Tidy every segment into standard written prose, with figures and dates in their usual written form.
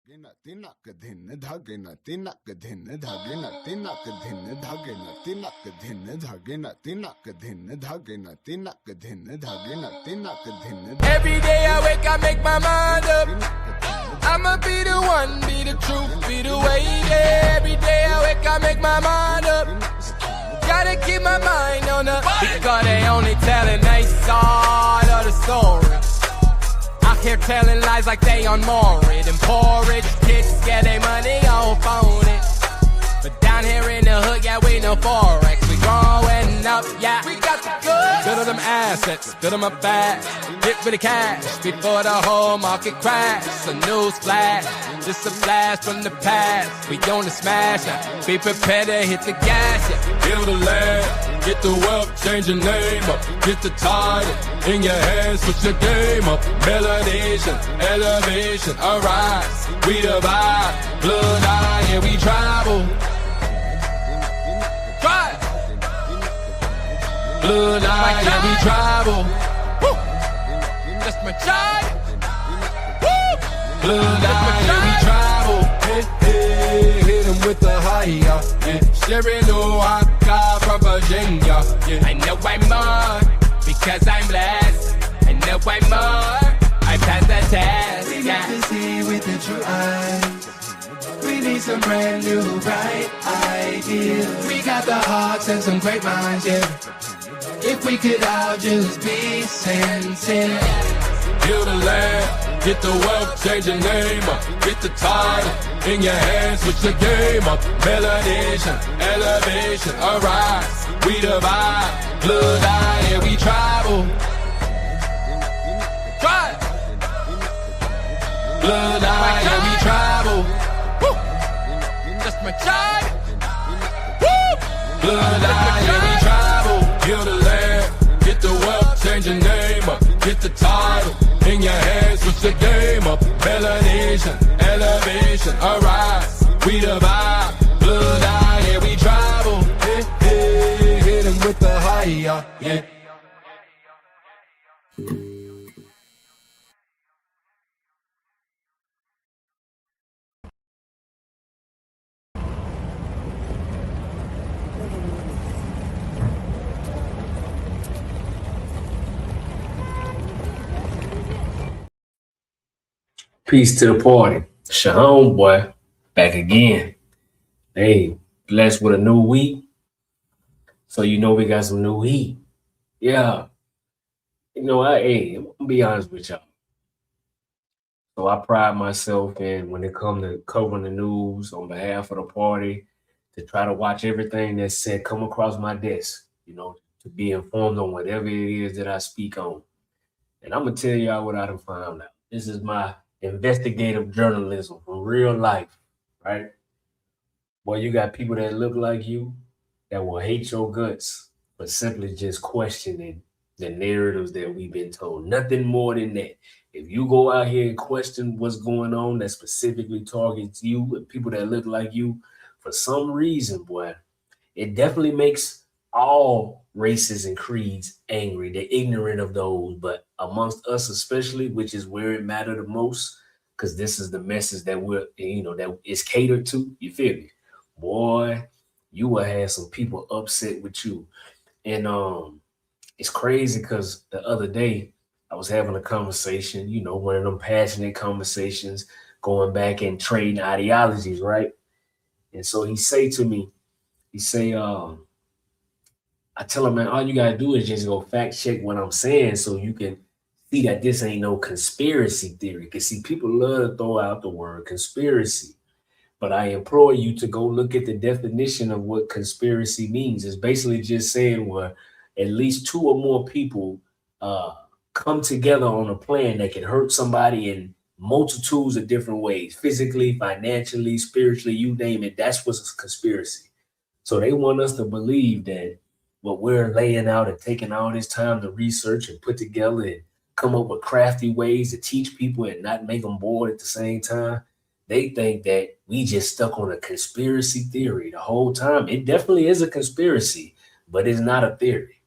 Gena tinak dhin dhagena tinak dhin dhagena tinak dhin dhagena tinak dhin dhagena tinak dhin dhagena tinak dhin dhagena tinak dhin. Every day I wake, I make my mind up. I'ma be the one, be the truth, be the way. Yeah. Every day I wake, I make my mind up. Gotta keep my mind on the because they only telling their side of the story. Out here telling lies like they on Morid. And poor rich kids get their money on phone it. But down here in the hood, yeah, we know Forex. We growing up, yeah. We got the goods. Build them assets, build them up fast. Get rid of cash before the whole market crash. A news flash, just a blast from the past. We gonna smash it. Be prepared to hit the gas, yeah. Build a land, get the wealth, change your name up. Get the title in your hands, switch the game up. Melodation, elevation, arise. We divide, blood eye, yeah, we travel. Drive. Blood eye, yeah, we travel. Woo. That's my child. Woo. Blood eye, yeah, we travel. Hey, hey, hit him with the higher, yeah. Sherry no Aka from Virginia, yeah. I know I'm more because I'm blessed. I know I'm more. I passed the test. We got to see with the true eyes. We need some brand new bright ideas. We got the hearts and some great minds, yeah. If we could all just be sincere. Build a land, get the wealth, change your name up. Get the title in your hands, switch the game up. Melodation, elevation, arise. We divide, blood eye, yeah, we travel. Drive. Blood eye, yeah, we travel. Woo. That's my child. Woo. Blood eye, yeah, we travel. Build a land, get the wealth, change your name up. Get the title in your hands, switch the game up. Melodation, elevation, arise. We divide, blood eye, yeah, we travel. Hey, hey, hit him with the higher, yeah. Peace to the party. Shalom, boy. Back again. Hey, blessed with a new week. So you know we got some new heat. Yeah. You know, I'm gonna be honest with y'all. So I pride myself in when it comes to covering the news on behalf of the party, to try to watch everything that's said come across my desk, you know, to be informed on whatever it is that I speak on. And I'm gonna tell y'all what I done found out. This is my investigative journalism from real life, right? Boy, you got people that look like you that will hate your guts, but simply just questioning the narratives that we've been told. Nothing more than that. If you go out here and question what's going on that specifically targets you and people that look like you, for some reason, boy, it definitely makes all races and creeds angry. They're ignorant of those, but amongst us especially, which is where it mattered the most, because this is the message that that is catered to. You feel me? Boy, you will have some people upset with you. And it's crazy because the other day I was having a conversation, you know, one of them passionate conversations, going back and trading ideologies, right? And so he say to me, I tell him, man, all you gotta do is just go fact check what I'm saying so you can see that this ain't no conspiracy theory. Because see, people love to throw out the word conspiracy. But I implore you to go look at the definition of what conspiracy means. It's basically just saying where at least two or more people come together on a plan that can hurt somebody in multitudes of different ways, physically, financially, spiritually, you name it. That's what's a conspiracy. So they want us to believe that what we're laying out and taking all this time to research and put together and come up with crafty ways to teach people and not make them bored at the same time. They think that we just stuck on a conspiracy theory the whole time. It definitely is a conspiracy, but it's not a theory,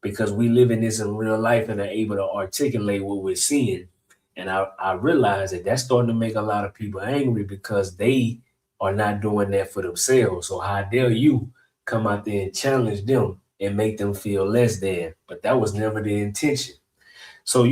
because we live in this in real life and are able to articulate what we're seeing. And I realized that that's starting to make a lot of people angry because they are not doing that for themselves. So how dare you come out there and challenge them and make them feel less than? But that was never the intention. So,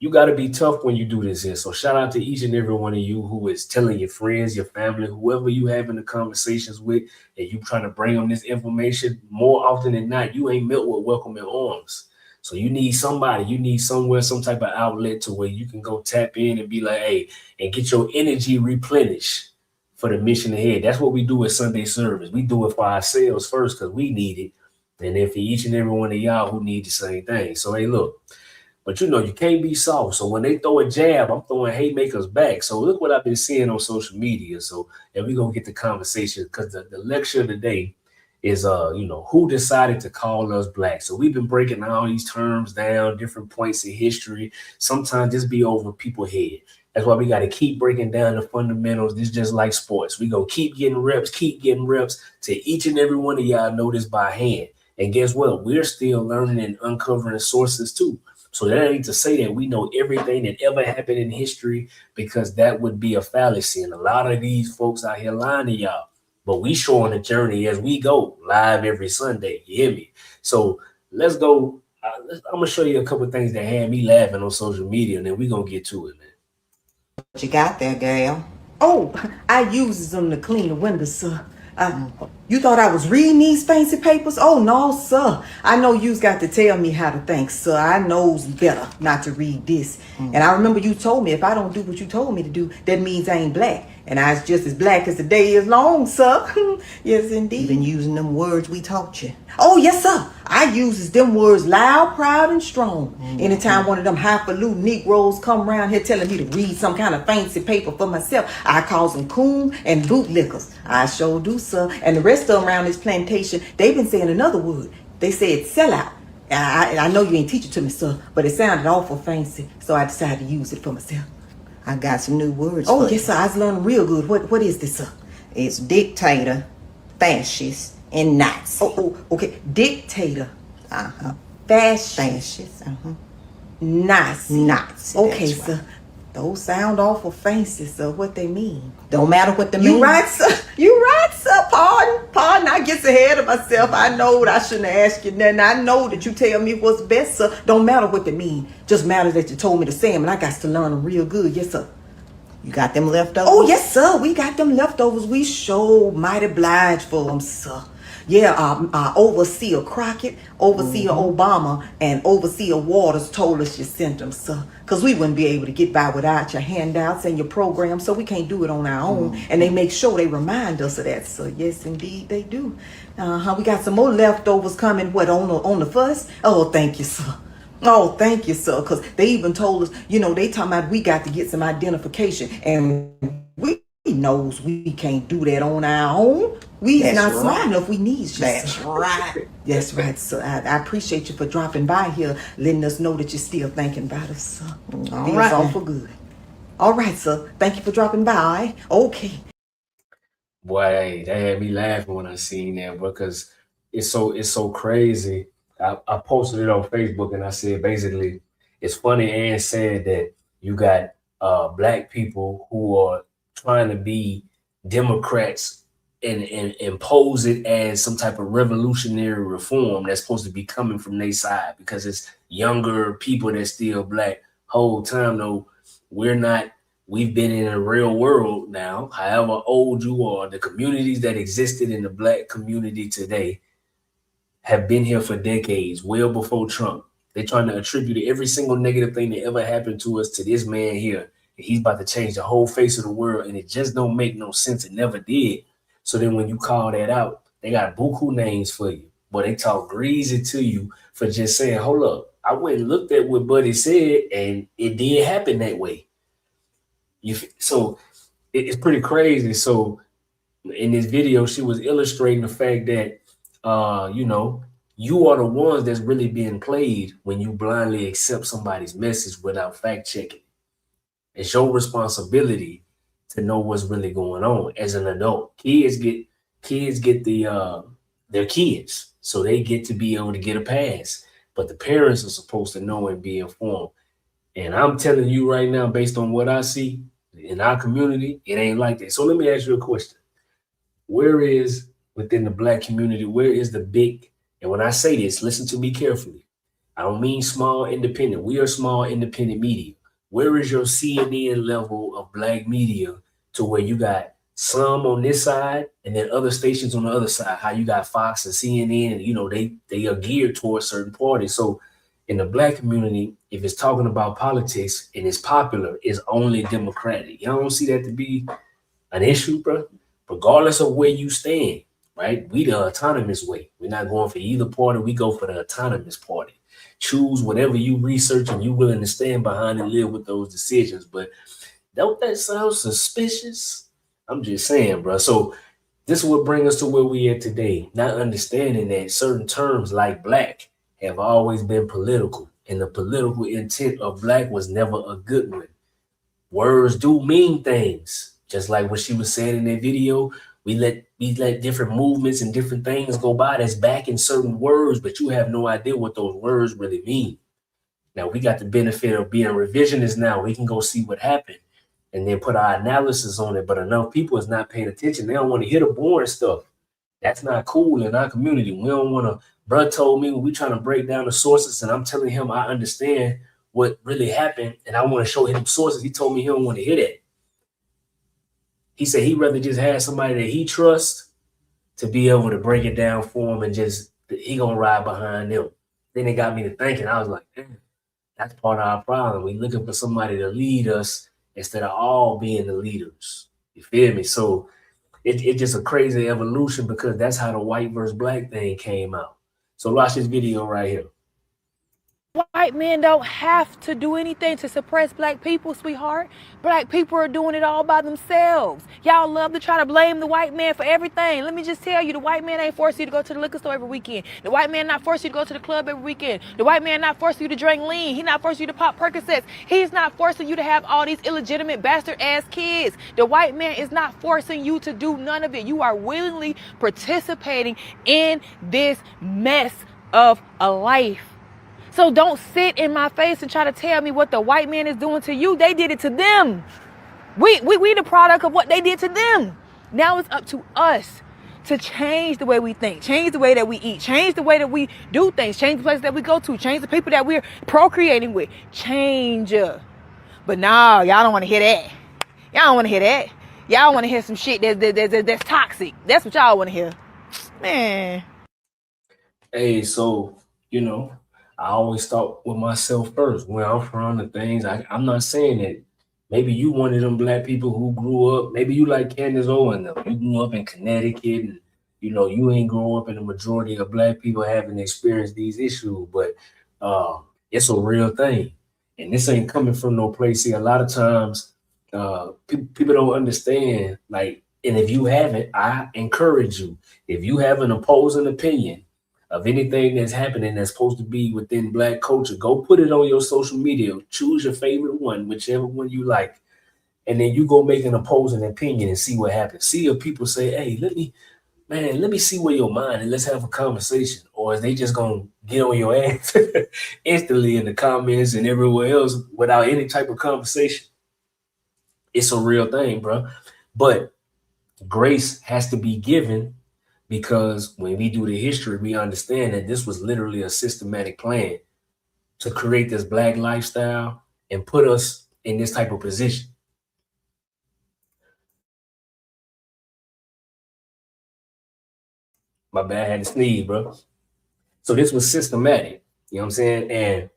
you got to be tough when you do this here. So shout out to each and every one of you who is telling your friends, your family, whoever you having the conversations with, and you trying to bring them this information. More often than not, you ain't met with welcoming arms. So you need somebody, you need somewhere, some type of outlet to where you can go tap in and be like, hey, and get your energy replenished for the mission ahead. That's what we do at Sunday service. We do it for ourselves first because we need it. And then for each and every one of y'all who need the same thing. So, hey, look. But you can't be soft. So when they throw a jab, I'm throwing haymakers back. So look what I've been seeing on social media. So, and we're going to get the conversation because the lecture today is, who decided to call us black. So we've been breaking all these terms down, different points in history. Sometimes just be over people's head. That's why we got to keep breaking down the fundamentals. This is just like sports. We go keep getting reps to each and every one of y'all know this by hand. And guess what? We're still learning and uncovering sources too. So that ain't to say that we know everything that ever happened in history, because that would be a fallacy. And a lot of these folks out here lying to y'all. But we showing the journey as we go live every Sunday. You hear me? So let's go. I'm going to show you a couple of things that had me laughing on social media, and then we're going to get to it, man. What you got there, gal? Oh, I uses them to clean the windows, sir. You thought I was reading these fancy papers? Oh, no, sir. I know you's got to tell me how to think, sir. I knows better not to read this. And I remember you told me if I don't do what you told me to do, that means I ain't black. And I was just as black as the day is long, sir. Yes, indeed. You been using them words we taught you. Oh, yes, sir. I uses them words loud, proud, and strong. Anytime one of them highfalutin Negroes come around here telling me to read some kind of fancy paper for myself, I calls them coon and bootlickers. I sure do, sir. And the rest of them around this plantation, they been saying another word. They said sellout. I know you ain't teach it to me, sir, but it sounded awful fancy, so I decided to use it for myself. I got some new words. Oh, for yes, you. sir. I was learning real good. What is this, sir? It's dictator, fascist, and Nazi. Oh, okay. Dictator. Uh-huh. Fascist. Uh-huh. Nazi. Okay, that's sir. right. Those sound awful fancy, sir. What they mean? Don't matter what the You mean. right, sir. You right, sir. Pardon. I gets ahead of myself. I know that I shouldn't have asked you nothing. I know that you tell me what's best, sir. Don't matter what they mean. Just matters that you told me to say them, and I got to learn them real good. Yes, sir. You got them leftovers? Oh, yes, sir. We got them leftovers. We sure mighty obliged for them, sir. Yeah, Overseer Crockett, Overseer Obama, and Overseer Waters told us you sent them, sir. Because we wouldn't be able to get by without your handouts and your program, so we can't do it on our own. And they make sure they remind us of that, sir. Yes, indeed, they do. We got some more leftovers coming, on the first? Oh, thank you, sir. Oh, thank you, sir. Because they even told us, they talking about we got to get some identification. And we knows we can't do that on our own. We's That's not right. smart enough. We need you, That's sir. right. That's right, sir. I appreciate you for dropping by here, letting us know that you're still thinking about us, sir. All Feels right. awful good. All right, sir. Thank you for dropping by. Okay. Boy, that had me laughing when I seen that, because it's so crazy. I posted it on Facebook and I said basically it's funny and sad that you got black people who are trying to be Democrats and impose it as some type of revolutionary reform that's supposed to be coming from their side, because it's younger people that's still black. Whole time though, we've been in a real world now. However old you are, the communities that existed in the black community today have been here for decades, well before Trump. They're trying to attribute every single negative thing that ever happened to us to this man here. And he's about to change the whole face of the world, and it just don't make no sense. It never did. So then when you call that out, they got buku names for you. But they talk greasy to you for just saying, hold up, I went and looked at what Buddy said, and it did happen that way. So it's pretty crazy. So in this video, she was illustrating the fact that, you are the ones that's really being played when you blindly accept somebody's message without fact checking. It's your responsibility to know what's really going on as an adult. Kids get their kids, so they get to be able to get a pass. But the parents are supposed to know and be informed. And I'm telling you right now, based on what I see in our community, it ain't like that. So let me ask you a question. Where is, within the Black community, where is the big, and when I say this, listen to me carefully. I don't mean small independent. We are small independent media. Where is your CNN level of Black media to where you got some on this side and then other stations on the other side? How you got Fox and CNN, and they are geared towards certain parties. So in the Black community, if it's talking about politics and it's popular, it's only Democratic. You don't see that to be an issue, bro. Regardless of where you stand, right? We the autonomous way. We're not going for either party. We go for the autonomous party. Choose whatever you research and you willing to stand behind and live with those decisions. But don't that sound suspicious? I'm just saying, bro. So this is what brings us to where we are today. Not understanding that certain terms like Black have always been political, and the political intent of Black was never a good one. Words do mean things. Just like what she was saying in that video, we let different movements and different things go by that's backing certain words, but you have no idea what those words really mean. Now we got the benefit of being revisionists now. We can go see what happened and then put our analysis on it. But enough people is not paying attention. They don't want to hear the boring stuff. That's not cool in our community. We don't want to. Bruh told me when we trying to break down the sources, and I'm telling him I understand what really happened, and I want to show him sources. He told me he don't want to hear that. He said he'd rather just have somebody that he trusts to be able to break it down for him, and just he gonna ride behind them. Then it got me to thinking. I was like, that's part of our problem. We looking for somebody to lead us instead of all being the leaders. You feel me? So it's just a crazy evolution, because that's how the white versus Black thing came out. So watch this video right here. White men don't have to do anything to suppress Black people, sweetheart. Black people are doing it all by themselves. Y'all love to try to blame the white man for everything. Let me just tell you, the white man ain't forcing you to go to the liquor store every weekend. The white man not forcing you to go to the club every weekend. The white man not forcing you to drink lean. He not forcing you to pop Percocets. He's not forcing you to have all these illegitimate bastard ass kids. The white man is not forcing you to do none of it. You are willingly participating in this mess of a life. So don't sit in my face and try to tell me what the white man is doing to you. They did it to them. We the product of what they did to them. Now it's up to us to change the way we think, change the way that we eat, change the way that we do things, change the places that we go to, change the people that we're procreating with. Change. But no, y'all don't want to hear that. Y'all don't want to hear that. Y'all want to hear some shit that's toxic. That's what y'all want to hear. Man. Hey, so, I always start with myself first. Where I'm from, the things, I'm not saying that maybe you one of them Black people who grew up, maybe you like Candace Owens, you grew up in Connecticut, and you ain't grown up in the majority of Black people having experienced these issues, but it's a real thing. And this ain't coming from no place. See, a lot of times people don't understand, like, and if you haven't, I encourage you, if you have an opposing opinion of anything that's happening that's supposed to be within Black culture, go put it on your social media. Choose your favorite one, whichever one you like, and then you go make an opposing opinion and see what happens. See if people say, hey, let me see where your mind is. Let's have a conversation. Or is they just gonna get on your ass instantly in the comments and everywhere else without any type of conversation? It's a real thing, bro. But grace has to be given, because when we do the history, we understand that this was literally a systematic plan to create this Black lifestyle and put us in this type of position. My bad, I had to sneeze, bro. So this was systematic, you know what I'm saying? And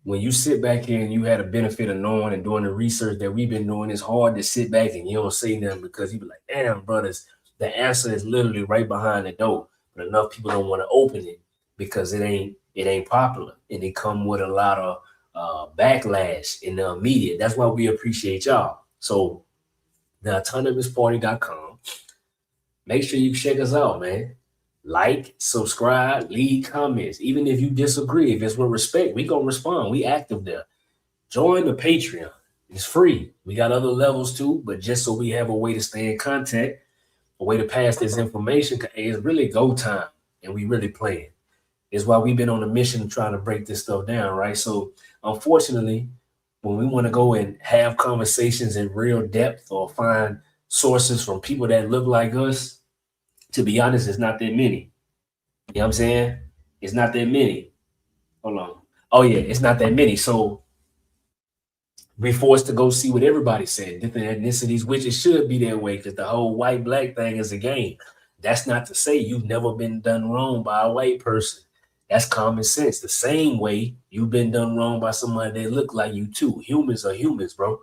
when you sit back here and you had a benefit of knowing and doing the research that we've been doing, it's hard to sit back and you don't say nothing, because you be like, damn, brothers, the answer is literally right behind the door, but enough people don't want to open it because it ain't popular, and it come with a lot of backlash in the media. That's why we appreciate y'all. So the autonomousparty.com. Make sure you check us out, man. Like, subscribe, leave comments. Even if you disagree, if it's with respect, we gonna respond. We active there. Join the Patreon. It's free. We got other levels too, but just so we have a way to stay in contact, a way to pass this information, it's really go time, and we really playing. It's why we've been on a mission trying to break this stuff down, right? So unfortunately, when we want to go and have conversations in real depth or find sources from people that look like us, to be honest, it's not that many. You know what I'm saying? It's not that many. Hold on. Oh yeah, it's not that many. So we're forced to go see what everybody said, different ethnicities, which it should be that way because the whole white black thing is a game. That's not to say you've never been done wrong by a white person. That's common sense. The same way you've been done wrong by somebody that look like you too. Humans are humans, bro.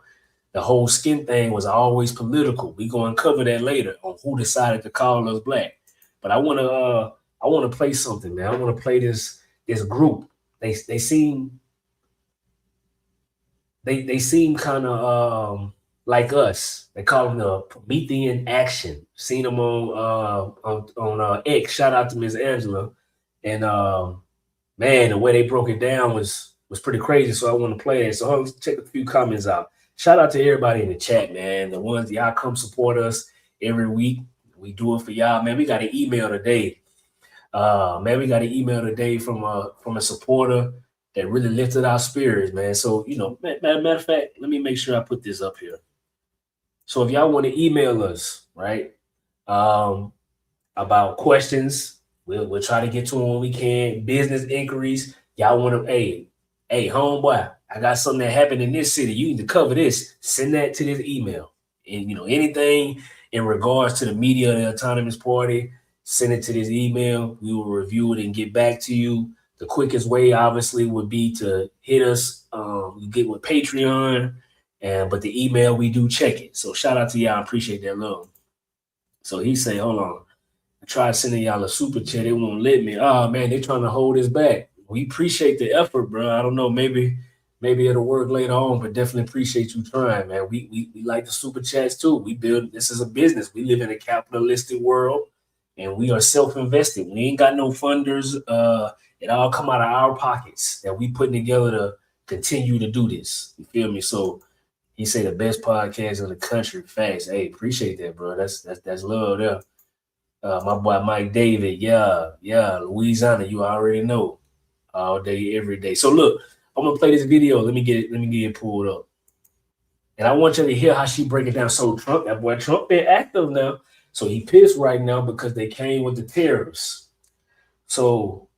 The whole skin thing was always political. We gonna cover that later on who decided to call us black. But I wanna play something, man. I wanna play this group. They seem kind of like us. They call them the Promethean Action. Seen them on X. Shout out to Miss Angela. And man, the way they broke it down was pretty crazy. So I want to play it. So let's check a few comments out. Shout out to everybody in the chat, man. The ones y'all come support us every week. We do it for y'all, man. We got an email today. From a supporter that really lifted our spirits, man. So, you know, matter of fact, let me make sure I put this up here. So if y'all want to email us, right, about questions, we'll try to get to them when we can. Business inquiries, y'all want to, hey, homeboy, I got something that happened in this city. You need to cover this. Send that to this email. And, you know, anything in regards to the media of the Autonomous Party, send it to this email. We will review it and get back to you. The quickest way, obviously, would be to hit us, get with Patreon, but the email, we do check it. So shout out to y'all. I appreciate that love. So he say, hold on. I tried sending y'all a super chat. It won't let me. Oh, man, they trying to hold us back. We appreciate the effort, bro. I don't know. Maybe it'll work later on, but definitely appreciate you trying, man. We like the super chats, too. This is a business. We live in a capitalistic world, and we are self-invested. We ain't got no funders. It all come out of our pockets that we putting together to continue to do this. You feel me? So he say the best podcast in the country. Facts. Hey, appreciate that, bro. That's love there. My boy Mike David. Yeah. Louisiana, you already know. All day, every day. So look, I'm gonna play this video. Let me get it pulled up. And I want you to hear how she break it down. So Trump been active now. So he pissed right now because they came with the tariffs. So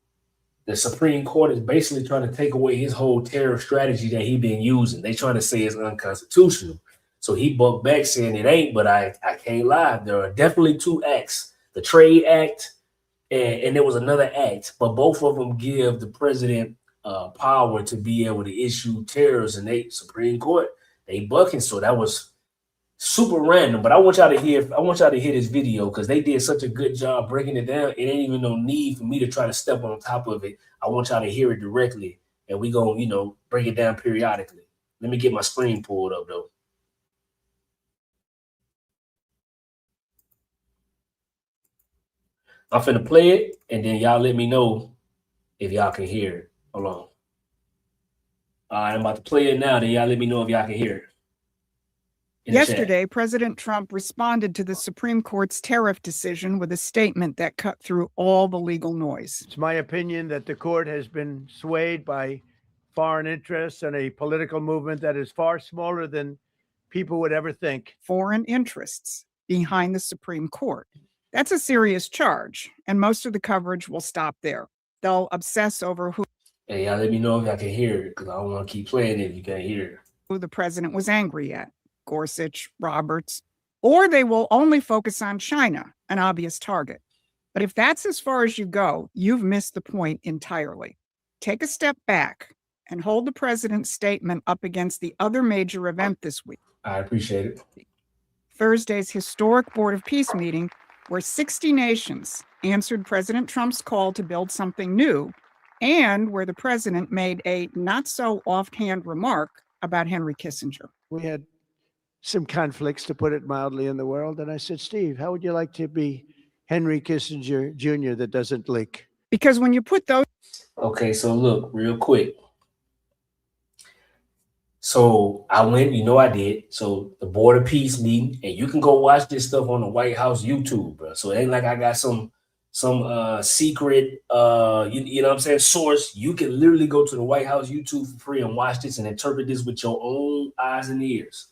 the Supreme Court is basically trying to take away his whole tariff strategy that he been using. They trying to say it's unconstitutional. So he bucked back saying it ain't, but I can't lie. There are definitely two acts, the Trade Act and there was another act, but both of them give the president power to be able to issue tariffs, and they Supreme Court, they bucking. So that was super random, but I want y'all to hear this video because they did such a good job breaking it down. It ain't even no need for me to try to step on top of it. I want y'all to hear it directly, and we gonna, you know, break it down periodically. Let me get my screen pulled up though. I'm finna play it, and then y'all let me know if y'all can hear it. Hold on. All right, I'm about to play it now, then y'all let me know if y'all can hear it. Yesterday, President Trump responded to the Supreme Court's tariff decision with a statement that cut through all the legal noise. It's my opinion that the court has been swayed by foreign interests and a political movement that is far smaller than people would ever think. Foreign interests behind the Supreme Court. That's a serious charge, and most of the coverage will stop there. They'll obsess over who. Hey, y'all let me know if y'all can hear it, because I don't want to keep playing it if you can't hear it. Who the president was angry at. Gorsuch, Roberts, or they will only focus on China, an obvious target. But if that's as far as you go, you've missed the point entirely. Take a step back and hold the president's statement up against the other major event this week. I appreciate it. Thursday's historic Board of Peace meeting, where 60 nations answered President Trump's call to build something new, and where the president made a not-so-offhand remark about Henry Kissinger. We had some conflicts, to put it mildly, in the world. And I said, Steve, how would you like to be Henry Kissinger Jr. that doesn't leak? Because when you put those... Okay, so look, real quick. So I went, you know I did. So the Board of Peace meeting, and you can go watch this stuff on the White House YouTube, bro. So it ain't like I got some some secret, you know what I'm saying, source, you can literally go to the White House YouTube for free and watch this and interpret this with your own eyes and ears.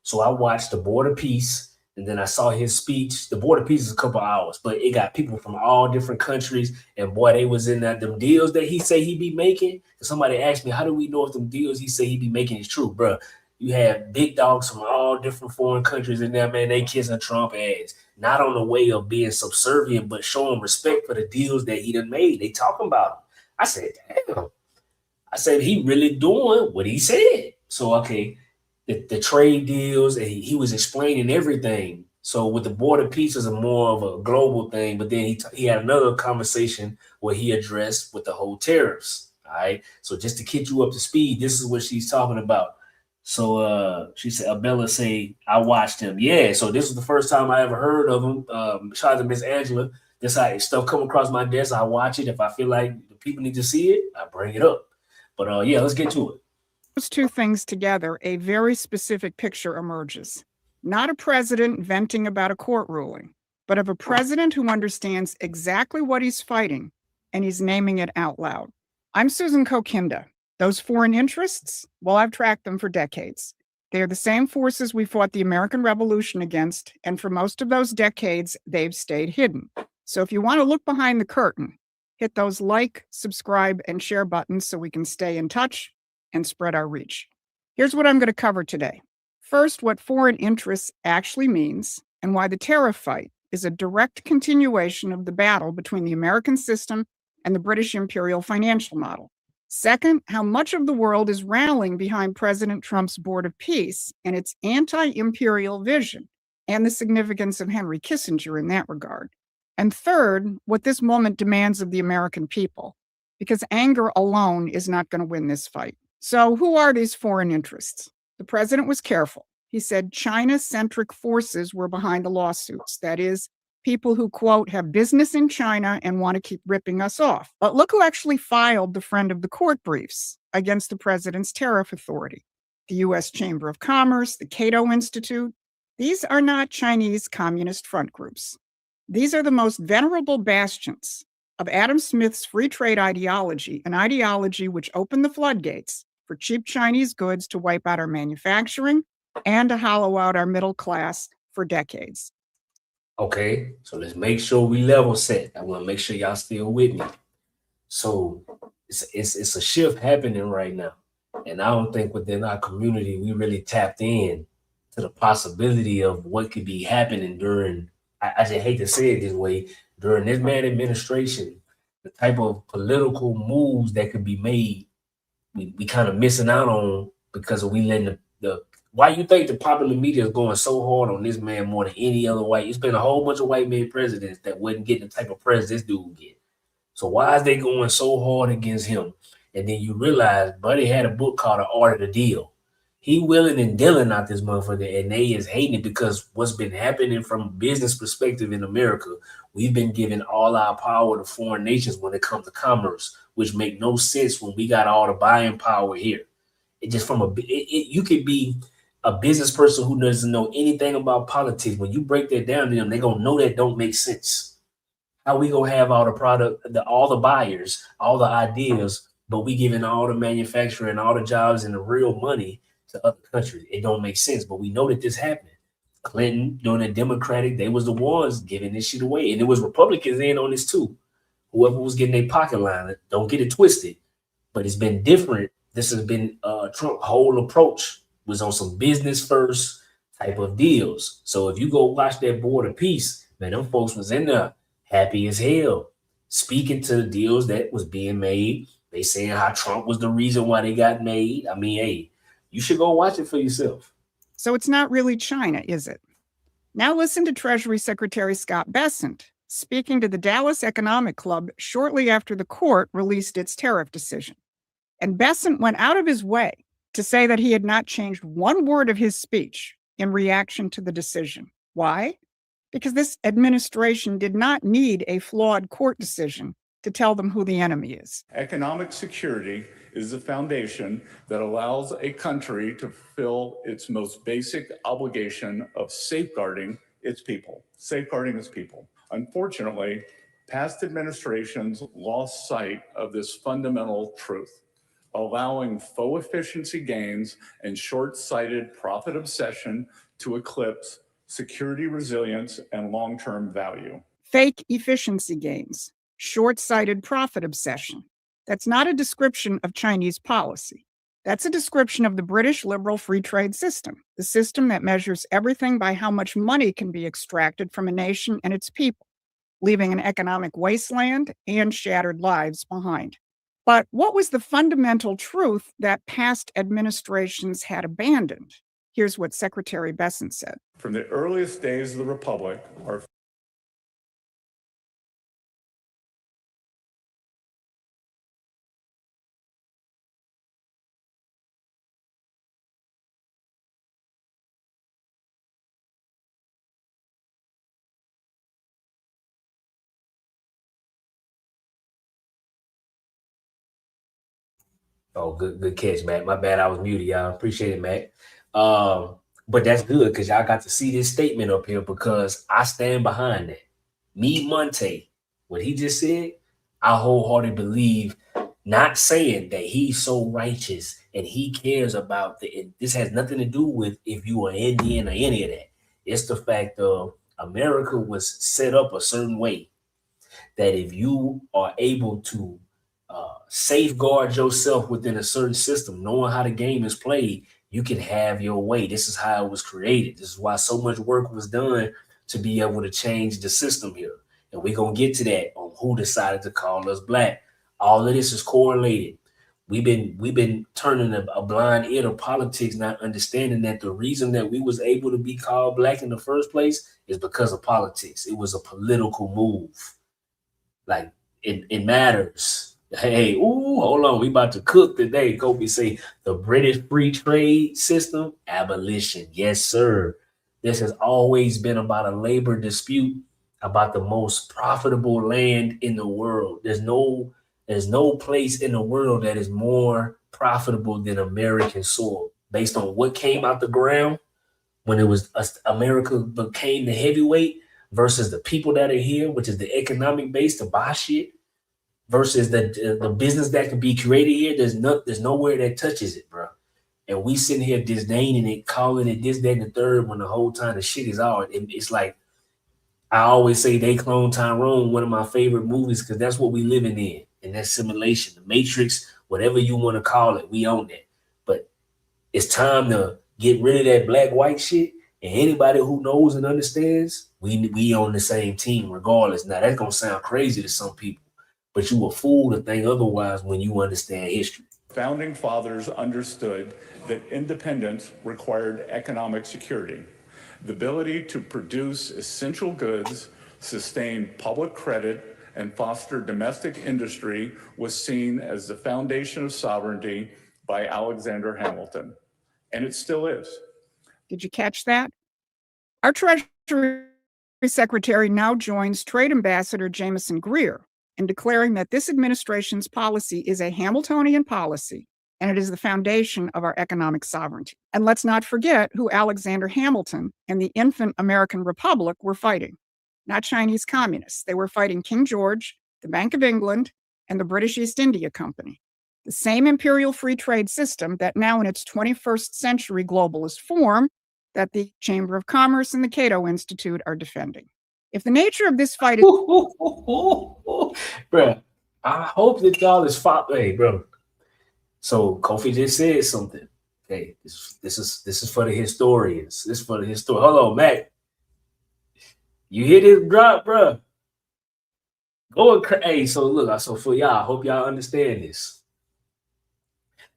So I watched the Board of Peace, and then I saw his speech. The Board of Peace is a couple hours, but it got people from all different countries. And boy, they was in that them deals that he say he be making. Somebody asked me, how do we know if them deals he say he be making is true, bro? You have big dogs from all different foreign countries in there, man. They kissing Trump ass, not on the way of being subservient, but showing respect for the deals that he done made. They talking about him. I said, damn. I said, he really doing what he said. So, okay, the trade deals, and he was explaining everything. So with the Board of Peace is a more of a global thing, but then he had another conversation where he addressed with the whole tariffs. All right. So just to get you up to speed, this is what she's talking about. So she said, Abella say, I watched him. Yeah, so this was the first time I ever heard of him. Shout out to Miss Angela. This how stuff come across my desk. I watch it. If I feel like the people need to see it, I bring it up. But yeah, let's get to it. Those two things together, a very specific picture emerges. Not a president venting about a court ruling, but of a president who understands exactly what he's fighting, and he's naming it out loud. I'm Susan Kokinda. Those foreign interests, well, I've tracked them for decades. They are the same forces we fought the American Revolution against, and for most of those decades, they've stayed hidden. So if you want to look behind the curtain, hit those like, subscribe, and share buttons so we can stay in touch and spread our reach. Here's what I'm going to cover today. First, what foreign interests actually means and why the tariff fight is a direct continuation of the battle between the American system and the British imperial financial model. Second, how much of the world is rallying behind President Trump's Board of Peace and its anti-imperial vision, and the significance of Henry Kissinger in that regard. And third, what this moment demands of the American people, because anger alone is not going to win this fight. So who are these foreign interests? The president was careful. He said China-centric forces were behind the lawsuits. That is, people who, quote, have business in China and want to keep ripping us off. But look who actually filed the friend of the court briefs against the president's tariff authority. The U.S. Chamber of Commerce, the Cato Institute. These are not Chinese communist front groups. These are the most venerable bastions of Adam Smith's free trade ideology, an ideology which opened the floodgates for cheap Chinese goods to wipe out our manufacturing and to hollow out our middle class for decades. Okay, so let's make sure we level set. I want to make sure y'all still with me. So it's a shift happening right now. And I don't think within our community, we really tapped in to the possibility of what could be happening during, I just hate to say it this way, during this man administration, the type of political moves that could be made, we kind of missing out on because we letting the why you think the popular media is going so hard on this man more than any other white? It's been a whole bunch of white men presidents that wasn't getting the type of press this dude get. So why is they going so hard against him? And then you realize Buddy had a book called The Art of the Deal. He willing and dealing out this motherfucker, and they is hating it because what's been happening from a business perspective in America, we've been giving all our power to foreign nations when it comes to commerce, which make no sense when we got all the buying power here. It just from you could be a business person who doesn't know anything about politics. When you break that down to them, they're gonna know that don't make sense. How we gonna have all the product, all the buyers, all the ideas, but we giving all the manufacturing, all the jobs and the real money to other countries? It don't make sense, but we know that this happened. Clinton during the Democratic, they was the ones giving this shit away, and it was Republicans in on this too. Whoever was getting their pocket line, don't get it twisted. But it's been different. This has been Trump's whole approach was on some business first type of deals. So if you go watch that Board of Peace, man, them folks was in there happy as hell, speaking to the deals that was being made. They saying how Trump was the reason why they got made. I mean, hey, you should go watch it for yourself. So it's not really China, is it? Now listen to Treasury Secretary Scott Bessent speaking to the Dallas Economic Club shortly after the court released its tariff decision. And Bessent went out of his way to say that he had not changed one word of his speech in reaction to the decision. Why? Because this administration did not need a flawed court decision to tell them who the enemy is. Economic security is the foundation that allows a country to fulfill its most basic obligation of safeguarding its people. Unfortunately, Past administrations lost sight of this fundamental truth, allowing faux efficiency gains and short-sighted profit obsession to eclipse security resilience and long-term value. Fake efficiency gains, short-sighted profit obsession. That's not a description of Chinese policy. That's a description of the British liberal free trade system, the system that measures everything by how much money can be extracted from a nation and its people, leaving an economic wasteland and shattered lives behind. But what was the fundamental truth that past administrations had abandoned? Here's what Secretary Besant said. From the earliest days of the Republic, our Oh, good catch, Matt. My bad, I was muted, y'all. Appreciate it, Matt. But that's good because y'all got to see this statement up here because I stand behind that. Me, Monte, what he just said, I wholeheartedly believe, not saying that he's so righteous and he cares about this has nothing to do with if you are Indian or any of that. It's the fact of America was set up a certain way that if you are able to safeguard yourself within a certain system, knowing how the game is played, you can have your way. This is how it was created. This is why so much work was done to be able to change the system here. And we're going to get to that on who decided to call us black. All of this is correlated. We've been turning a blind ear to politics, not understanding that the reason that we was able to be called black in the first place is because of politics. It was a political move. Like it matters. Hey, hold on. We about to cook today. Kobe say the British free trade system, abolition. Yes, sir. This has always been about a labor dispute about the most profitable land in the world. There's no place in the world that is more profitable than American soil based on what came out the ground when it was America became the heavyweight versus the people that are here, which is the economic base to buy shit. Versus the business that can be created here, there's nowhere that touches it, bro. And we sitting here disdaining it, calling it this, that, and the third when the whole time the shit is ours. It's like I always say, they clone Tyrone, one of my favorite movies, because that's what we living in that simulation, the Matrix, whatever you want to call it, we own that. But it's time to get rid of that black-white shit. And anybody who knows and understands, we on the same team regardless. Now that's gonna sound crazy to some people, but you a fool to think otherwise when you understand history. Founding fathers understood that independence required economic security, the ability to produce essential goods, sustain public credit, and foster domestic industry was seen as the foundation of sovereignty by Alexander Hamilton, and it still is. Did you catch that? Our Treasury Secretary now joins Trade Ambassador Jameson Greer in declaring that this administration's policy is a Hamiltonian policy, and it is the foundation of our economic sovereignty. And let's not forget who Alexander Hamilton and the infant American Republic were fighting. Not Chinese communists. They were fighting King George, the Bank of England, and the British East India Company. The same imperial free trade system that now in its 21st century globalist form that the Chamber of Commerce and the Cato Institute are defending. If the nature of this fight is... Bro, I hope that y'all is hey, bro. So Kofi just said something. Okay, this is for the historians. This is for the historian. Hold on, Matt. You hear this drop, bro? Hey, so look, so for y'all, I hope y'all understand this.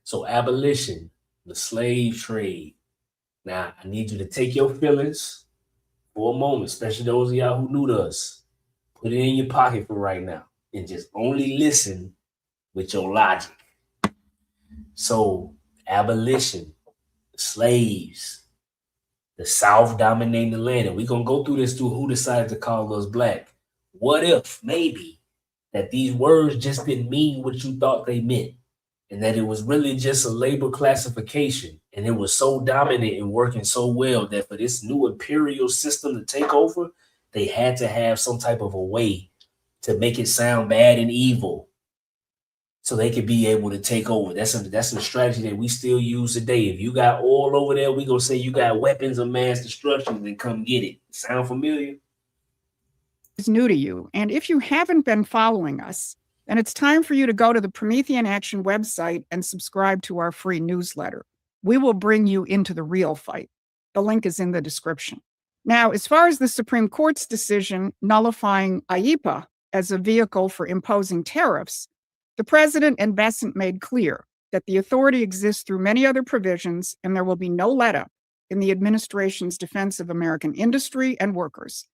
So abolition, the slave trade. Now, I need you to take your feelings for a moment, especially those of y'all who new to us. Put it in your pocket for right now and just only listen with your logic. So abolition, slaves, the South dominating the land. And we're going to go through this through who decided to call us black. What if maybe that these words just didn't mean what you thought they meant, and that it was really just a labor classification, and it was so dominant and working so well that for this new imperial system to take over, they had to have some type of a way to make it sound bad and evil so they could be able to take over. That's a strategy that we still use today. If you got oil over there, we gonna say you got weapons of mass destruction, then come get it. Sound familiar? It's new to you. And if you haven't been following us, then it's time for you to go to the Promethean Action website and subscribe to our free newsletter. We will bring you into the real fight. The link is in the description. Now, as far as the Supreme Court's decision nullifying IEEPA as a vehicle for imposing tariffs, the president and Bessent made clear that the authority exists through many other provisions, and there will be no letup in the administration's defense of American industry and workers.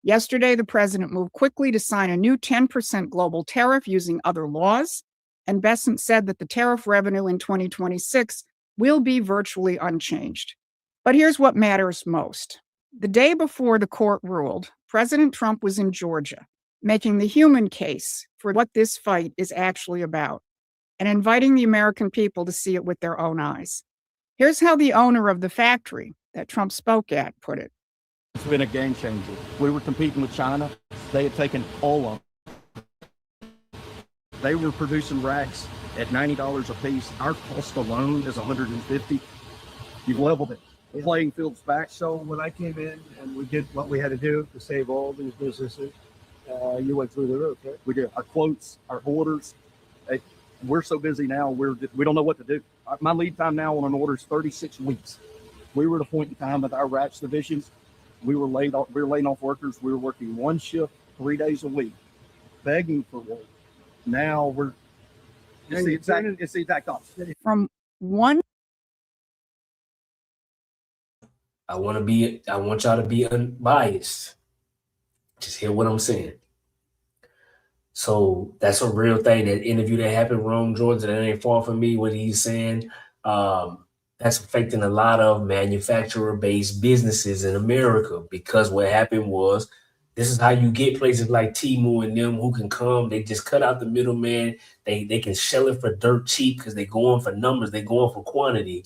Yesterday, the president moved quickly to sign a new 10% global tariff using other laws, and Bessent said that the tariff revenue in 2026 will be virtually unchanged. But here's what matters most. The day before the court ruled, President Trump was in Georgia, making the human case for what this fight is actually about, and inviting the American people to see it with their own eyes. Here's how the owner of the factory that Trump spoke at put it. It's been a game changer. We were competing with China. They had taken all of them. They were producing racks at $90 a piece. Our cost alone is $150. You've leveled it. Playing field's back. So when I came in and we did what we had to do to save all these businesses, you went through the roof, right? We did. Our quotes, our orders. We're so busy now, we don't know what to do. My lead time now on an order is 36 weeks. We were at a point in time with our racks divisions. We were laying off workers. We were working one shift, 3 days a week, begging for work. Now it's the exact opposite. From one. I want y'all to be unbiased. Just hear what I'm saying. So that's a real thing. That interview that happened, Rome, Georgia, that ain't far from me, what he's saying. That's affecting a lot of manufacturer-based businesses in America, because what happened was, this is how you get places like Temu and them who can come. They just cut out the middleman. They can sell it for dirt cheap because they're going for numbers. They're going for quantity.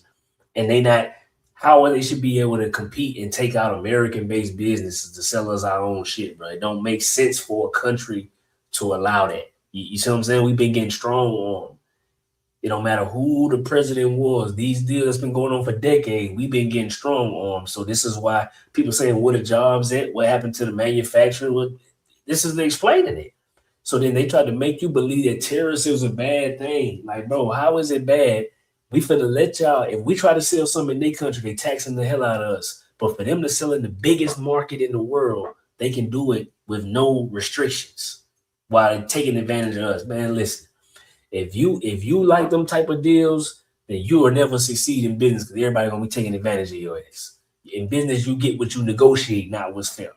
And how they should be able to compete and take out American-based businesses to sell us our own shit, bro. It don't make sense for a country to allow that. You see what I'm saying? We've been getting strong on them. It don't matter who the president was. These deals that's been going on for decades, we've been getting strong on them. So this is why people saying, where the jobs at? What happened to the manufacturing? This is explaining it. So then they try to make you believe that terrorism is a bad thing. Like, bro, how is it bad? We finna let y'all, if we try to sell something in their country, they taxing the hell out of us. But for them to sell in the biggest market in the world, they can do it with no restrictions while taking advantage of us. Man, listen, if you like them type of deals, then you will never succeed in business, because everybody gonna be taking advantage of your ass. In business, you get what you negotiate, not what's fair.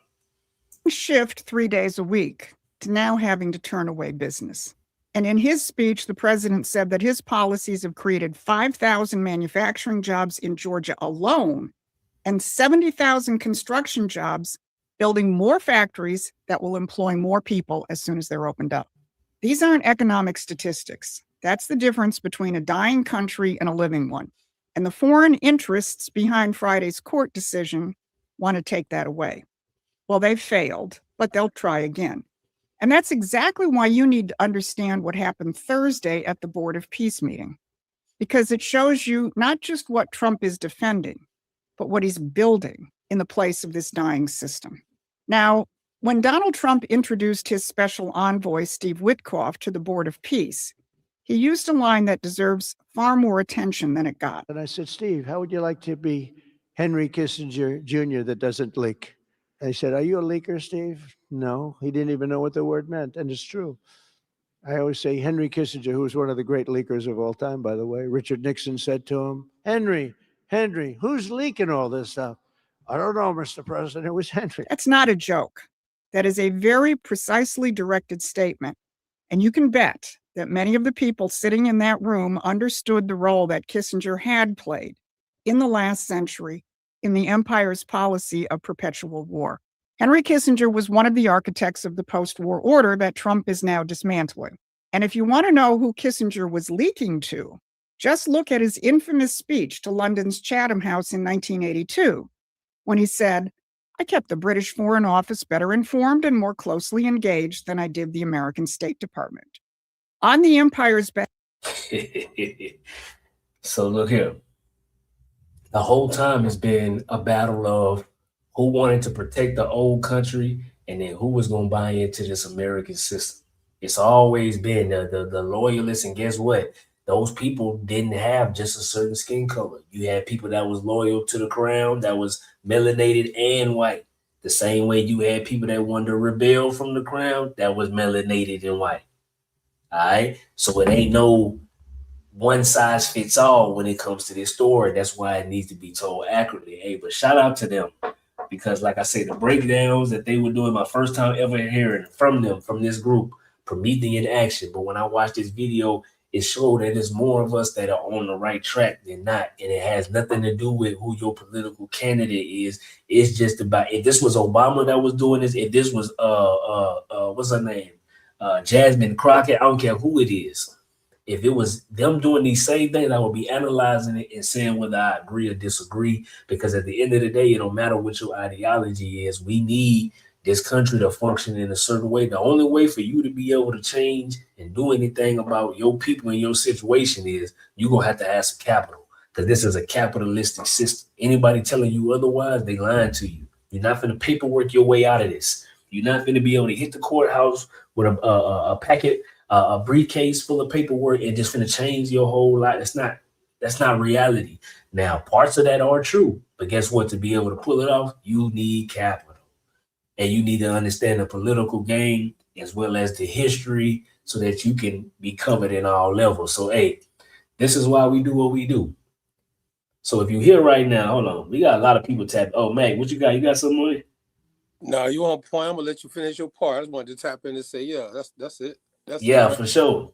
Shift 3 days a week to now having to turn away business. And in his speech, the president said that his policies have created 5,000 manufacturing jobs in Georgia alone and 70,000 construction jobs, building more factories that will employ more people as soon as they're opened up. These aren't economic statistics. That's the difference between a dying country and a living one. And the foreign interests behind Friday's court decision want to take that away. Well, they failed, but they'll try again. And that's exactly why you need to understand what happened Thursday at the Board of Peace meeting, because it shows you not just what Trump is defending, but what he's building in the place of this dying system. Now, when Donald Trump introduced his special envoy, Steve Witkoff, to the Board of Peace, he used a line that deserves far more attention than it got. And I said, Steve, how would you like to be Henry Kissinger Jr. that doesn't leak? And he said, are you a leaker, Steve? No, he didn't even know what the word meant. And it's true. I always say Henry Kissinger, who was one of the great leakers of all time, by the way, Richard Nixon said to him, Henry, who's leaking all this stuff? I don't know, Mr. President, it was Henry. That's not a joke. That is a very precisely directed statement. And you can bet that many of the people sitting in that room understood the role that Kissinger had played in the last century in the empire's policy of perpetual war. Henry Kissinger was one of the architects of the post-war order that Trump is now dismantling. And if you want to know who Kissinger was leaking to, just look at his infamous speech to London's Chatham House in 1982, when he said, I kept the British Foreign Office better informed and more closely engaged than I did the American State Department. On the empire's back. So look here. The whole time it's been a battle of who wanted to protect the old country and then who was going to buy into this American system. It's always been the loyalists, and guess what? Those people didn't have just a certain skin color. You had people that was loyal to the crown, that was melanated and white. The same way you had people that wanted to rebel from the crown, that was melanated and white. All right? So it ain't no one size fits all when it comes to this story. That's why it needs to be told accurately. Hey, but shout out to them, because like I say, the breakdowns that they were doing, my first time ever hearing from them, from this group, Promethean Action. But when I watched this video, it showed that there's more of us that are on the right track than not. And it has nothing to do with who your political candidate is. It's just about, if this was Obama that was doing this, if this was what's her name? Jasmine Crockett, I don't care who it is. If it was them doing these same things, I would be analyzing it and saying whether I agree or disagree, because at the end of the day, it don't matter what your ideology is. We need this country to function in a certain way. The only way for you to be able to change and do anything about your people and your situation is you're going to have some capital, because this is a capitalistic system. Anybody telling you otherwise, they lying to you. You're not going to paperwork your way out of this. You're not going to be able to hit the courthouse with a packet, a briefcase full of paperwork and just finna change your whole life. That's not reality. Now, parts of that are true, but guess what? To be able to pull it off, you need capital. And you need to understand the political game as well as the history so that you can be covered in all levels. So, hey, this is why we do what we do. So if you're here right now, hold on. We got a lot of people tapping. Oh, Mac, what you got? You got something on it? No, you on point. I'm going to let you finish your part. I just wanted to tap in and say, yeah, that's it. That's yeah, it, right? for sure.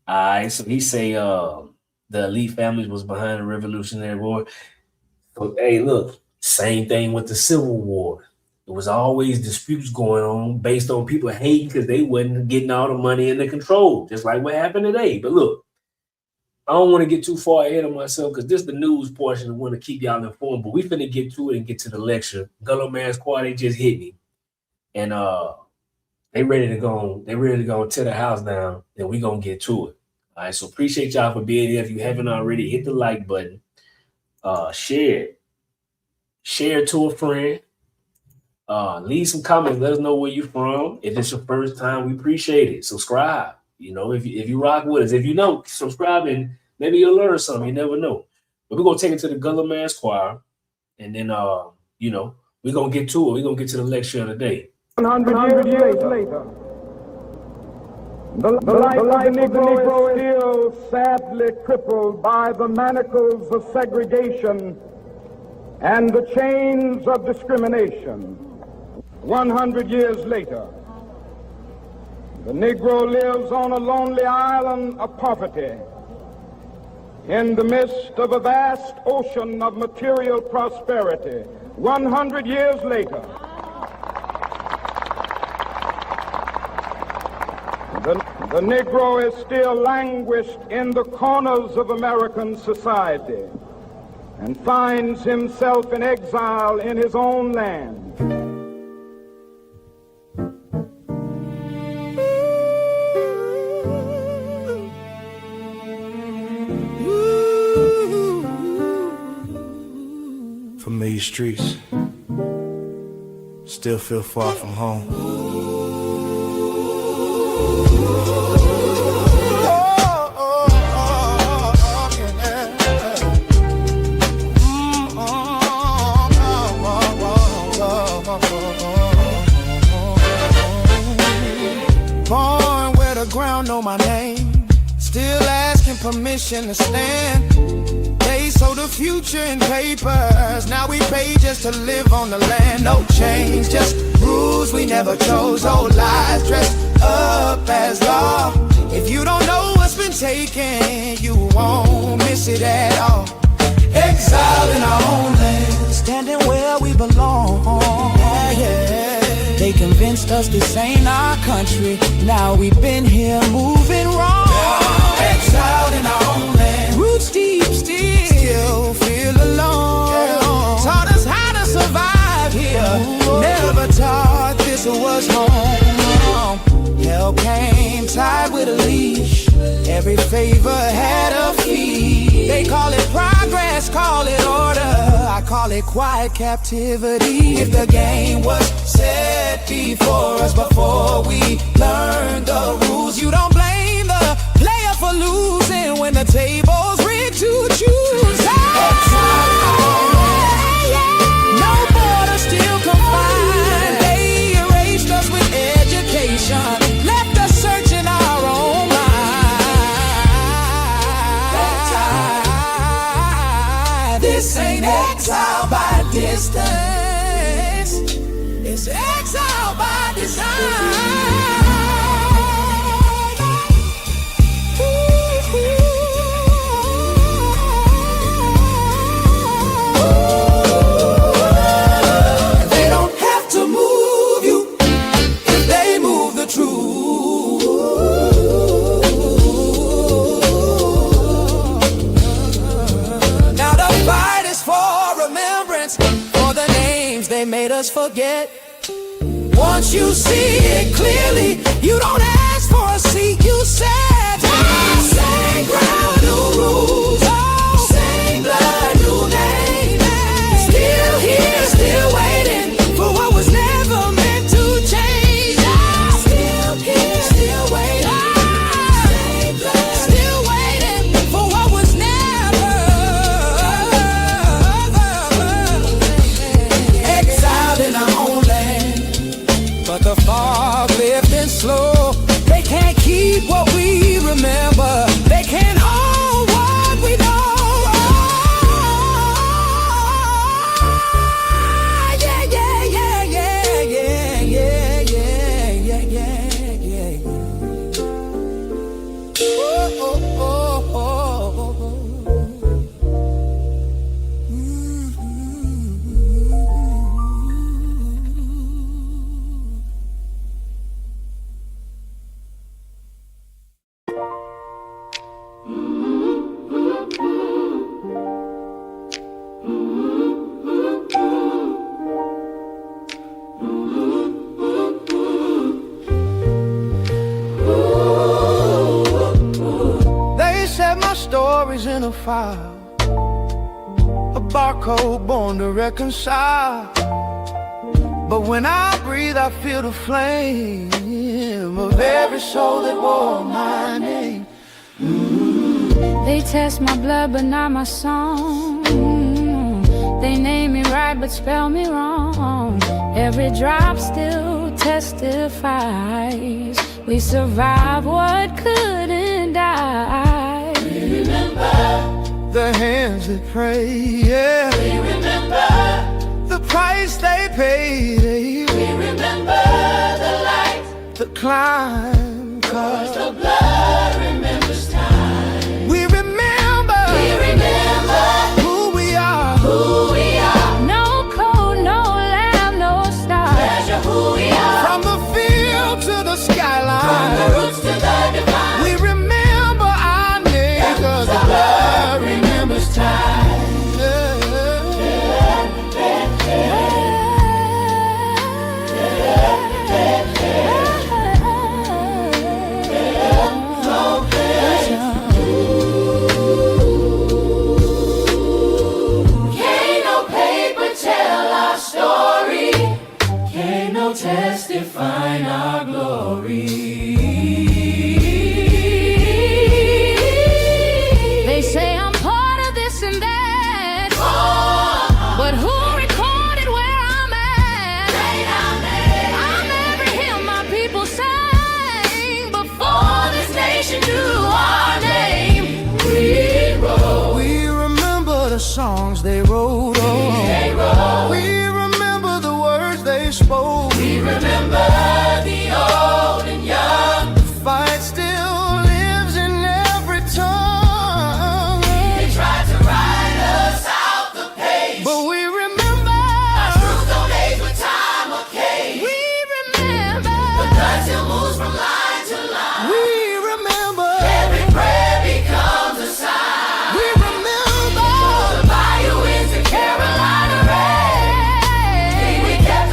All right, so he say the elite families was behind the Revolutionary War. So, hey, look, same thing with the Civil War. There was always disputes going on based on people hating because they wasn't getting all the money and the control, just like what happened today. But look, I don't want to get too far ahead of myself because this is the news portion. I want to keep y'all informed, but we finna get to it and get to the lecture. Gullo Man Squad, they just hit me. And they ready to go tear the house down, and we gonna get to it. All right, so appreciate y'all for being here. If you haven't already, hit the like button. Share to a friend. Leave some comments. Let us know where you're from. If it's your first time, we appreciate it. Subscribe. You know, if you rock with us, if you know, subscribe and maybe you'll learn something. You never know. But we're gonna take it to the Gullo Man Squad, and then you know, we're gonna get to it. We're gonna get to the lecture of the day. 100 years later, the life of the Negro is still sadly crippled by the manacles of segregation and the chains of discrimination. 100 years later, the Negro lives on a lonely island of poverty in the midst of a vast ocean of material prosperity. 100 years later, the Negro is still languished in the corners of American society and finds himself in exile in his own land. Familiar streets, still feel far from home. Born where the ground know my name, still asking permission to stand. They sold the future in papers, now we pay just to live on the land. No change, just rules we never chose. Old lies dressed up as law. If you don't know what's been taken, you won't miss it at all. Exile in our own land, standing where we belong. Yeah, yeah. They convinced us this ain't our country. Now we've been here moving wrong. Exiled in our own land, roots deep, still feel alone. Taught us how to survive here Never thought this was home. Hell came tied with a leash. Every favor had a fee. They call it progress, call it order. I call it quiet captivity. If the game was set before us before we learned the rules, you don't blame the player for losing when the table's rigged to choose. No border still confined. They erased us with education, left us searching our own mind. This ain't exile by distance, it's exile by design. They made us forget. Once you see it clearly, you don't ask for a seat, you said same ground, new rules, same blood, new name. Still here, still waiting for what was never meant to change. Still here, still waiting, same blood, still waiting for what was never. Exiled in our own land, but the fog lifting slow. They can't keep what we remember. They can't own what we know. Yeah, yeah, yeah, yeah, yeah, yeah, yeah, yeah, yeah, yeah. Oh, oh, oh, oh, oh. They said my story's in a file, a barcode born to reconcile. But when I breathe, I feel the flame of every soul that wore my name. They test my blood but not my song. They name me right but spell me wrong. Every drop still testifies we survived what couldn't die. We remember the hands that pray, yeah. We remember the price they paid. We remember the light, the climb, 'cause the blood remembers time. We remember who we are, who we are. No code, no lamb, no star. Treasure who we are. From the field to the skyline, from the roots to the divine. We remember our name, 'cause the blood remembers time. Testifying our glory. They say I'm part of this and that, but who recorded where I'm at? I'm every hymn my people sang before this nation knew our name. We remember the songs they wrote on. We remember the words they spoke. We remember the old and young. The fight still lives in every tongue. They tried to write us out the page, but we remember our truth don't age with time or cage. We remember the blood still moves from line to line. We remember every prayer becomes a sign. We remember the bayou winds of Carolina rain. We kept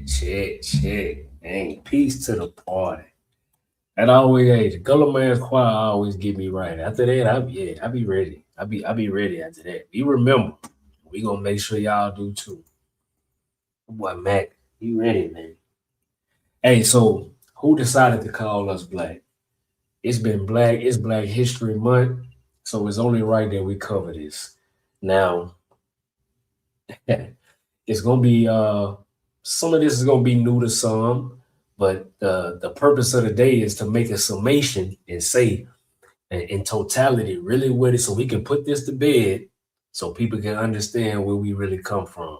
Shit. Dang, peace to the party. And always, hey, the Gullah Man's Choir always get me right. After that, I be ready. I be ready after that. You remember, we gonna make sure y'all do too. Boy, Mac, you ready, man? Hey, so who decided to call us black? It's Black History Month, so it's only right that we cover this. Now, it's gonna be some of this is gonna be new to some, but the purpose of the day is to make a summation and say in totality really what it so we can put this to bed so people can understand where we really come from.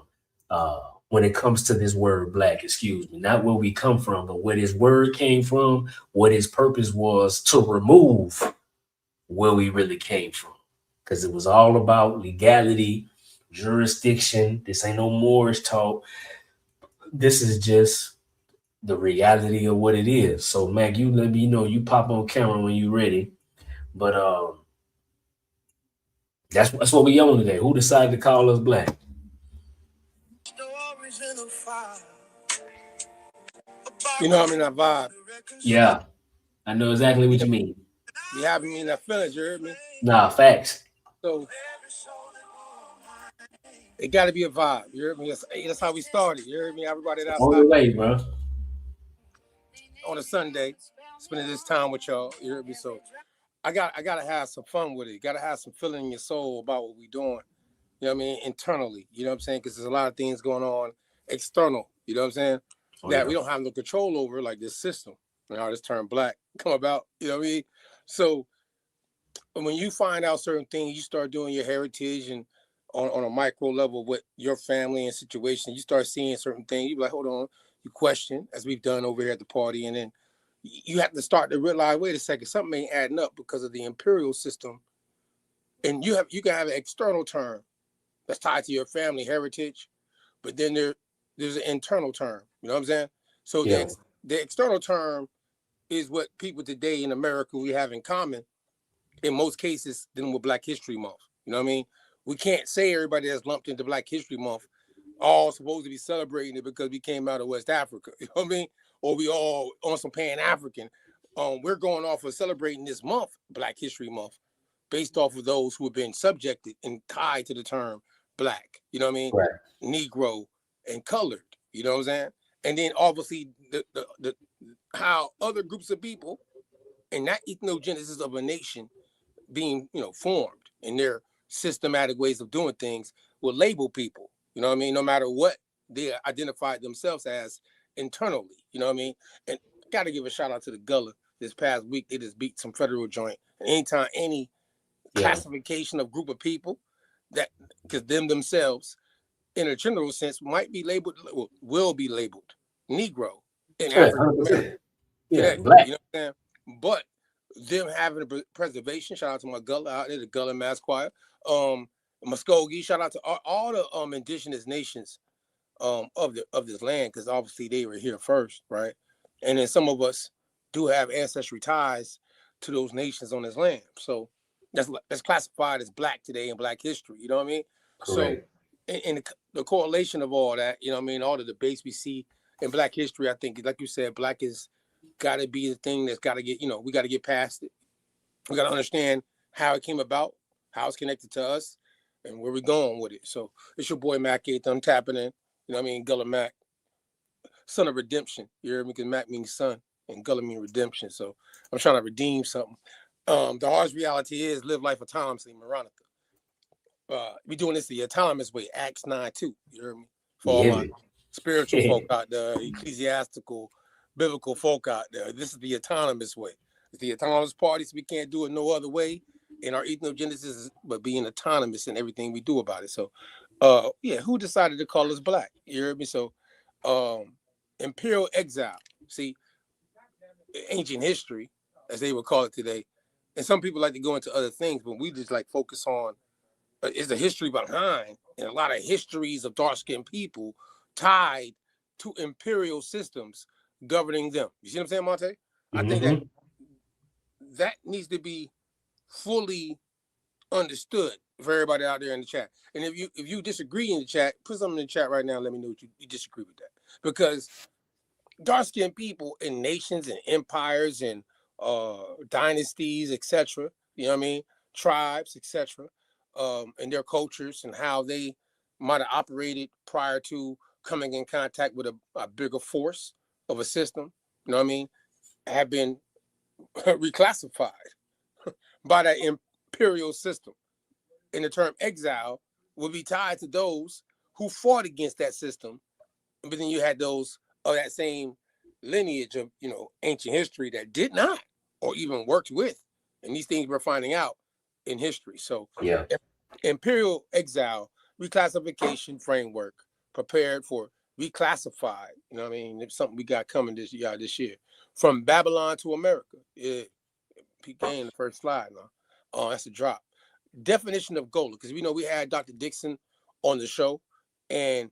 When it comes to this word black, excuse me, not where we come from, but where this word came from, what its purpose was to remove where we really came from. Because it was all about legality, jurisdiction. This ain't no Moorish talk. This is just the reality of what it is. So, Mac, you let me know. You pop on camera when you're ready. But that's what we on today. Who decided to call us black? You know, I mean, that vibe. Yeah, I know exactly what you mean. You having me in that feelings, you heard me? Nah, facts. So it got to be a vibe. You heard me? That's how we started. You heard me? Everybody that's On the way, bro. On a Sunday, spending this time with y'all. You heard me? So I gotta have some fun with it. Gotta have some feeling in your soul about what we're doing. You know what I mean? Internally. You know what I'm saying? Because there's a lot of things going on external. You know what I'm saying? That we don't have no control over, like this system. You know, this term black come about. You know what I mean? So when you find out certain things, you start doing your heritage and on a micro level with your family and situation, you start seeing certain things. You be like, hold on, you question, as we've done over here at the party, and then you have to start to realize, wait a second, something ain't adding up because of the imperial system. And you can have an external term that's tied to your family heritage, but then there's an internal term. You know what I'm saying? So the external term is what people today in America we have in common. In most cases, than with Black History Month. You know what I mean? We can't say everybody that's lumped into Black History Month all supposed to be celebrating it because we came out of West Africa. You know what I mean? Or we all on some Pan-African. We're going off of celebrating this month, Black History Month, based off of those who have been subjected and tied to the term Black. You know what I mean? Right. Negro and colored. You know what I'm saying? And then obviously the how other groups of people and that ethnogenesis of a nation being, formed in their systematic ways of doing things will label people, you know what I mean? No matter what they identified themselves as internally, you know what I mean? And got to give a shout out to the Gullah this past week. They just beat some federal joint. And anytime any classification of group of people that, because them themselves, in a general sense, might be labeled, will be labeled Negro in African American. Yeah, black. You know what I'm saying? But them having a preservation, shout out to my Gullah out there, the Gullah Mass Choir, Muskogee, shout out to all the indigenous nations of this land, because obviously they were here first, right? And then some of us do have ancestry ties to those nations on this land. So that's classified as black today in Black history, you know what I mean? Correct. So in the correlation of all that, you know what I mean, all the debates we see in Black history, I think, like you said, black is got to be the thing that's got to get, we got to get past it. We got to understand how it came about, how it's connected to us, and where we're going with it. So it's your boy Mac 8th. I'm tapping in. You know what I mean? Gullah Mac, son of redemption. You hear me? Because Mac means son, and Gullah means redemption. So I'm trying to redeem something. The hardest reality is live life autonomously, Maronica. We doing this the autonomous way, Acts 9:2. You hear me? For all my spiritual folk out there, ecclesiastical, biblical folk out there. This is the autonomous way. It's the autonomous parties. We can't do it no other way in our ethnogenesis, but being autonomous in everything we do about it. So, who decided to call us black? You heard me? So, Imperial exile. See, ancient history, as they would call it today. And some people like to go into other things, but we just like focus on is the history behind, and a lot of histories of dark-skinned people tied to imperial systems governing them. You see what I'm saying, Monte? I think that needs to be fully understood for everybody out there in the chat. And if you disagree in the chat, put something in the chat right now. Let me know what you disagree with that. because dark-skinned people in nations and empires and dynasties, etc., you know what I mean, tribes, etc., and their cultures and how they might have operated prior to coming in contact with a bigger force of a system, you know what I mean, have been reclassified by that imperial system. And the term exile will be tied to those who fought against that system. But then you had those of that same lineage of, you know, ancient history that did not or even worked with. And these things we're finding out in history. So yeah, imperial exile reclassification framework prepared for reclassified, you know what I mean? It's something we got coming this year. From Babylon to America. Yeah, PK the first slide now. Oh, that's a drop. Definition of Gola, because we know we had Dr. Dixon on the show, and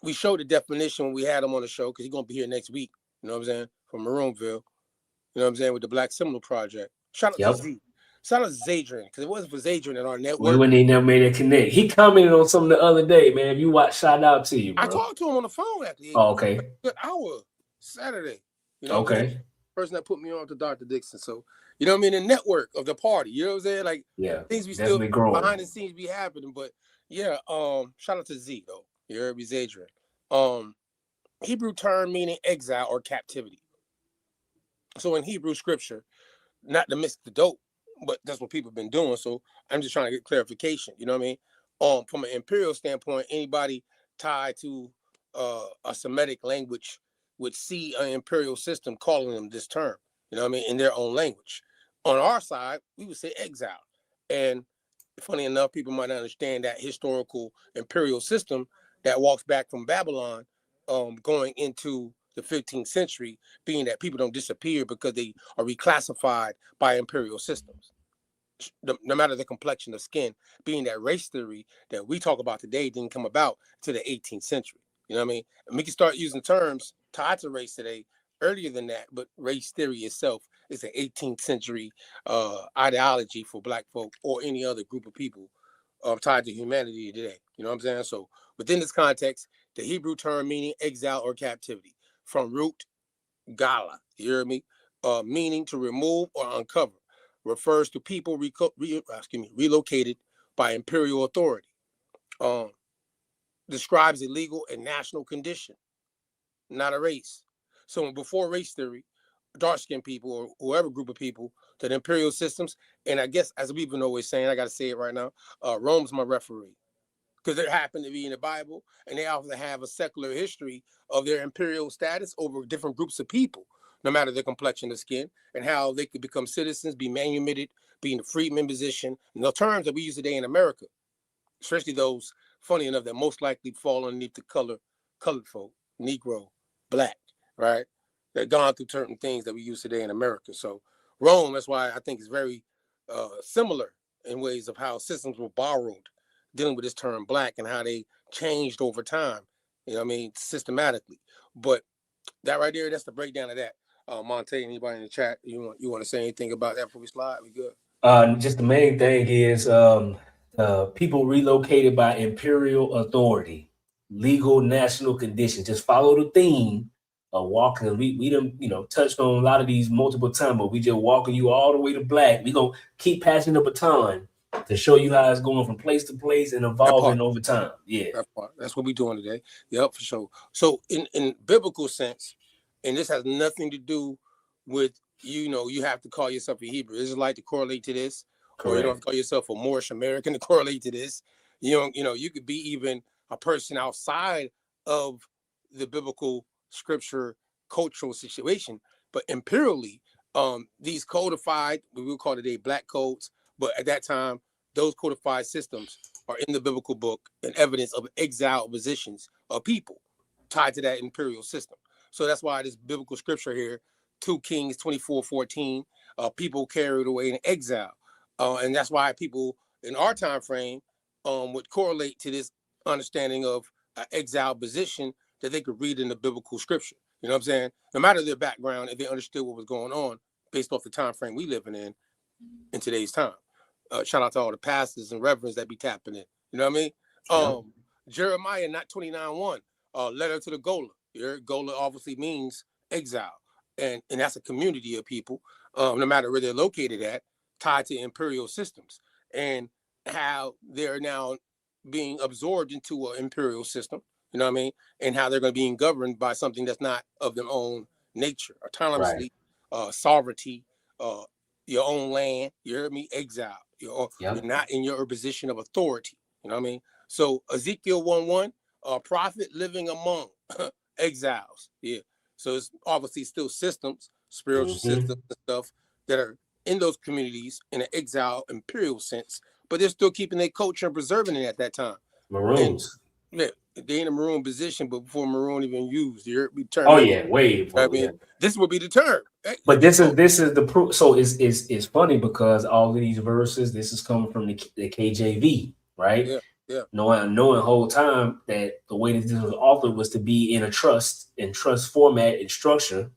we showed the definition when we had him on the show because he's gonna be here next week. You know what I'm saying? From Maroonville. You know what I'm saying? With the Black Seminole Project. Shout out to Z. Shout out to Zadrian, because it wasn't for Zadrian in our network. We wouldn't even never made that connect. He commented on something the other day, man. If you watch, shout out to you, bro. I talked to him on the phone after okay. Good hour Saturday. You know, okay. Person that put me on to Dr. Dixon. So, you know what I mean? The network of the party. You know what I'm saying? Like, yeah, things we still behind the scenes be happening. But yeah, shout out to Z though. You heard me, Zadrian. Hebrew term meaning exile or captivity. So in Hebrew scripture, not to mix the dope, but that's what people have been doing. So I'm just trying to get clarification. You know what I mean? From an imperial standpoint, anybody tied to a Semitic language would see an imperial system calling them this term, you know what I mean, in their own language. On our side, we would say exile. And funny enough, people might not understand that historical imperial system that walks back from Babylon, going into the 15th century, being that people don't disappear because they are reclassified by imperial systems. No matter the complexion of skin, being that race theory that we talk about today didn't come about to the 18th century. You know what I mean? And we can start using terms tied to race today earlier than that, but race theory itself is an 18th century ideology for Black folk or any other group of people tied to humanity today. You know what I'm saying? So within this context, the Hebrew term meaning exile or captivity, from root gala, you hear me? Meaning to remove or uncover, refers to people relocated by imperial authority. Describes a legal and national condition, not a race. So before race theory, dark-skinned people or whoever group of people, to the imperial systems, and I guess as we've been always saying, I got to say it right now, Rome's my referee. Because they happen to be in the Bible, and they often have a secular history of their imperial status over different groups of people, no matter their complexion of skin, and how they could become citizens, be manumitted, be in the freedman position, and the terms that we use today in America, especially those, funny enough, that most likely fall underneath the colored folk, Negro, Black, right? They've gone through certain things that we use today in America. So Rome, that's why I think is very similar in ways of how systems were borrowed, dealing with this term Black and how they changed over time, you know what I mean, systematically. But that right there, that's the breakdown of that. Monte, anybody in the chat, you want to say anything about that before we slide? We good? Just the main thing is people relocated by imperial authority, legal national conditions. Just follow the theme of walking. We done, touched on a lot of these multiple times, but we just walking you all the way to Black. We gonna keep passing the baton to show you how it's going from place to place and evolving over time. Yeah. That's what we're doing today. Yep, for sure. So in biblical sense, and this has nothing to do with, you have to call yourself a Hebrew Israelite to correlate to this. Correct. Or you don't have to call yourself a Moorish American to correlate to this. You could be even a person outside of the biblical scripture cultural situation. But imperially, these codified, we will call it today Black codes, but at that time, those codified systems are in the biblical book and evidence of exile positions of people tied to that imperial system. So that's why this biblical scripture here, 2 Kings 24:14, people carried away in exile. And that's why people in our time frame would correlate to this understanding of exile position that they could read in the biblical scripture. You know what I'm saying? No matter their background, if they understood what was going on based off the time frame we living in today's time. Shout out to all the pastors and reverends that be tapping in. You know what I mean? Jeremiah, not 29:1. letter to the Gola. Gola obviously means exile, and that's a community of people, no matter where they're located at, tied to imperial systems, and how they're now being absorbed into an imperial system. You know what I mean? And how they're going to be governed by something that's not of their own nature, autonomously, sovereignty, your own land. You heard me? Exile. You're not in your position of authority. You know what I mean? So Ezekiel 1:1, a prophet living among exiles. Yeah. So it's obviously still systems, spiritual systems and stuff that are in those communities in an exile imperial sense, but they're still keeping their culture and preserving it at that time. Maroons. And, yeah, they in a maroon position, but before maroon even used, you heard me term. Oh yeah, way before. I mean, this would be the term. But this is the proof. So it's funny because all of these verses, this is coming from the KJV, right? Yeah. Knowing whole time that the way that this was authored was to be in a trust format and structure,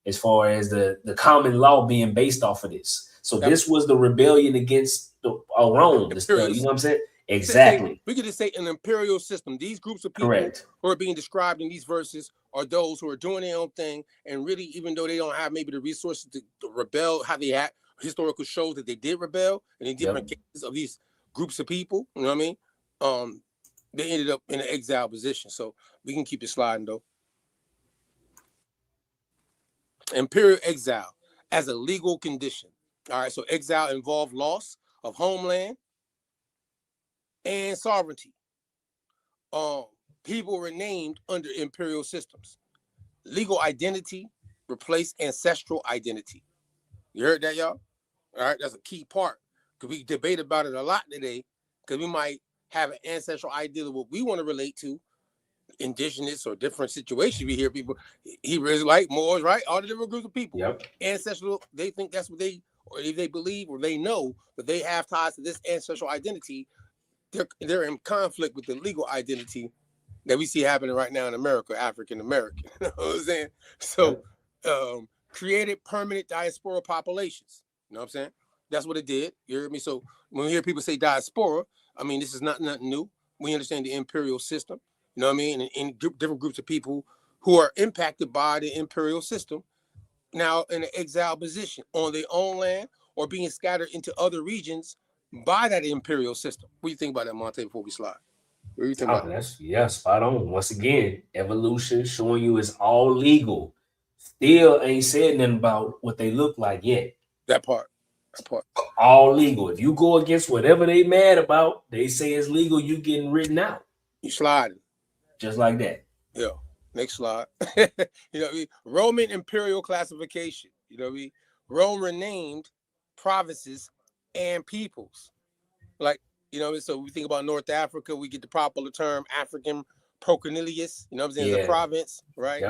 as far as the common law being based off of this. So this was the rebellion against Rome. You know what I'm saying? Exactly. We could just say an imperial system. These groups of people who are being described in these verses are those who are doing their own thing, and really, even though they don't have maybe the resources to rebel, how they had historical shows that they did rebel, and in different cases of these groups of people, you know what I mean? They ended up in an exile position. So we can keep it sliding though. Imperial exile as a legal condition. All right, so exile involved loss of homeland and sovereignty. People were named under imperial systems. Legal identity replaced ancestral identity. You heard that, y'all? All right, that's a key part, because we debate about it a lot today, because we might have an ancestral idea of what we want to relate to, indigenous or different situations. We hear people, Hebrews, like Moors, right? All the different groups of people. Ancestral, they think that's what or if they believe or they know that they have ties to this ancestral identity, they're in conflict with the legal identity that we see happening right now in America, African American. You know what I'm saying? So created permanent diaspora populations. You know what I'm saying? That's what it did. You hear me? So when we hear people say diaspora, I mean, this is nothing new. We understand the imperial system. You know what I mean? And different groups of people who are impacted by the imperial system, now in an exile position on their own land or being scattered into other regions by that imperial system. What do you think about that, Monte, before we slide? What do you think about that? Spot on. Once again, evolution showing you it's all legal. Still ain't said nothing about what they look like yet. That part. All legal. If you go against whatever they mad about, they say it's legal, you getting written out. You sliding. Just like that. Yeah. Next slide. You know what I mean? Roman imperial classification. You know what I mean? Rome renamed provinces and peoples. Like, you know, so we think about North Africa, we get the popular term African Proconilius, you know what I'm saying? It's a province, right?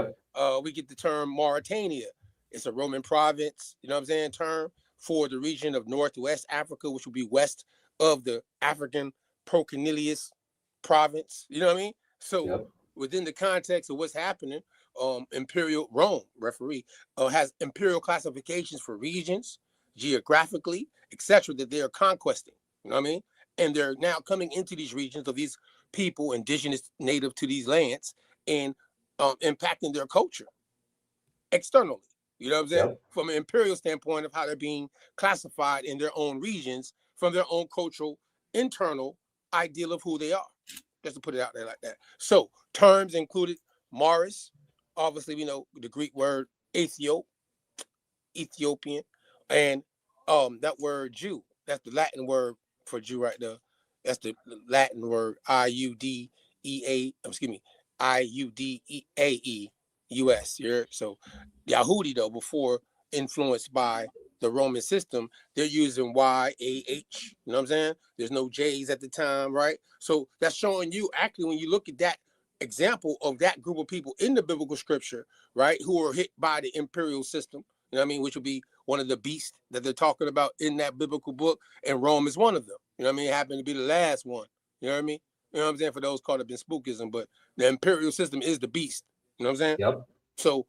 We get the term Mauritania. It's a Roman province, you know what I'm saying, term for the region of Northwest Africa, which would be west of the African Proconilius province, you know what I mean? So within the context of what's happening, Imperial Rome, has imperial classifications for regions, geographically, etc., that they are conquesting, you know what I mean? And they're now coming into these regions of these people, indigenous, native to these lands, and impacting their culture externally. You know what I'm saying? From an imperial standpoint of how they're being classified in their own regions from their own cultural, internal ideal of who they are. Just to put it out there like that. So terms included Morris. Obviously, we know the Greek word Ethiopian, and that word Jew. That's the Latin word for Jew right there. That's the Latin word IUDEAE. US. So Yahudi, though, before influenced by the Roman system, they're using YAH. You know what I'm saying? There's no J's at the time, right? So that's showing you actually when you look at that example of that group of people in the biblical scripture, right, who are hit by the imperial system, you know what I mean, which would be one of the beasts that they're talking about in that biblical book, and Rome is one of them. You know what I mean? It happened to be the last one. You know what I mean? You know what I'm saying? For those caught up in spookism, but the imperial system is the beast. You know what I'm saying? So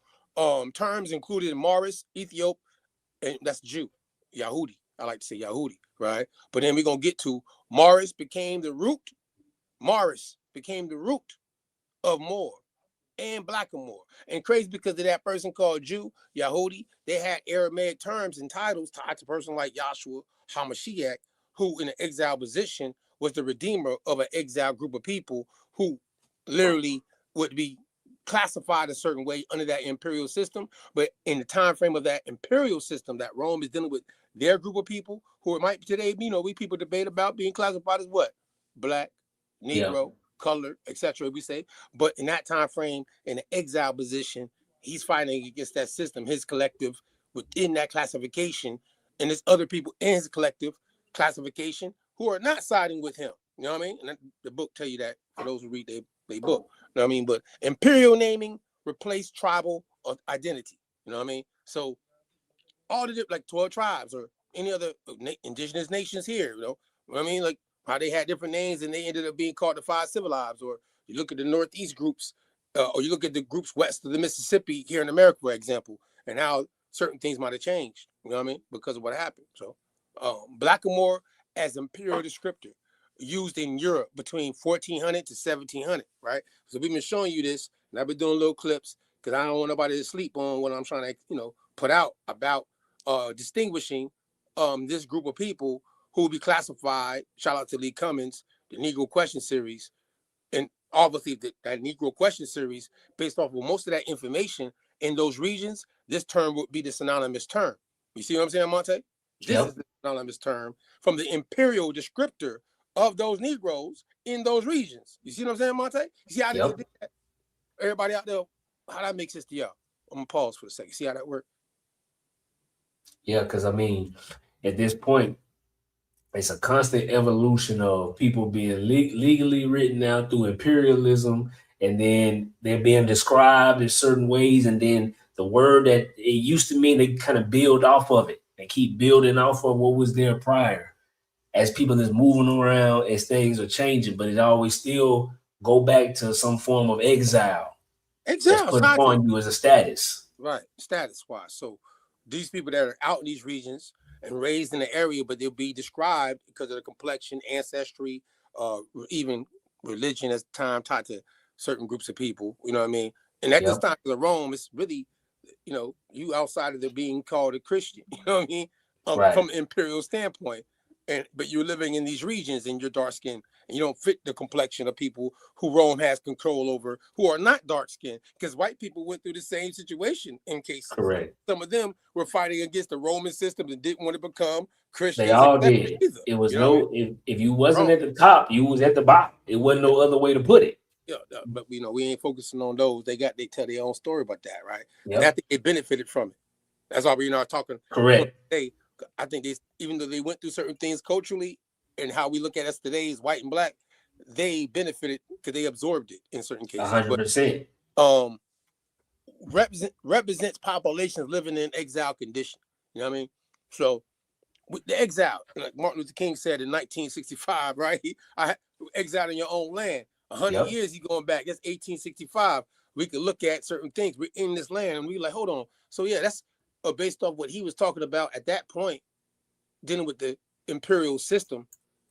terms included Morris, Ethiop, and that's Jew, Yahudi. I like to say Yahudi, right? But then we're gonna get to Morris became the root. Morris became the root of Moor. and Blackamoor. And crazy because of that person called Jew, Yahudi, they had Aramaic terms and titles tied to a person like Yahshua HaMashiach, who in an exile position was the redeemer of an exile group of people who literally would be classified a certain way under that imperial system. But in the time frame of that imperial system that Rome is dealing with their group of people, who it might today, we people debate about being classified as what? Black, Negro, colored, etc. we say. But in that time frame, in an exile position, he's fighting against that system, his collective within that classification, and there's other people in his collective classification who are not siding with him. You know what I mean? And the book tell you that for those who read their book. You know what I mean? But imperial naming replaced tribal identity. You know what I mean? So all the like 12 tribes or any other indigenous nations here, you know what I mean? Like how they had different names and they ended up being called the 5 civilized. Or you look at the Northeast groups, or you look at the groups west of the Mississippi here in America, for example, and how certain things might have changed, you know what I mean, because of what happened. So Blackamoor as imperial descriptor used in Europe between 1400 to 1700, right? So we've been showing you this, and I've been doing little clips because I don't want nobody to sleep on what I'm trying to, put out about distinguishing this group of people who will be classified. Shout out to Lee Cummins, the Negro Question Series, and obviously that Negro Question Series, based off of most of that information in those regions, this term would be the synonymous term. You see what I'm saying, Monte? This is the synonymous term from the imperial descriptor of those Negroes in those regions. You see what I'm saying, Monte? You see how they did that? Everybody out there, how that makes sense to y'all? I'm gonna pause for a second. See how that works? Yeah, because I mean, at this point, it's a constant evolution of people being legally written out through imperialism, and then they're being described in certain ways, and then the word that it used to mean, they kind of build off of it. They keep building off of what was there prior. As people is moving around, as things are changing, but it always still go back to some form of exile. Exile, that's put upon you as a status. Right, status-wise. So these people that are out in these regions and raised in the area, but they'll be described because of the complexion, ancestry, even religion at the time tied to certain groups of people. You know what I mean? And at this time of Rome, it's really, you outside of the being called a Christian. You know what I mean? From an imperial standpoint. But you're living in these regions and you're dark skinned and you don't fit the complexion of people who Rome has control over, who are not dark skinned, because white people went through the same situation in cases. Correct. Some of them were fighting against the Roman system and didn't want to become Christians. They all did. Either. It was if you wasn't at the top, you was at the bottom. It wasn't no other way to put it. Yeah, but we ain't focusing on those. They tell their own story about that, right? And I think they benefited from it. That's why we're not talking. Correct. I think even though they went through certain things culturally and how we look at us today as white and black, they benefited because they absorbed it in certain cases. 100%. Represents populations living in exile condition. You know what I mean? So with the exile, like Martin Luther King said in 1965, right? I exiled in your own land. 100 years he going back. That's 1865. We could look at certain things. We're in this land and we like, hold on. So yeah, that's based off what he was talking about at that point, dealing with the imperial system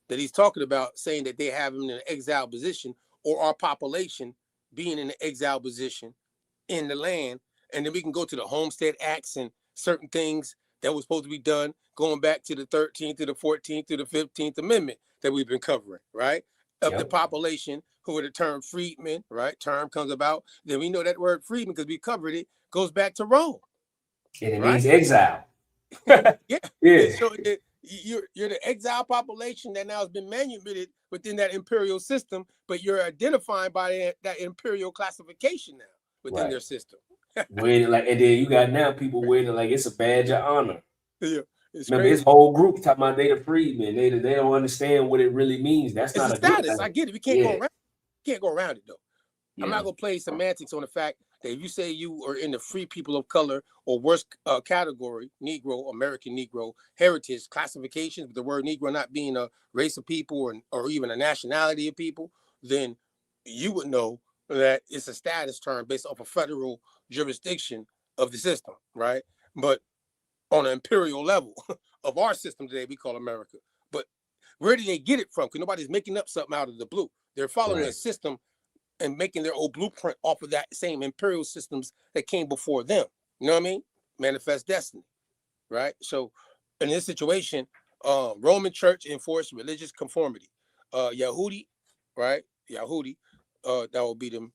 that he's talking about, saying that they have him in an exile position, or our population being in an exile position in the land. And then we can go to the Homestead Acts and certain things that was supposed to be done going back to the 13th to the 14th to the 15th Amendment that we've been covering, right? Of the population who are the term freedmen, right? Term comes about. Then we know that word freedman, because we covered it, goes back to Rome. And it means exile. Yeah. So you're the exile population that now has been manumitted within that imperial system, but you're identified by that imperial classification now within their system. And then you got now people wearing it like it's a badge of honor. Yeah. Remember, his whole group talking about they the freedmen. They don't understand what it really means. That's not a status. I get it. We can't go around. Can't go around it though. I'm not gonna play semantics on the fact that if you say you are in the free people of color or worse category, Negro, American Negro, heritage classifications, with the word Negro not being a race of people or even a nationality of people, then you would know that it's a status term based off a federal jurisdiction of the system, right? But on an imperial level of our system today, we call America. But where did they get it from? Because nobody's making up something out of the blue. They're following a system and making their own blueprint off of that same imperial systems that came before them. You know what I mean? Manifest destiny, right? So in this situation, Roman Church enforced religious conformity. Yahudi, right? Yahudi, that will be them,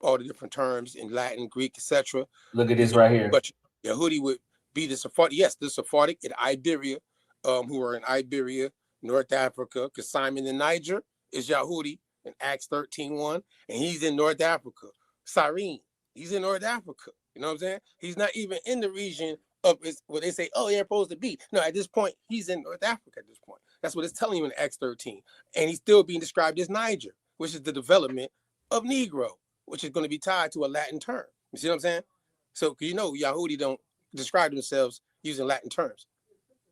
all the different terms in Latin, Greek, etc. Look at this right here. But Yahudi would be the Sephardic, yes, the Sephardic in Iberia, who are in Iberia, North Africa, because Simon the Niger is Yahudi in Acts 13:1, and he's in North Africa. Cyrene, he's in North Africa. You know what I'm saying? He's not even in the region of where they say, oh, they're supposed to be. No, at this point, he's in North Africa at this point. That's what it's telling you in Acts 13. And he's still being described as Niger, which is the development of Negro, which is going to be tied to a Latin term. You see what I'm saying? So, you know, Yahudi don't describe themselves using Latin terms.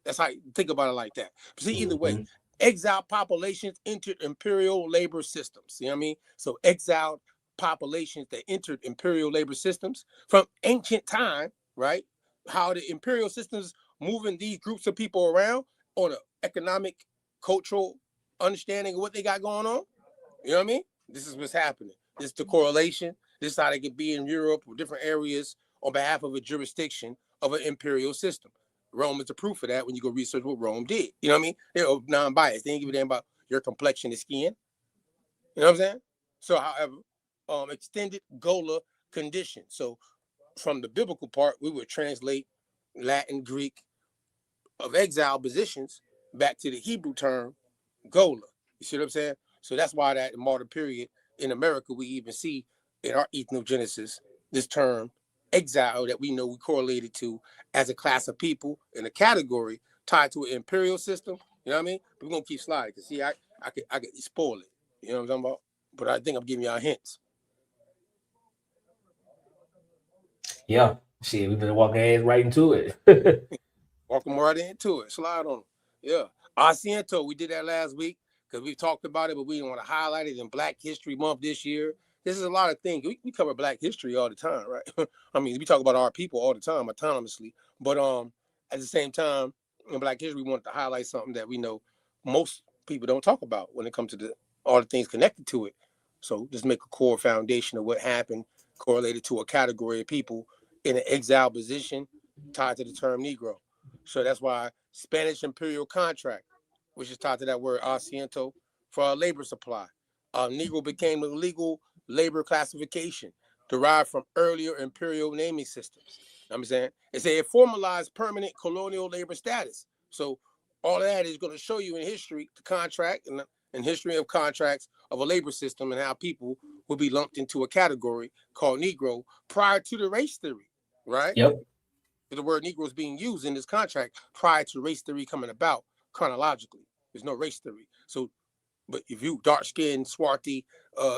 That's how you think about it like that. But see, either way, exiled populations entered imperial labor systems. You know what I mean? So exiled populations that entered imperial labor systems from ancient time, right? How the imperial systems moving these groups of people around on an economic, cultural understanding of what they got going on. You know what I mean? This is what's happening. This is the correlation. This is how they could be in Europe or different areas on behalf of a jurisdiction of an imperial system. Rome is a proof of that when you go research what Rome did. You know what I mean? They're non-biased. They ain't give a damn about your complexion and skin. You know what I'm saying? So, however, extended Gola condition. So from the biblical part, we would translate Latin, Greek of exile positions back to the Hebrew term Gola. You see what I'm saying? So that's why that modern period in America, we even see in our ethnogenesis, this term exile that we know we correlated to as a class of people in a category tied to an imperial system. You know what I mean? But we're going to keep sliding because see, I could spoil it. You know what I'm talking about? But I think I'm giving y'all hints. Yeah. Shit, we better walk our ass right into it. Walk them right into it. Slide on them. Yeah. Asiento, we did that last week because we talked about it, but we didn't want to highlight it in Black History Month this year. This is a lot of things. We cover Black history all the time, right? I mean, we talk about our people all the time, autonomously. But at the same time, in Black history, we wanted to highlight something that we know most people don't talk about when it comes to all the things connected to it. So just make a core foundation of what happened correlated to a category of people in an exile position tied to the term Negro. So that's why Spanish imperial contract, which is tied to that word asiento, for our labor supply. Negro became a legal labor classification derived from earlier imperial naming systems. You know what I'm saying? It formalized permanent colonial labor status. So all of that is going to show you in history, the contract and history of contracts of a labor system and how people would be lumped into a category called Negro prior to the race theory, right? Yep. The word Negro is being used in this contract prior to race theory coming about chronologically. There's no race theory. So, but if you dark skinned, swarthy,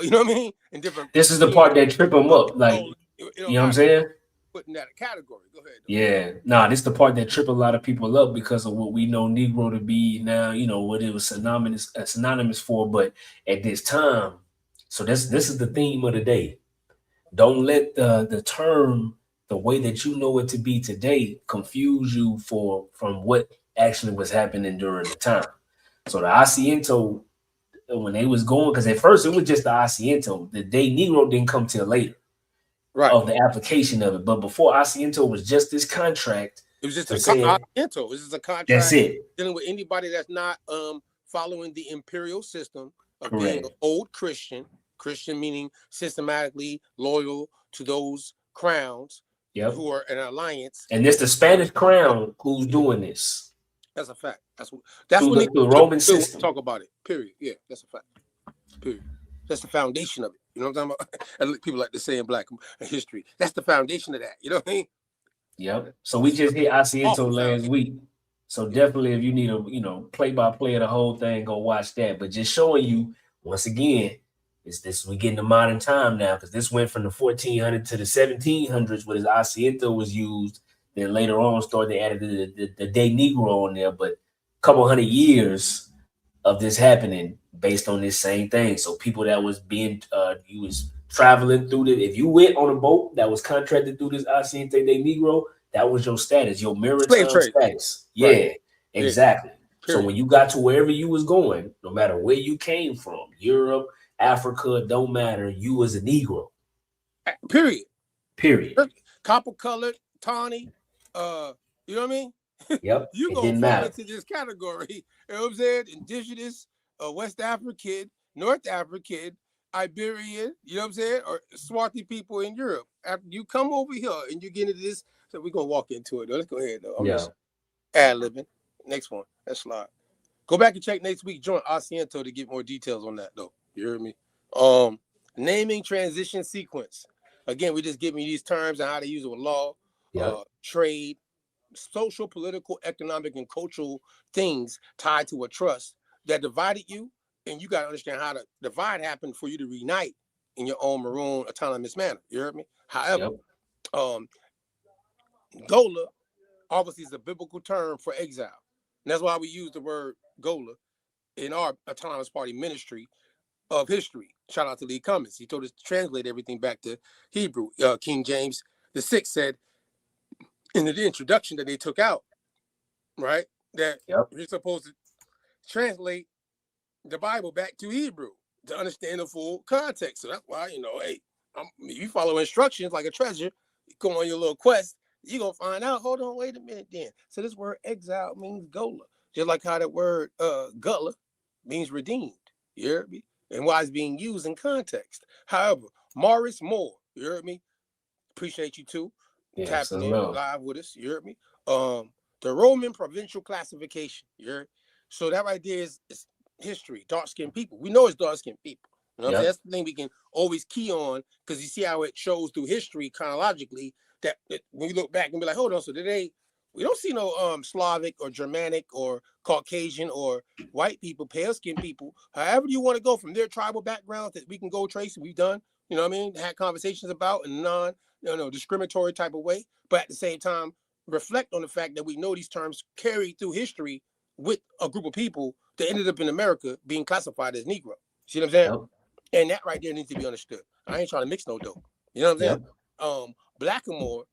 you know what I mean? And different. This is the part that trip them up. Like, you know what I'm saying? Putting that a category. Go ahead. Yeah. Nah, this is the part that trip a lot of people up because of what we know Negro to be now, you know, what it was synonymous for. But at this time, so this is the theme of the day. Don't let the term, the way that you know it to be today, confuse you from what actually was happening during the time. So the asiento, when they was going, because at first it was just the asiento. The day Negro didn't come till later, right? Of the application of it. But before asiento was just this contract. It was just asiento. It was just a contract. That's it. Dealing with anybody that's not following the imperial system of being an old Christian. Christian meaning systematically loyal to those crowns. Yep. Who are an alliance. And it's the Spanish crown who's doing this. That's a fact. That's what the Roman system. Talk about it. Period. Yeah, that's a fact. Period. That's the foundation of it. You know what I'm talking about? People like to say in Black history. That's the foundation of that. You know what I mean? Yep. So we just hit asiento last week. So definitely, if you need a play-by-play of the whole thing, go watch that. But just showing you once again. We getting to modern time now because this went from the 1400s to the 1700s where this asiento was used. Then later on, they added the day Negro on there. But a couple hundred years of this happening based on this same thing. So people that was you was traveling through if you went on a boat that was contracted through this asiento day Negro, that was your status, your maritime status. Yeah, right. Exactly. Yeah. So when you got to wherever you was going, no matter where you came from, Europe, Africa, don't matter. You was a Negro. Period. Period. Copper colored, tawny, you know what I mean? Yep. You It gonna didn't fall matter. into this category. You know what I'm saying? Indigenous, West African, North African, Iberian, you know what I'm saying? Or Swarthy people in Europe. After you come over here and you get into this, so we're gonna walk into it though. Let's go ahead though. I'm just ad-libbing. Next one. Let's slide. Go back and check next week. Join Asiento to get more details on that though. You heard me? Naming transition sequence. Again, we just giving you these terms and how to use it with law, trade, social, political, economic, and cultural things tied to a trust that divided you, and you got to understand how the divide happened for you to reunite in your own maroon autonomous manner. You heard me? However, Gola obviously is a biblical term for exile. And that's why we use the word Gola in our autonomous party ministry of history. Shout out to Lee Cummins. He told us to translate everything back to Hebrew. King James VI said in the introduction that they took out, right, that you're supposed to translate the Bible back to Hebrew to understand the full context. So that's why, hey, if you follow instructions like a treasure, you go on your little quest, you're going to find out, hold on, wait a minute then. So this word exile means Gola, just like how that word Gullah means redeemed. You heard me? And why it's being used in context. However, Morris Moore, you heard me? Appreciate you too. Tapping in live with us. You heard me? The Roman provincial classification. You heard? So that right there is history. Dark-skinned people. We know it's dark-skinned people. You know what I'm saying? That's the thing we can always key on, because you see how it shows through history chronologically that when you look back and be like, hold on, so we don't see no Slavic or Germanic or Caucasian or white people, pale-skinned people. However you want to go from their tribal backgrounds that we can go trace, we've done, you know what I mean, had conversations about in discriminatory type of way, but at the same time, reflect on the fact that we know these terms carry through history with a group of people that ended up in America being classified as Negro. See what I'm saying? And that right there needs to be understood. I ain't trying to mix no dope. You know what I'm saying? Blackamoor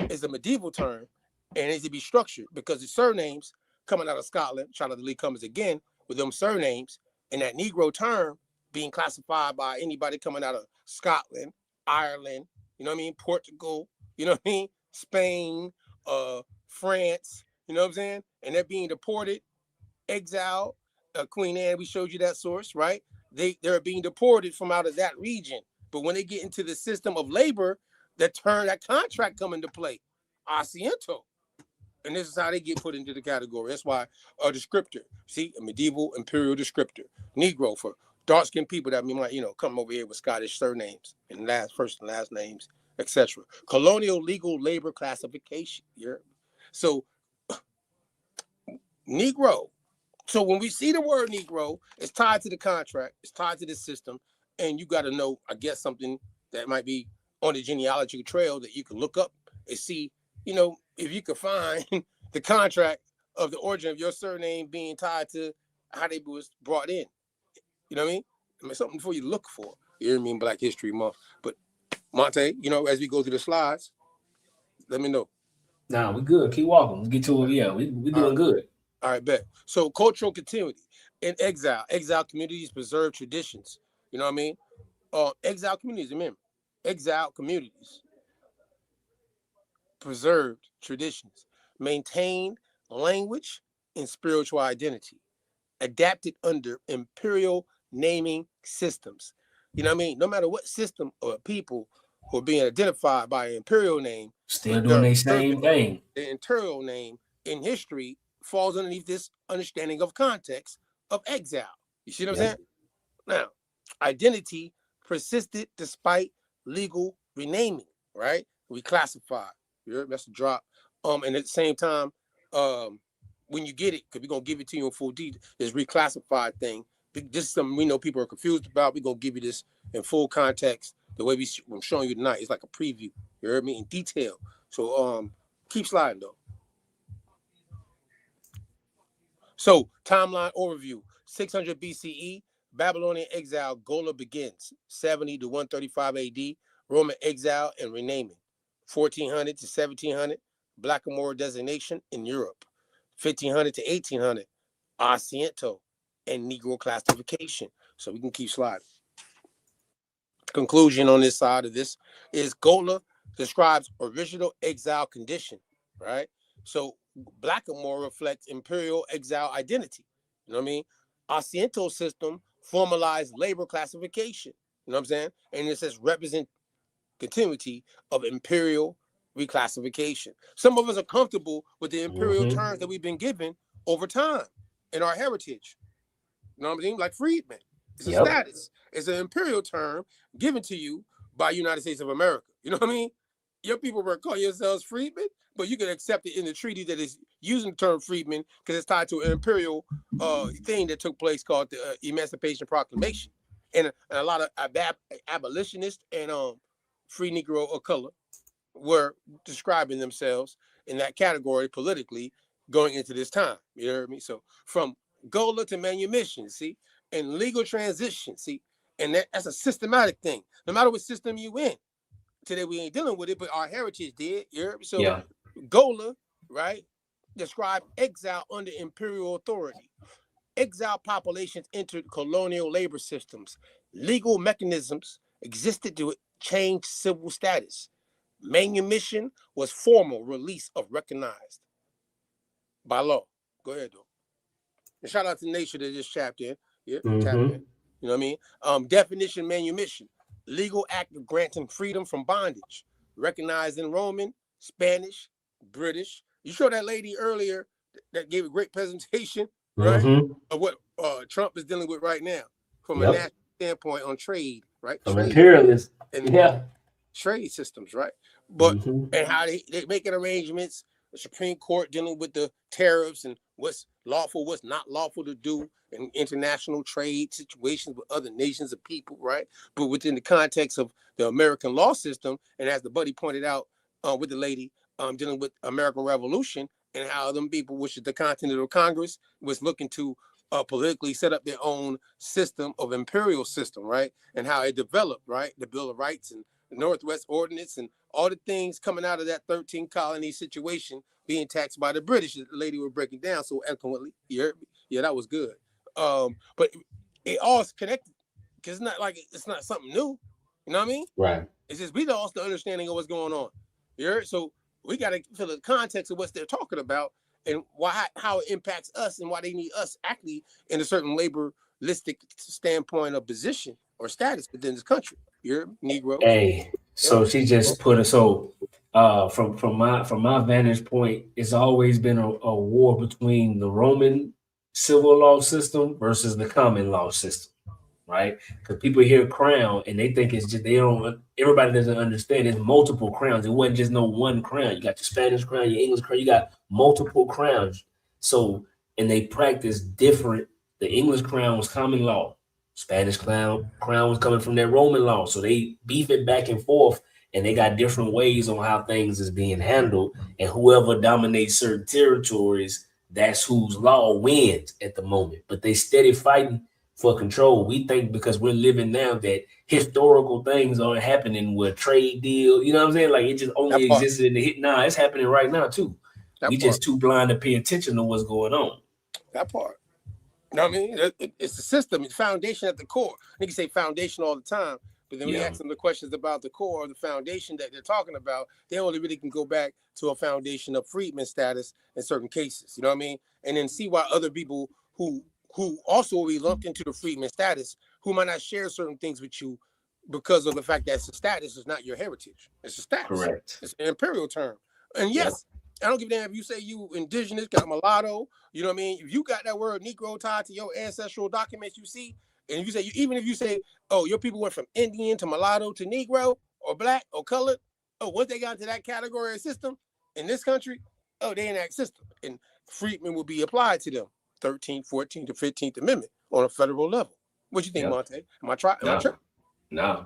is a medieval term, and it needs to be structured because the surnames coming out of Scotland, shout out to Lee Cummins again, with them surnames, and that Negro term being classified by anybody coming out of Scotland, Ireland, you know what I mean, Portugal, you know what I mean, Spain, France, you know what I'm saying? And they're being deported, exiled. Queen Anne, we showed you that source, right? They're being deported from out of that region. But when they get into the system of labor, that contract come into play. Asiento. And this is how they get put into the category. That's why a descriptor, see, a medieval imperial descriptor, Negro for dark-skinned people that might, come over here with Scottish surnames and first and last names, etc. Colonial legal labor classification. Yeah. So Negro. So when we see the word Negro, it's tied to the contract, it's tied to the system, and you got to know, I guess, something that might be on the genealogical trail that you can look up and see, if you could find the contract of the origin of your surname being tied to how they was brought in. You know what I mean? Something for you to look for. You know what I mean? Black History Month. But Monte, as we go through the slides, let me know. Nah, we good. Keep walking. We'll get to it. Yeah, we doing good. All right, bet. So cultural continuity in exile. Exile communities preserve traditions. You know what I mean? Exile communities, remember. Exile communities preserved traditions, maintained language and spiritual identity, adapted under imperial naming systems. You know what I mean? No matter what system or people who are being identified by an imperial name, still doing the same thing. The imperial name in history falls underneath this understanding of context of exile. You see what I'm saying? Now, identity persisted despite legal renaming, right? Reclassified. That's a drop. And at the same time, when you get it, because we're going to give it to you in full detail, this reclassified thing, this is something we know people are confused about. We're going to give you this in full context. The way I'm showing you tonight is like a preview. You heard me? In detail. So keep sliding, though. So, timeline overview. 600 BCE, Babylonian exile, Gola begins. 70 to 135 AD, Roman exile and renaming. 1400 to 1700, Blackamoor designation in Europe. 1500 to 1800, Asiento and Negro classification. So we can keep sliding. conclusion on this side of this is Gola describes original exile condition, right? So Blackamoor reflects imperial exile identity. You know what I mean? Asiento system formalized labor classification. You know what I'm saying? And it says represent continuity of imperial reclassification. Some of us are comfortable with the imperial terms that we've been given over time in our heritage. You know what I mean? Like freedmen. It's a status. It's an imperial term given to you by United States of America. You know what I mean? Your people were calling yourselves freedmen, but you can accept it in the treaty that is using the term freedmen because it's tied to an imperial thing that took place called the Emancipation Proclamation. And a lot of abolitionists and free Negro of color were describing themselves in that category politically going into this time. You hear me? So from Gola to manumission, see, and legal transition, see, and that's a systematic thing. No matter what system you in. Today we ain't dealing with it, but our heritage did. You hear me? So Gola, right, described exile under imperial authority. Exile populations entered colonial labor systems. Legal mechanisms existed to change civil status. Manumission was formal release of recognized by law. Go ahead, though. And shout out to Nation to this chapter. Yeah, chapter. You know what I mean? Definition manumission. Legal act of granting freedom from bondage. Recognized in Roman, Spanish, British. You showed that lady earlier that gave a great presentation, right? Of what Trump is dealing with right now from a national standpoint on trade, right? Of trade imperialism. and trade systems, right? But and how they making arrangements, the Supreme Court dealing with the tariffs and what's lawful, what's not lawful to do in international trade situations with other nations of people, right? But within the context of the American law system, and as the buddy pointed out with the lady dealing with American Revolution and how them people, which is the Continental Congress, was looking to politically set up their own system of imperial system, right? And how it developed, right? The Bill of Rights and the Northwest Ordinance and all the things coming out of that 13 colony situation being taxed by the British. The lady was breaking down so eloquently. You heard me? Yeah, that was good. But it all is connected because it's not like it's not something new. You know what I mean? Right. It's just we lost the understanding of what's going on. You heard? So we got to feel the context of what they're talking about and why, how it impacts us and why they need us actually in a certain laboralistic standpoint of position or status within this country. You're Negro. Hey, so she just put it. So from my vantage point, it's always been a war between the Roman civil law system versus the common law system, right? Because people hear crown and they think it's just everybody doesn't understand it's multiple crowns. It wasn't just no one crown. You got your Spanish crown, your English crown, you got multiple crowns. So and they practice different. The English crown was common law. Spanish crown was coming from their Roman law. So they beef it back and forth, and they got different ways on how things is being handled. And whoever dominates certain territories, that's whose law wins at the moment. But they steady fighting for control. We think because we're living now that historical things aren't happening with trade deal. You know what I'm saying? Like it just only existed in the hit. Nah, it's happening right now too. We just too blind to pay attention to what's going on. That part. You know what I mean? It's the system, it's foundation at the core. I can say foundation all the time, but then we ask them the questions about the core or the foundation that they're talking about. They only really can go back to a foundation of freedman status in certain cases. You know what I mean? And then see why other people who also will be lumped into the freedman status, who might not share certain things with you because of the fact that it's a status is not your heritage. It's a status. Correct. It's an imperial term. And yes, I don't give a damn if you say you indigenous, got mulatto, you know what I mean? If you got that word Negro tied to your ancestral documents you see, and if you say, even if you say, oh, your people went from Indian to mulatto to Negro or black or colored, oh, once they got into that category of system in this country, oh, they in that system. And freedmen will be applied to them, 13th, 14th, to 15th Amendment on a federal level. What you think, Monte? Am I tripping? No.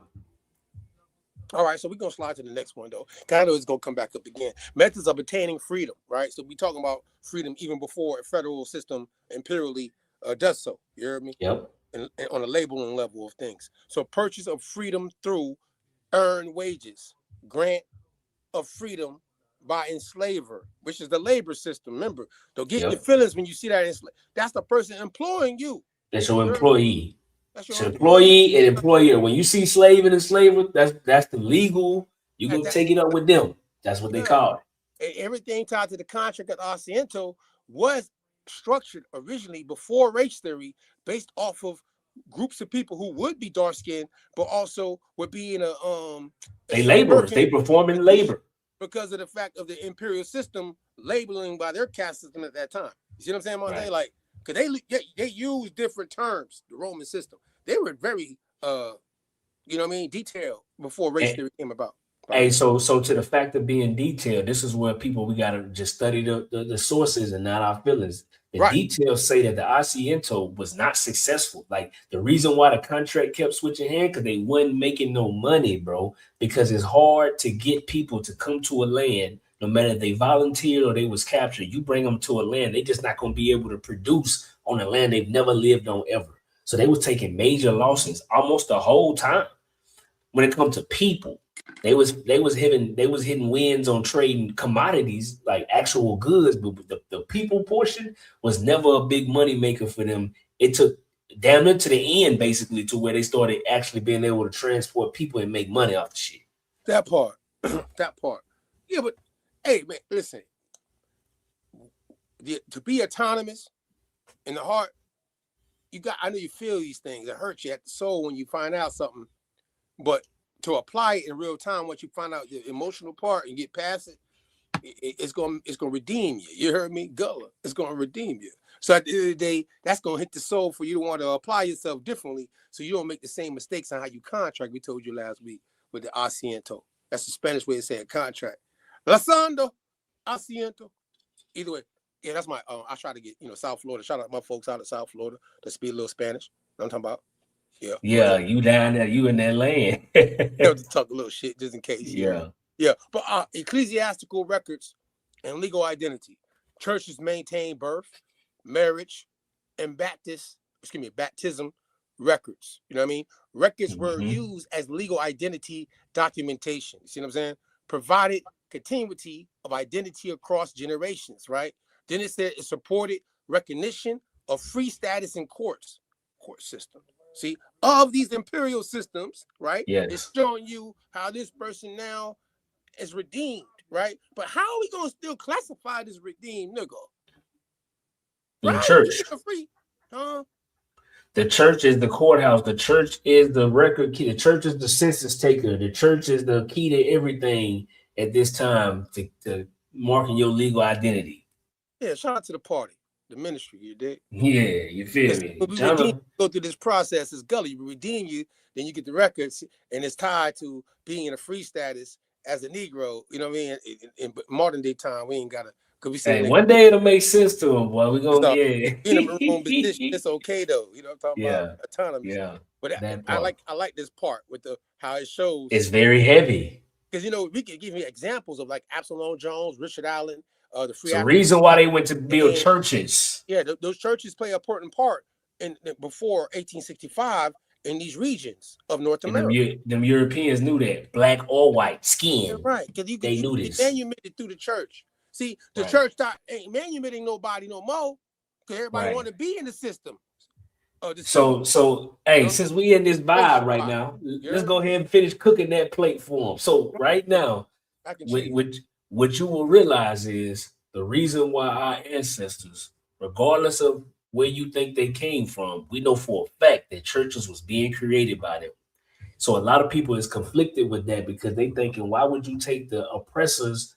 All right, so we're going to slide to the next one, though. I know it's going to come back up again. Methods of attaining freedom, right? So we're talking about freedom even before a federal system imperially does so. You heard me? Yep. And on a labeling level of things. So purchase of freedom through earned wages, grant of freedom by enslaver, which is the labor system. Remember, don't get your feelings when you see that. That's the person employing you. That's your employee. That's your So own employee and employer. When you see slave and enslaver, that's the legal. You go that, take it up with them. That's what they yeah. call it. Everything tied to the contract of Asiento was structured originally before race theory, based off of groups of people who would be dark skinned, but also would be in a They laborers. They performing labor because of the fact of the imperial system labeling by their caste system at that time. You see what I'm saying, Monte? Right. Like, because they use different terms. The Roman system, they were very you know what I mean, detailed before race theory came about. Hey, so to the fact of being detailed, this is where people, we gotta just study the sources and not our feelings. The Right. details say that the Asiento was not successful. Like the reason why the contract kept switching hands, because they wasn't making no money, bro. Because it's hard to get people to come to a land, no matter if they volunteered or they was captured. You bring them to a land, they just not gonna be able to produce on a land they've never lived on ever. So they was taking major losses almost the whole time. When it comes to people, they was hitting wins on trading commodities like actual goods, but the people portion was never a big money maker for them. It took damn near to the end, basically, to where they started actually being able to transport people and make money off the shit. That part, that part. Yeah, but hey, man, listen. To be autonomous in the heart, I know you feel these things. It hurts you at the soul when you find out something. But to apply it in real time, once you find out the emotional part and get past it, it's gonna redeem you. You heard me, Gullah? It's gonna redeem you. So at the end of the day, that's gonna hit the soul for you to want to apply yourself differently, so you don't make the same mistakes on how you contract. We told you last week with the asiento. That's the Spanish way of saying contract. Lasando, asiento. Either way, yeah, that's my. I try to get South Florida. Shout out my folks out of South Florida that speak a little Spanish. You know what I'm talking about? Yeah. Yeah, you down there, you in that land. Have to talk a little shit just in case. Yeah. Yeah. But ecclesiastical records and legal identity. Churches maintain birth, marriage, and baptism records. You know what I mean? Records were used as legal identity documentation. You see what I'm saying? Provided continuity of identity across generations, right? Then it said it supported recognition of free status in court system. See, of these imperial systems, right? Yes. It's showing you how this person now is redeemed, right? But how are we gonna still classify this redeemed nigga? In church. Free? Huh? The church is the courthouse. The church is the record key. The church is the census taker. The church is the key to everything at this time to marking your legal identity. Yeah, shout out to the party. The ministry, you dig? Yeah, you feel me? When we go through this process, it's Gully. We redeem you, then you get the records, and it's tied to being in a free status as a Negro. You know what I mean? In modern day time, we ain't gotta. Hey, one day it'll make sense to them, boy. We gonna in a maroon position. It's okay though. You know what I'm talking about? Autonomy. Yeah. But I like this part with how it shows. It's very heavy. Because we can give you examples of like Absalom Jones, Richard Allen. The free. It's the reason why they went to build churches. Yeah, those churches play an important part before 1865 in these regions of North America. Them Europeans knew that, black or white skin. Yeah, right, because they knew this. Manumitted through the church. See, the church ain't manumitting nobody no more because everybody want to be in the system. So hey, since we in this vibe right now, let's go ahead and finish cooking that plate for them. So right now, what you will realize is the reason why our ancestors, regardless of where you think they came from, we know for a fact that churches was being created by them. So a lot of people is conflicted with that because they thinking, why would you take the oppressors'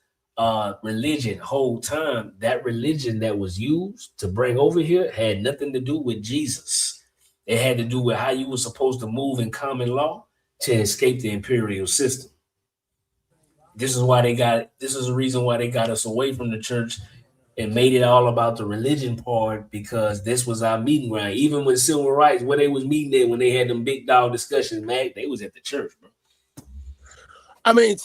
religion whole time? That religion that was used to bring over here had nothing to do with Jesus. It had to do with how you were supposed to move in common law to escape the imperial system. This is the reason why they got us away from the church and made it all about the religion part, because this was our meeting ground. Even with civil rights, where they was meeting at when they had them big dog discussions, man, they was at the church, bro. I mean,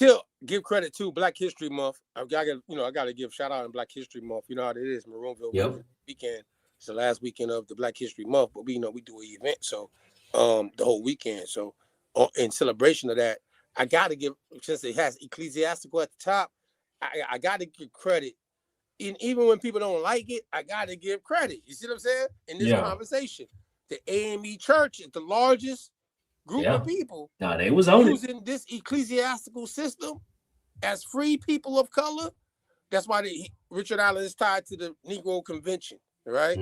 give credit to Black History Month. I got to give shout out in Black History Month. You know how it is, Maroonville weekend. It's the last weekend of the Black History Month, but we do an event, so the whole weekend. So in celebration of that, I got to give, since it has ecclesiastical at the top, I got to give credit. And even when people don't like it, I got to give credit. You see what I'm saying? In this conversation, the AME Church is the largest group of people No, they was on using this ecclesiastical system as free people of color. That's why Richard Allen is tied to the Negro Convention, right?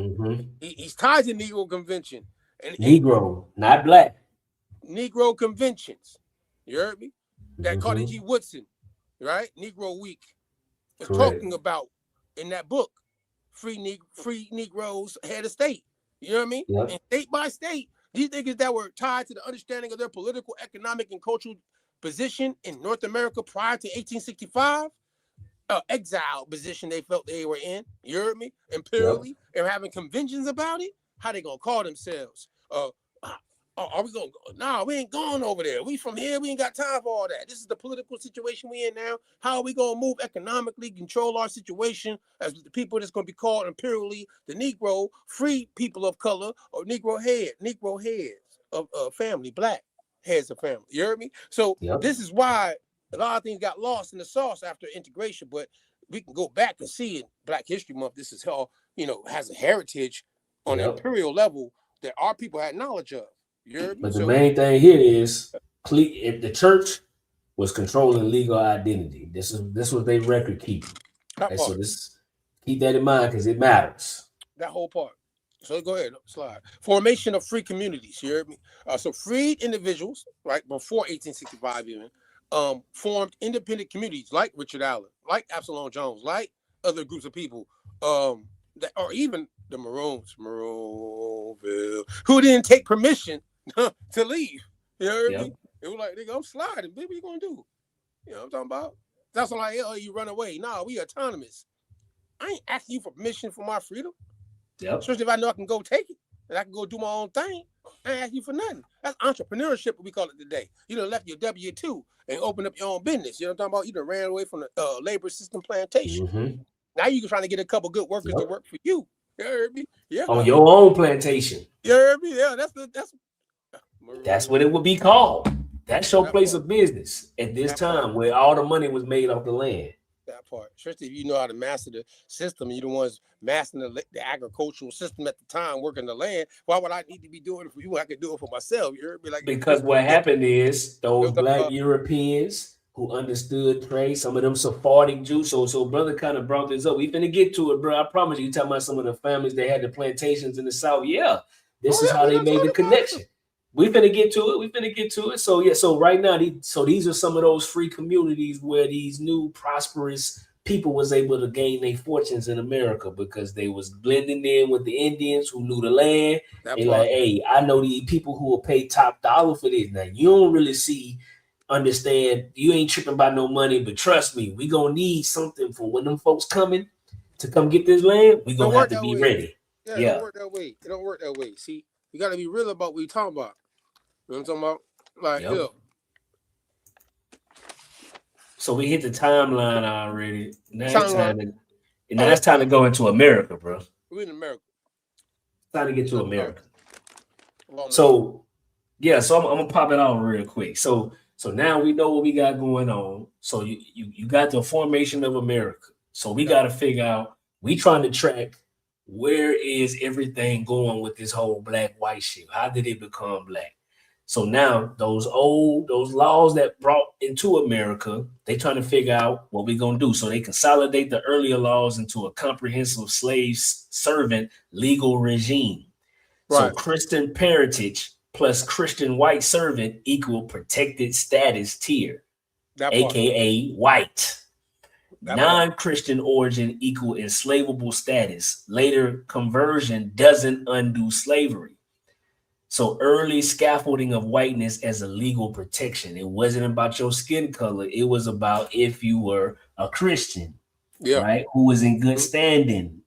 He's tied to the Negro Convention. And Negro, not black. Negro conventions. You heard me? That Carter G. Woodson, right? Negro Week was talking about in that book, free Negroes head of state. You know what I mean? And state by state, these niggas that were tied to the understanding of their political, economic, and cultural position in North America prior to 1865, exile position they felt they were in. You heard me? Imperially, and having conventions about it. How they gonna call themselves? Are we gonna go? Nah, we ain't going over there. We from here. We ain't got time for all that. This is the political situation we in now. How are we gonna move economically, control our situation as the people that's gonna be called imperially the Negro, free people of color, or Negro heads of family, black heads of family. You heard me? So this is why a lot of things got lost in the sauce after integration. But we can go back and see in Black History Month. This is how has a heritage on an imperial level that our people had knowledge of. But the main thing here is if the church was controlling legal identity. This was their record keeping. Okay, so keep that in mind because it matters. That whole part. So go ahead, slide. Formation of free communities. You heard me? So freed individuals, right, before 1865 even, formed independent communities like Richard Allen, like Absalom Jones, like other groups of people, that or even the Maroonville, who didn't take permission to leave. You heard me? It was like, nigga, I'm sliding. Baby, what you gonna do? You know what I'm talking about? That's like, oh, you run away. Nah, we autonomous. I ain't asking you for permission for my freedom. Especially if I know I can go take it and I can go do my own thing. I ain't asking you for nothing. That's entrepreneurship, what we call it today. You done left your W-2 and opened up your own business. You know what I'm talking about? You done ran away from the labor system plantation. Now you trying to get a couple good workers to work for you. You heard me? Yeah. On your own plantation. You heard me? Yeah, that's what it would be called. That's your place of business at this time where all the money was made off the land. That part. Especially if you know how to master the system, you're the ones mastering the agricultural system at the time, working the land. Why would I need to be doing it for you? I could do it for myself. You heard me? Like, because what happened is those black Europeans who understood trade, some of them Sephardic Jews. So brother kind of brought this up. We finna get to it, bro. I promise you. Talking about some of the families that had the plantations in the South. Yeah, this is how they made the connection. We finna get to it. So yeah. So right now, these are some of those free communities where these new prosperous people was able to gain their fortunes in America because they was blending in with the Indians who knew the land. They like, hey, I know these people who will pay top dollar for this. Now you don't really understand. You ain't tripping by no money, but trust me, we gonna need something for when them folks coming to come get this land. We gonna have to be ready. Yeah, it don't work that way. It don't work that way. See, you gotta be real about what you're talking about. You know what I'm talking about? Like, So we hit the timeline already. Now it's time to go into America, bro. We're in America. It's time to get to America. So yeah, so I'm gonna pop it off real quick. So now we know what we got going on. So you got the formation of America. So we got to figure out. We trying to track where is everything going with this whole black-white shit. How did it become black? So now those laws that brought into America, they trying to figure out what we're gonna do. So they consolidate the earlier laws into a comprehensive slave servant legal regime. Right. So Christian parentage plus Christian white servant equal protected status tier, aka white. Non-Christian origin equal enslavable status. Later conversion doesn't undo slavery. So early scaffolding of whiteness as a legal protection. It wasn't about your skin color. It was about if you were a Christian, right? Who was in good standing.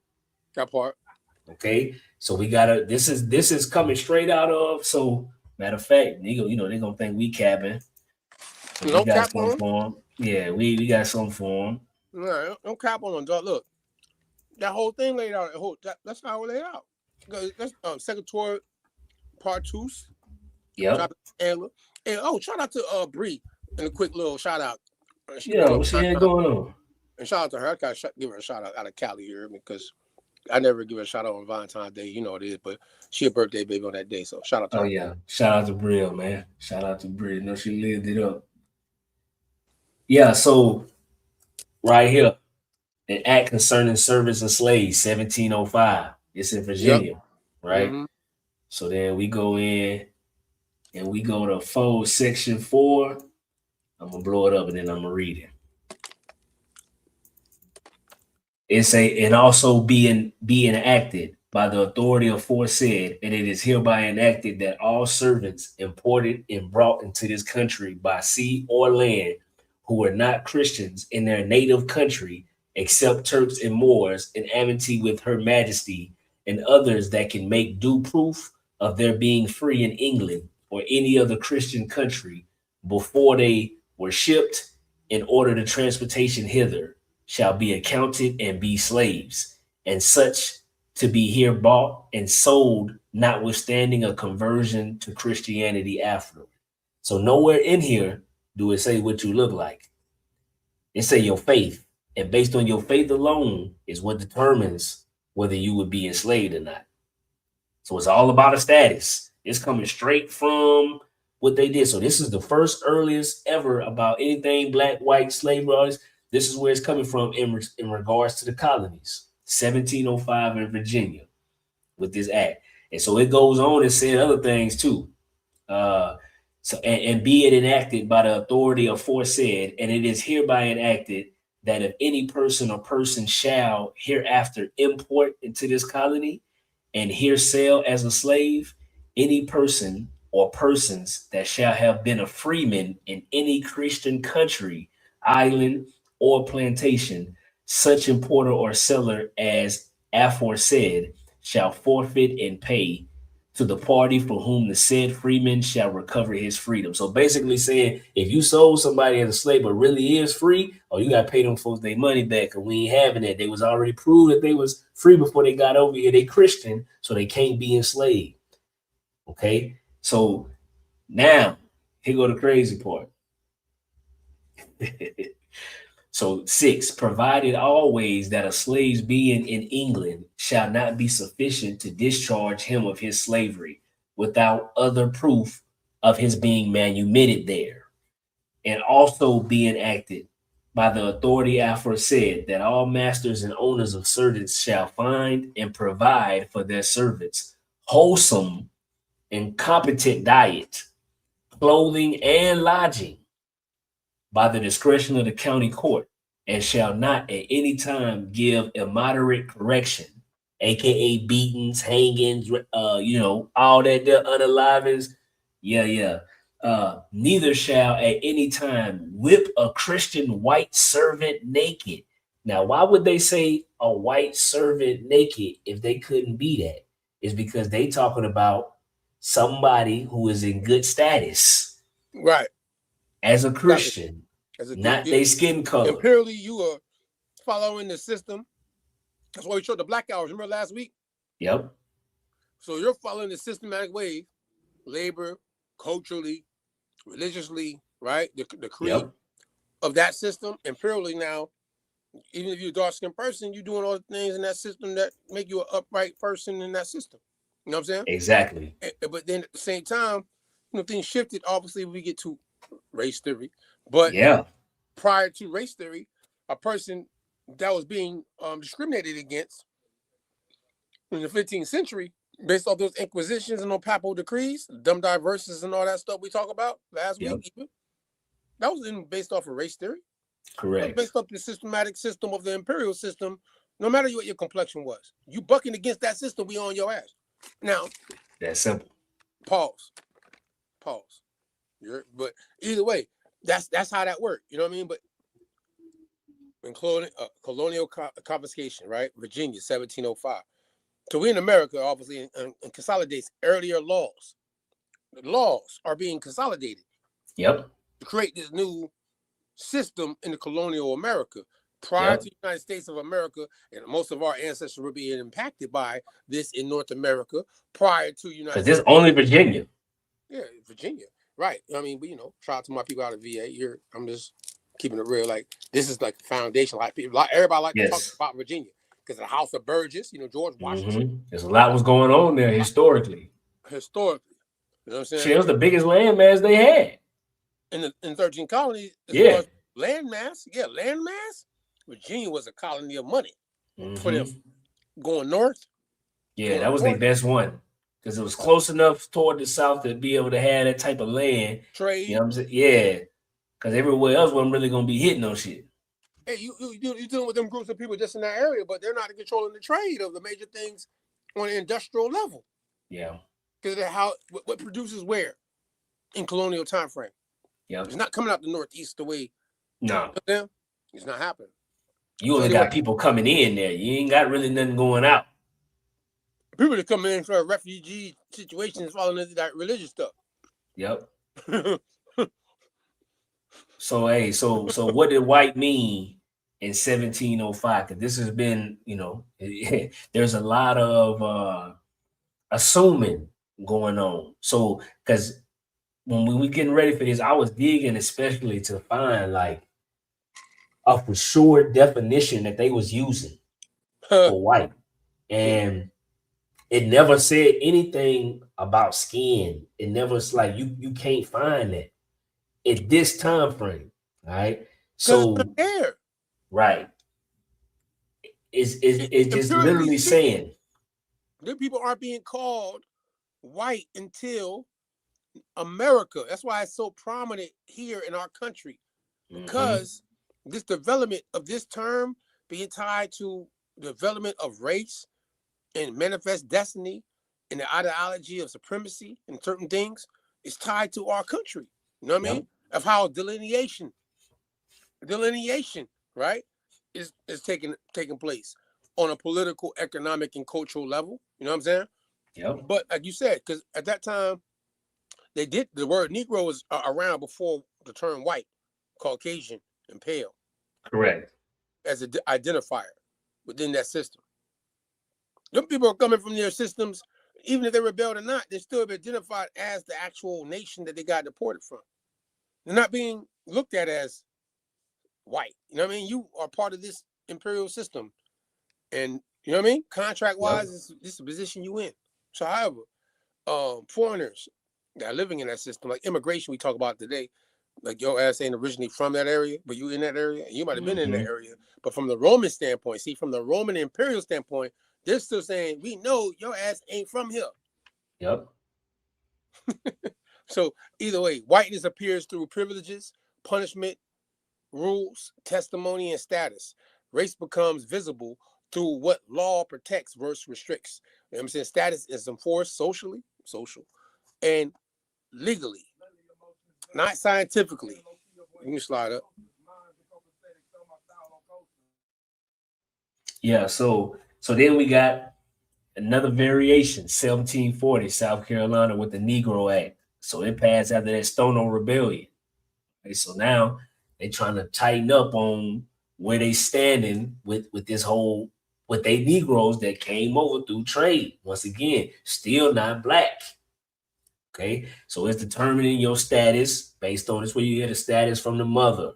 That part. Okay. So we gotta. This is coming straight out of. So matter of fact, they're gonna think we capping. No cap on them. Yeah, we got something for them. No, don't cap on them, dog. Look, that whole thing laid out. That's how it laid out. That's Secretary Partus. Yeah. And shout out to Bree and a quick little shout out. What's going on? And shout out to her. I gotta give her a shout out of Cali here because I never give her a shout out on Valentine's Day. You know what it is, but she a birthday baby on that day. So shout out to Oh her. yeah, shout out to Brill, man. Shout out to Brill. No, she lived it up. Yeah, so right here, an act concerning service of slaves, 1705. It's in Virginia, right? Mm-hmm. So then we go in and we go to section 4. I'm gonna blow it up and then I'm gonna read it. It's and also be enacted by the authority aforesaid, and it is hereby enacted that all servants imported and brought into this country by sea or land who are not Christians in their native country, except Turks and Moors, in amity with Her Majesty and others that can make due proof of their being free in England or any other Christian country before they were shipped in order to transportation hither, shall be accounted and be slaves, and such to be here bought and sold, notwithstanding a conversion to Christianity afterward. So nowhere in here do it say what you look like. It say your faith, and based on your faith alone is what determines whether you would be enslaved or not. So it's all about a status. It's coming straight from what they did. So this is the first earliest ever about anything black, white, slavery. This is where it's coming from in regards to the colonies, 1705 in Virginia with this act. And so it goes on and said other things too. And be it enacted by the authority aforesaid, and it is hereby enacted that if any person or person shall hereafter import into this colony and here sell as a slave, any person or persons that shall have been a freeman in any Christian country, island, or plantation, such importer or seller as aforesaid shall forfeit and pay to the party for whom the said freeman shall recover his freedom. So basically saying, if you sold somebody as a slave but really is free, you got to pay them folks their money back, and we ain't having that. They was already proved that they was free before they got over here. They Christian, so they can't be enslaved. Okay? So now, here go the crazy part. So 6, provided always that a slave's being in England shall not be sufficient to discharge him of his slavery without other proof of his being manumitted there, and also be enacted by the authority aforesaid that all masters and owners of servants shall find and provide for their servants wholesome and competent diet, clothing, and lodging by the discretion of the county court, and shall not at any time give immoderate correction, aka beatings, hangings, all that there unalivings. Neither shall at any time whip a Christian white servant naked. Now, why would they say a white servant naked if they couldn't be that? It's because they talking about somebody who is in good status. Right. As a Christian. Not their skin color. Imperially, you are following the system. That's why we showed the black hours. Remember last week? Yep. So you're following the systematic ways, labor, culturally, religiously, right? The creed of that system. Imperially now, even if you're a dark-skinned person, you're doing all the things in that system that make you an upright person in that system. You know what I'm saying? Exactly. But then at the same time, things shifted. Obviously, we get to race theory. But prior to race theory, a person that was being discriminated against in the 15th century, based off those inquisitions and on papal decrees, dumb diverses and all that stuff we talked about last week, even, that was based off of race theory. Correct. Based off the systematic system of the imperial system, no matter what your complexion was, you bucking against that system, we on your ass. Now, that's simple. Pause. But either way, that's how that worked. You know what I mean? But in colonial confiscation, right? Virginia, 1705. So we in America, obviously, and consolidates earlier laws. The laws are being consolidated. Yep. To create this new system in the colonial America. Prior to the United States of America, and most of our ancestors were being impacted by this in North America prior to United States. Because this only Virginia. Yeah, Virginia. Right. I mean, but shout out to my people out of VA. I'm just keeping it real. Like, this is like foundation. Like everybody like to talk about Virginia. because of the House of Burgess, George Washington. There's a lot was going on there historically. Historically. You know what I'm saying? Shit, it was the biggest landmass they had. In 13 colonies, as Yeah. far as landmass, Virginia was a colony of money for them going north. Yeah, that was their best one because it was close enough toward the south to be able to have that type of land. Trade. You know what I'm saying? Yeah, because everywhere else wasn't really going to be hitting on shit. Hey, you dealing with them groups of people just in that area, but they're not controlling the trade of the major things on an industrial level. Yeah. Because what produces where in colonial time frame. Yeah. It's not coming out the northeast the way. No. It's not happening. You only got people coming in there. You ain't got really nothing going out. People that come in for refugee situations falling into that religious stuff. Yep. So what did white mean in 1705? Because this has been, there's a lot of assuming going on. So, because when we were getting ready for this, I was digging especially to find like a for sure definition that they was using for white. And it never said anything about skin. It never was like you can't find that at this time frame. All right. So right. It's just literally saying the people aren't being called white until America. That's why it's so prominent here in our country, because this development of this term being tied to development of race and manifest destiny and the ideology of supremacy and certain things is tied to our country. You know what I mean? Of how delineation, right, is taking place on a political, economic, and cultural level. You know what I'm saying? Yeah. But like you said, because at that time, the word Negro was around before the term white, Caucasian, and pale. Correct. As an identifier within that system. Them people are coming from their systems, even if they rebelled or not, they're still identified as the actual nation that they got deported from. They're not being looked at as white. You know what I mean? You are part of this imperial system. And you know what I mean? Contract-wise, this is the position you in. So however, foreigners that are living in that system, like immigration we talk about today, like your ass ain't originally from that area, but you in that area, and you might have been in that area. But from the Roman standpoint, from the Roman imperial standpoint, they're still saying, we know your ass ain't from here. Yep. So either way, whiteness appears through privileges, punishment, rules, testimony, and status. Race becomes visible through what law protects versus restricts. You know what I'm saying? Status is enforced social, and legally, not scientifically. You can slide up. Yeah, so then we got another variation, 1740, South Carolina with the Negro Act. So it passed after that Stono Rebellion. Okay, so now they're trying to tighten up on where they standing with this whole, with they Negroes that came over through trade. Once again, still not black. Okay, so it's determining your status based on this, where you get a status from the mother.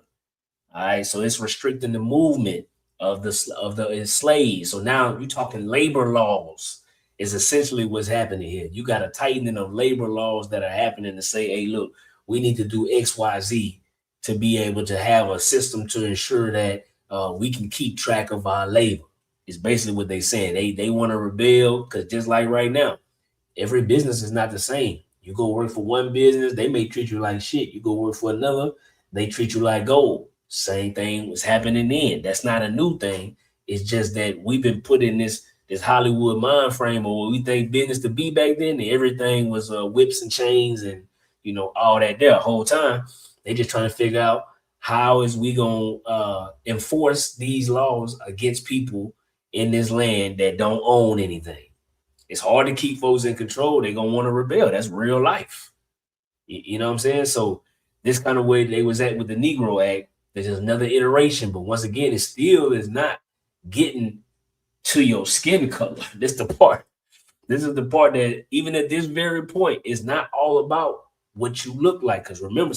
All right, so it's restricting the movement of the enslaved. So now you're talking labor laws is essentially what's happening here. You got a tightening of labor laws that are happening to say, hey, look, we need to do X, Y, Z to be able to have a system to ensure that we can keep track of our labor. It's basically what they're saying. They want to rebel because just like right now, every business is not the same. You go work for one business, they may treat you like shit. You go work for another, they treat you like gold. Same thing was happening then. That's not a new thing. It's just that we've been put in this Hollywood mind frame of what we think business to be back then. And everything was whips and chains and, all that there the whole time. They just trying to figure out how is we going to enforce these laws against people in this land that don't own anything. It's hard to keep folks in control. They're going to want to rebel. That's real life. You know what I'm saying? So this kind of way they was at with the Negro Act, there's just another iteration. But once again, it still is not getting to your skin color. This is the part that even at this very point, it's not all about what you look like. Because remember,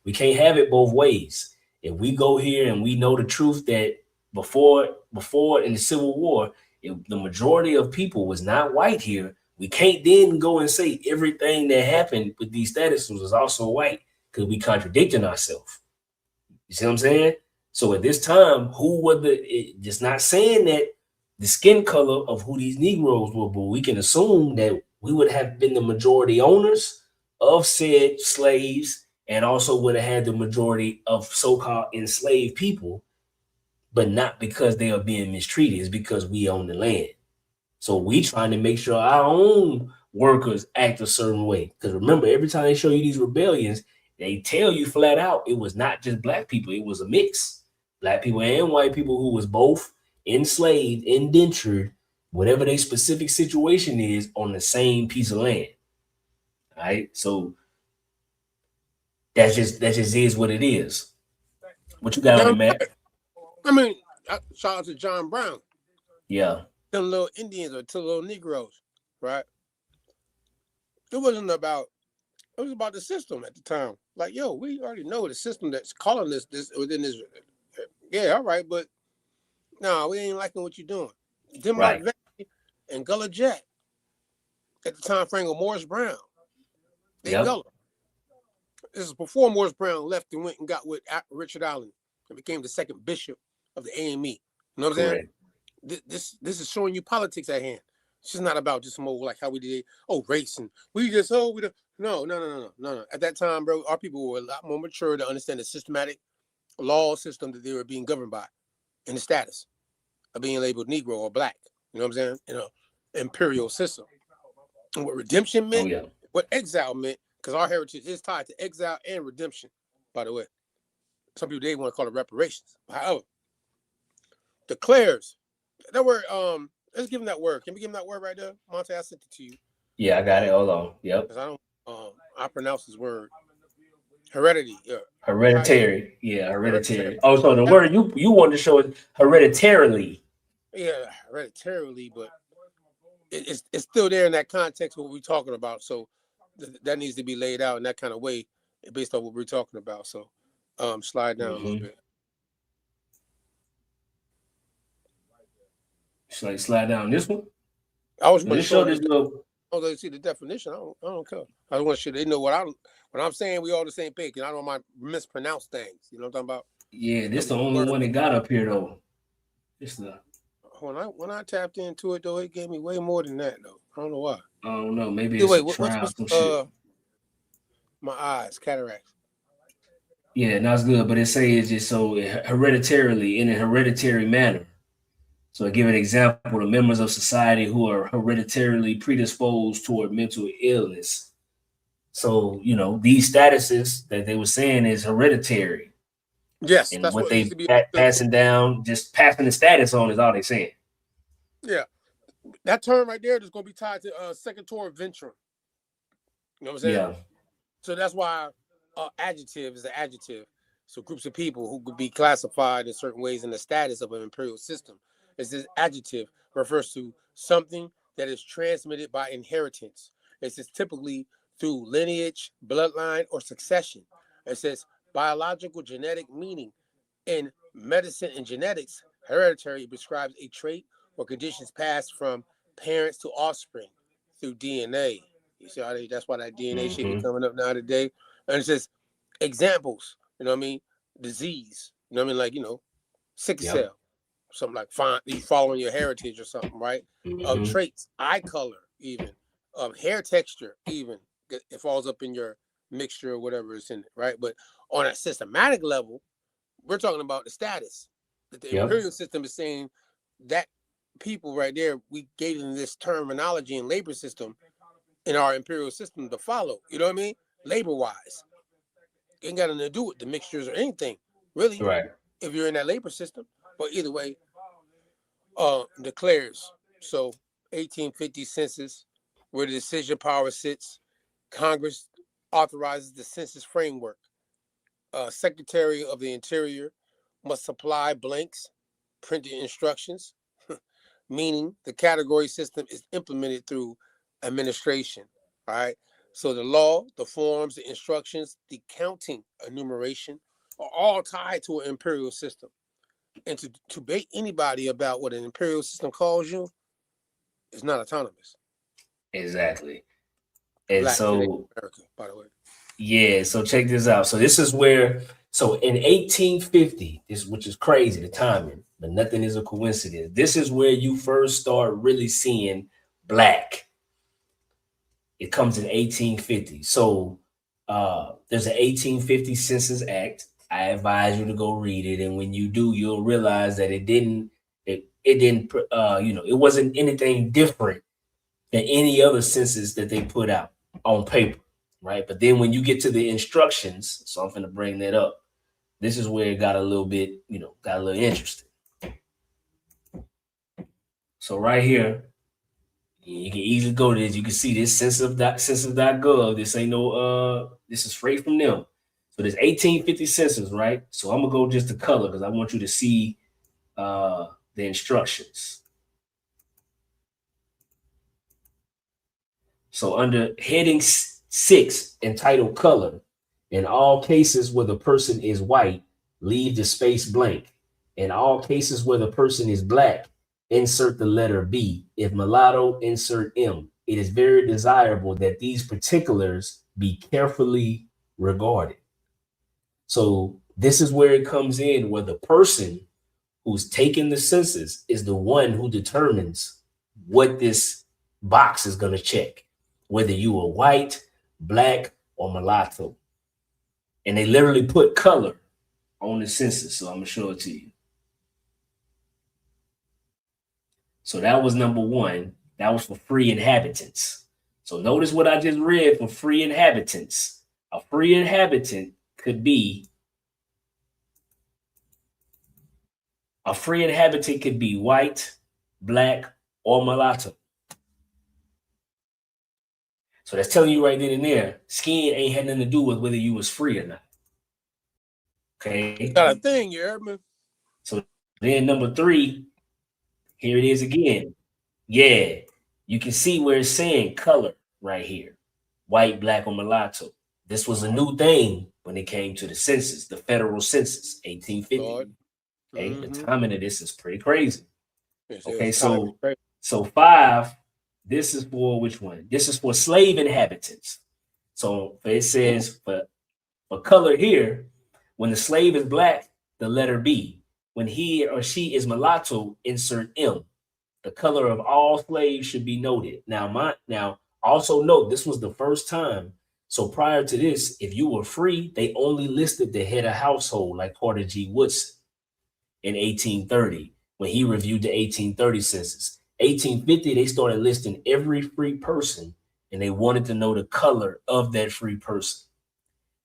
we can't have it both ways. If we go here and we know the truth that before in the Civil War, the majority of people was not white here. We can't then go and say everything that happened with these statuses was also white because we contradicting ourselves. You see what I'm saying? So at this time, who were just not saying that the skin color of who these Negroes were, but we can assume that we would have been the majority owners of said slaves and also would have had the majority of so-called enslaved people, but not because they are being mistreated. It's because we own the land. So we trying to make sure our own workers act a certain way. Because remember, every time they show you these rebellions, they tell you flat out it was not just black people, it was a mix. Black people and white people who was both enslaved, indentured, whatever their specific situation is, on the same piece of land. All right. So that just is what it is. What you got on it, Matt? I mean, shout out to John Brown. Yeah. Them little Indians or two little Negroes, right? It wasn't about, it was about the system at the time. Like, yo, we already know the system that's calling this within this. Yeah, all right, but no, we ain't liking what you're doing. Denmark Valley and Gullah Jack at the time frame of Morris Brown. They Gullah. This is before Morris Brown left and went and got with Richard Allen and became the second bishop of the AME. You know what I'm saying? This is showing you politics at hand. It's just not about just more like how we did race and we just we don't. No. At that time, bro, our people were a lot more mature to understand the systematic law system that they were being governed by, and the status of being labeled Negro or Black. You know what I'm saying? Imperial system. And what redemption meant, what exile meant, because our heritage is tied to exile and redemption. By the way, some people they want to call it reparations. However, declares. That word, let's give him that word. Can we give him that word right there? Monte, I sent it to you. Yeah, I got it. Hold on. Yep. Because I pronounce his word. Heredity. Hereditary. Yeah, hereditary. Oh, so the word you want to show it hereditarily. Yeah, hereditarily, but it's still there in that context of what we're talking about. So that needs to be laid out in that kind of way based on what we're talking about. So slide down a little bit. Should I slide down this one? I was going to show this little. Oh, they see the definition. I don't care. I want you to know what I'm saying. We all the same page, and I don't mind mispronounce things. You know what I'm talking about? Yeah, this the only one that got up here though. When I tapped into it though, it gave me way more than that though. I don't know why. I don't know. Maybe it's what's my eyes, cataracts. Yeah, that's good. But it says just so hereditarily in a hereditary manner. So I give an example, the members of society who are hereditarily predisposed toward mental illness. So, these statuses that they were saying is hereditary. Yes. And that's what they passing down, just passing the status on is all they're saying. Yeah. That term right there is going to be tied to secutor ventrum. You know what I'm saying? Yeah. So that's why adjective is an adjective. So groups of people who could be classified in certain ways in the status of an imperial system. Is this adjective refers to something that is transmitted by inheritance. It says typically through lineage, bloodline, or succession. It says biological genetic meaning. In medicine and genetics, hereditary describes a trait or conditions passed from parents to offspring through DNA. You see how that's why that DNA shit be coming up now today. And it says examples, you know what I mean? Disease, you know what I mean? Like, sickle cell. Something like you following your heritage or something, right? Traits, eye color, even hair texture, even it falls up in your mixture or whatever is in it, right? But on a systematic level, we're talking about the status that the imperial system is saying that people right there, we gave them this terminology and labor system in our imperial system to follow. You know what I mean? Labor wise, ain't got nothing to do with the mixtures or anything, really. Right. If you're in that labor system. But either way, declares. So 1850 census, where the decision power sits, Congress authorizes the census framework. Secretary of the Interior must supply blanks, printed instructions, meaning the category system is implemented through administration. All right. So the law, the forms, the instructions, the counting, enumeration are all tied to an imperial system. And to debate anybody about what an imperial system calls you is not autonomous. Exactly. And Black today so, America, by the way. yeah, so check this out. So this is where, so in 1850, this which is crazy, the timing, but nothing is a coincidence. This is where you first start really seeing black. It comes in 1850. So there's an 1850 Census Act. I advise you to go read it, and when you do, you'll realize that it didn't, it wasn't anything different than any other census that they put out on paper, right? But then when you get to the instructions, so I'm going to bring that up. This is where it got a little bit, got a little interesting. So right here, you can easily go to this. You can see this census.gov. This ain't no, this is straight from them. So there's 1850 census, right? So I'm gonna go just to color because I want you to see the instructions. So under heading 6, entitled color, in all cases where the person is white, leave the space blank. In all cases where the person is black, insert the letter B. If mulatto, insert M. It is very desirable that these particulars be carefully regarded. So this is where it comes in, where the person who's taking the census is the one who determines what this box is going to check, whether you are white, black, or mulatto. And they literally put color on the census. So I'm going to show it to you. So that was number 1. That was for free inhabitants. So notice what I just read for free inhabitants. A free inhabitant could be white, black, or mulatto. So that's telling you right then and there, skin ain't had nothing to do with whether you was free or not. Okay. Got a thing, you heard me? So then number 3, here it is again. Yeah, you can see where it's saying color right here. White, black, or mulatto. This was a new thing when it came to the census, the federal census, 1850. Okay, the timing of this is pretty crazy. Okay, so 5, this is for which one? This is for slave inhabitants. So it says for color here, when the slave is black, the letter B. When he or she is mulatto, insert M. The color of all slaves should be noted. Now, also note, this was the first time. So prior to this, if you were free, they only listed the head of household, like Porter G. Woodson in 1830, when he reviewed the 1830 census. 1850, they started listing every free person, and they wanted to know the color of that free person.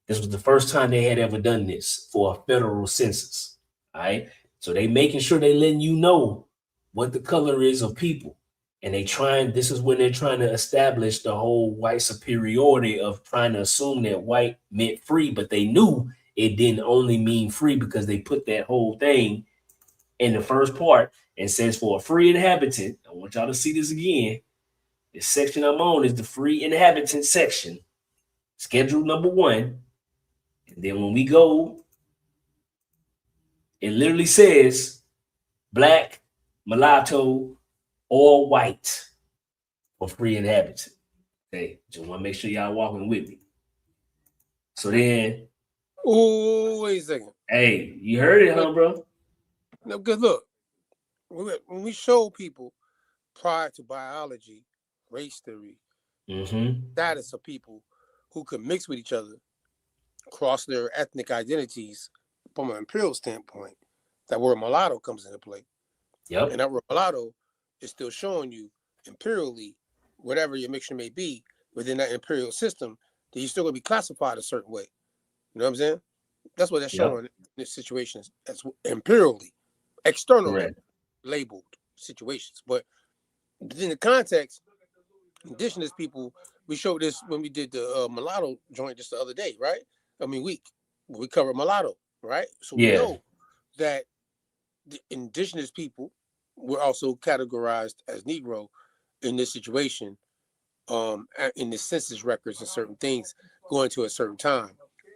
This was the first time they had ever done this for a federal census. All right. So they making sure they letting you know what the color is of people. And this is when they're trying to establish the whole white superiority of trying to assume that white meant free, but they knew it didn't only mean free because they put that whole thing in the first part and says for a free inhabitant. I want y'all to see this again. This section I'm on is the free inhabitant section, schedule number 1. And then when we go, it literally says black, mulatto, or white for free inhabitant. Okay, just want to make sure y'all walking with me. So then, wait a second. Hey, you heard it, huh, bro? No, good. Look, when we show people prior to biology, race theory, status of people who could mix with each other, cross their ethnic identities from an imperial standpoint, that word mulatto comes into play. Yep. And that word mulatto is still showing you imperially, whatever your mixture may be within that imperial system, that you're still going to be classified a certain way. You know what I'm saying? That's what they're showing in this situation. That's imperially, externally labeled situations. But in the context, indigenous people, we showed this when we did the mulatto joint just the other day, right? Week. We covered mulatto, right? So we know that the indigenous people were also categorized as Negro in this situation, in the census records and certain things going to a certain time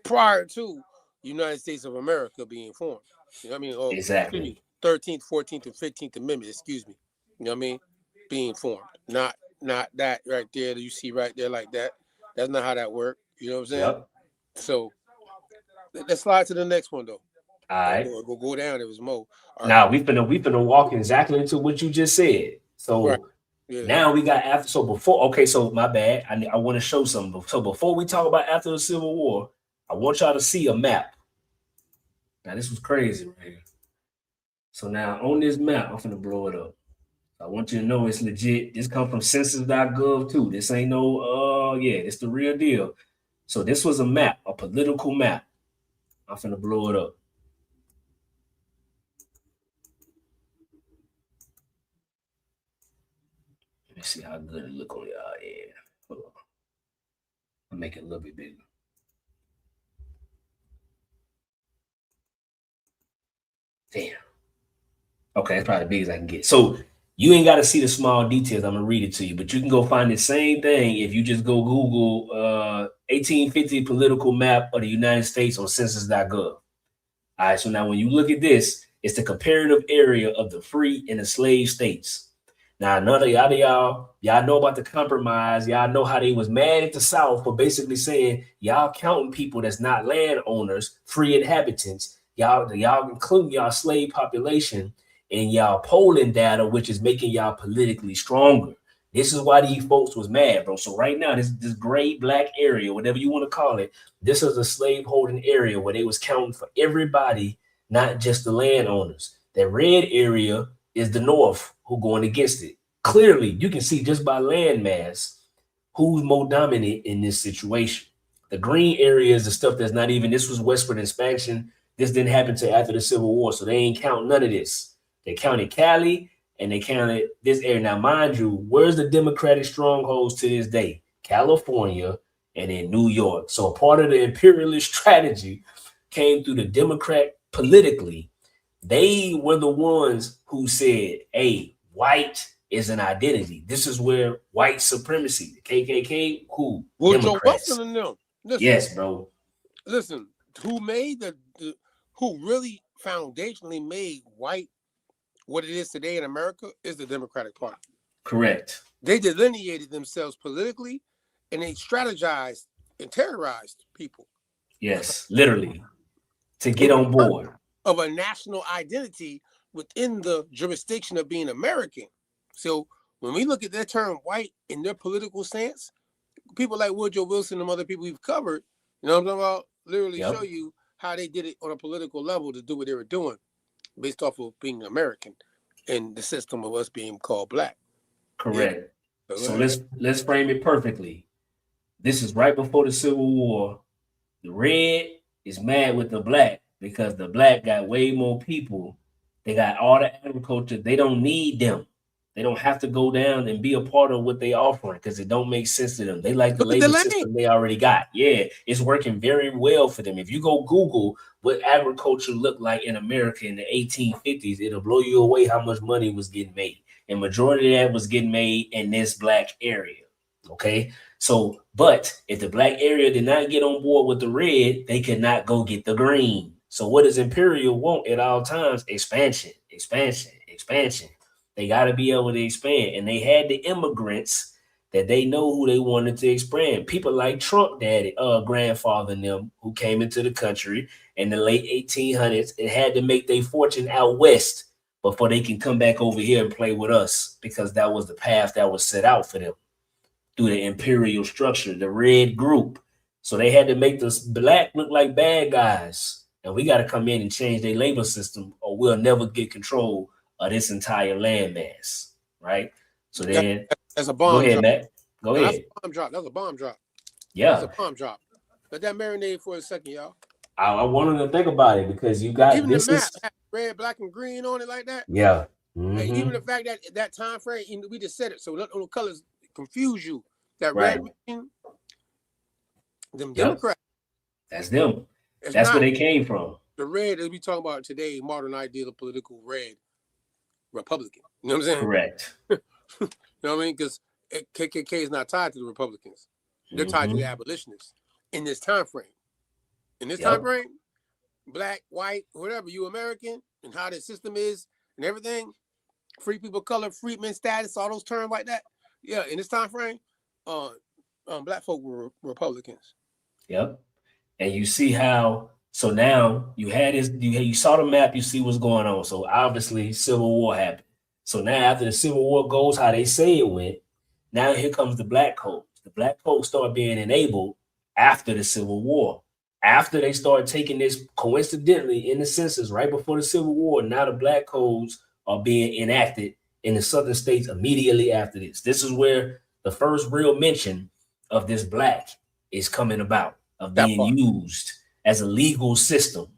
prior to United States of America being formed. You know what I mean? Oh, Exactly. excuse me, 13th, 14th, and 15th Amendment, excuse me. You know what I mean? Being formed. Not that right there that you see right there like that. That's not how that worked. You know what I'm saying? Yep. So let's slide to the next one though. All right. Go down. It was more. Now we finna walk exactly into what you just said. So Right. Yeah. now we got after. So before, okay, so my bad. I want to show something. So before we talk about after the Civil War, I want y'all to see a map. Now this was crazy, right here. So now on this map, I'm finna blow it up. I want you to know it's legit. This come from census.gov too. This ain't no, it's the real deal. So this was a map, a political map. I'm finna blow it up. Let me see how good it look on y'all. Yeah. Hold on. I'll make it a little bit bigger. Damn. Okay, that's probably as big as I can get. So you ain't got to see the small details. I'm gonna read it to you, but you can go find the same thing if you just go Google 1850 political map of the United States on census.gov. All right, so now when you look at this, it's the comparative area of the free and the slave states. Now, none of y'all know about the compromise. Y'all know how they was mad at the South for basically saying y'all counting people that's not landowners, free inhabitants. Y'all including y'all slave population in y'all polling data, which is making y'all politically stronger. This is why these folks was mad, bro. So right now, this gray black area, whatever you want to call it, this is a slave holding area where they was counting for everybody, not just the landowners. That red area is the North who going against it. Clearly, you can see just by land mass who's more dominant in this situation. The green area is the stuff that's not even, this was westward expansion. This didn't happen till after the Civil War, so they ain't count none of this. They counted Cali and they counted this area. Now, mind you, where's the Democratic strongholds to this day? California and in New York. So part of the imperialist strategy came through the Democrat politically. They were the ones who said, hey, white is an identity. This is where white supremacy, the KKK, who? Woodrow Wilson and them. Listen, yes, bro. Listen, who made who really foundationally made white what it is today in America is the Democratic Party. Correct. They delineated themselves politically and they strategized and terrorized people. Yes, literally. To get on board. Of a national identity within the jurisdiction of being American. So when we look at their term white in their political stance, people like Woodrow Wilson and other people we've covered, you know what I'm talking about, literally show you how they did it on a political level to do what they were doing based off of being American and the system of us being called black. Correct. Yeah. So let's frame it perfectly. This is right before the Civil War. The red is mad with the black because the black got way more people. They got all the agriculture. They don't need them. They don't have to go down and be a part of what they offering because it don't make sense to them. They like the labor system they already got. Yeah, it's working very well for them. If you go Google what agriculture looked like in America in the 1850s, it'll blow you away how much money was getting made. And majority of that was getting made in this black area. Okay, so but if the black area did not get on board with the red, they could not go get the green. So what does Imperial want at all times? Expansion, expansion, expansion. They got to be able to expand. And they had the immigrants that they know who they wanted to expand. People like Trump daddy, grandfather and them who came into the country in the late 1800s and had to make their fortune out west before they can come back over here and play with us because that was the path that was set out for them through the imperial structure, the red group. So they had to make this black look like bad guys. And we got to come in and change their labor system or we'll never get control of this entire landmass, right? So then, that's a bomb. Go ahead, drop. Matt. Go ahead. That's a bomb drop. That's a bomb drop. Yeah, that's a bomb drop. Let that marinate for a second, y'all. I wanted to think about it because you got even this the map had red, black, and green on it like that. Yeah. Mm-hmm. Even the fact that that time frame, we just said it, so let the colors confuse you. That red, green, them Democrats. That's them. That's where they came from. The red that we talking about today, modern idea of political red. Republican, you know what I'm saying? Correct. You know what I mean? Because KKK is not tied to the Republicans; they're tied to the abolitionists in this time frame. In this time frame, black, white, whatever, you American, and how the system is and everything, free people, color, freedmen status, all those terms like that. Yeah, in this time frame, black folk were Republicans. Yep. And you see how, so now you had this, you saw the map, you see what's going on. So obviously Civil War happened. So now after the Civil War goes how they say it went, now here comes the black codes. The black codes start being enabled after the Civil War. After they started taking this coincidentally in the census right before the Civil War, now the black codes are being enacted in the southern states immediately after this. This is where the first real mention of this black is coming about, of being used as a legal system.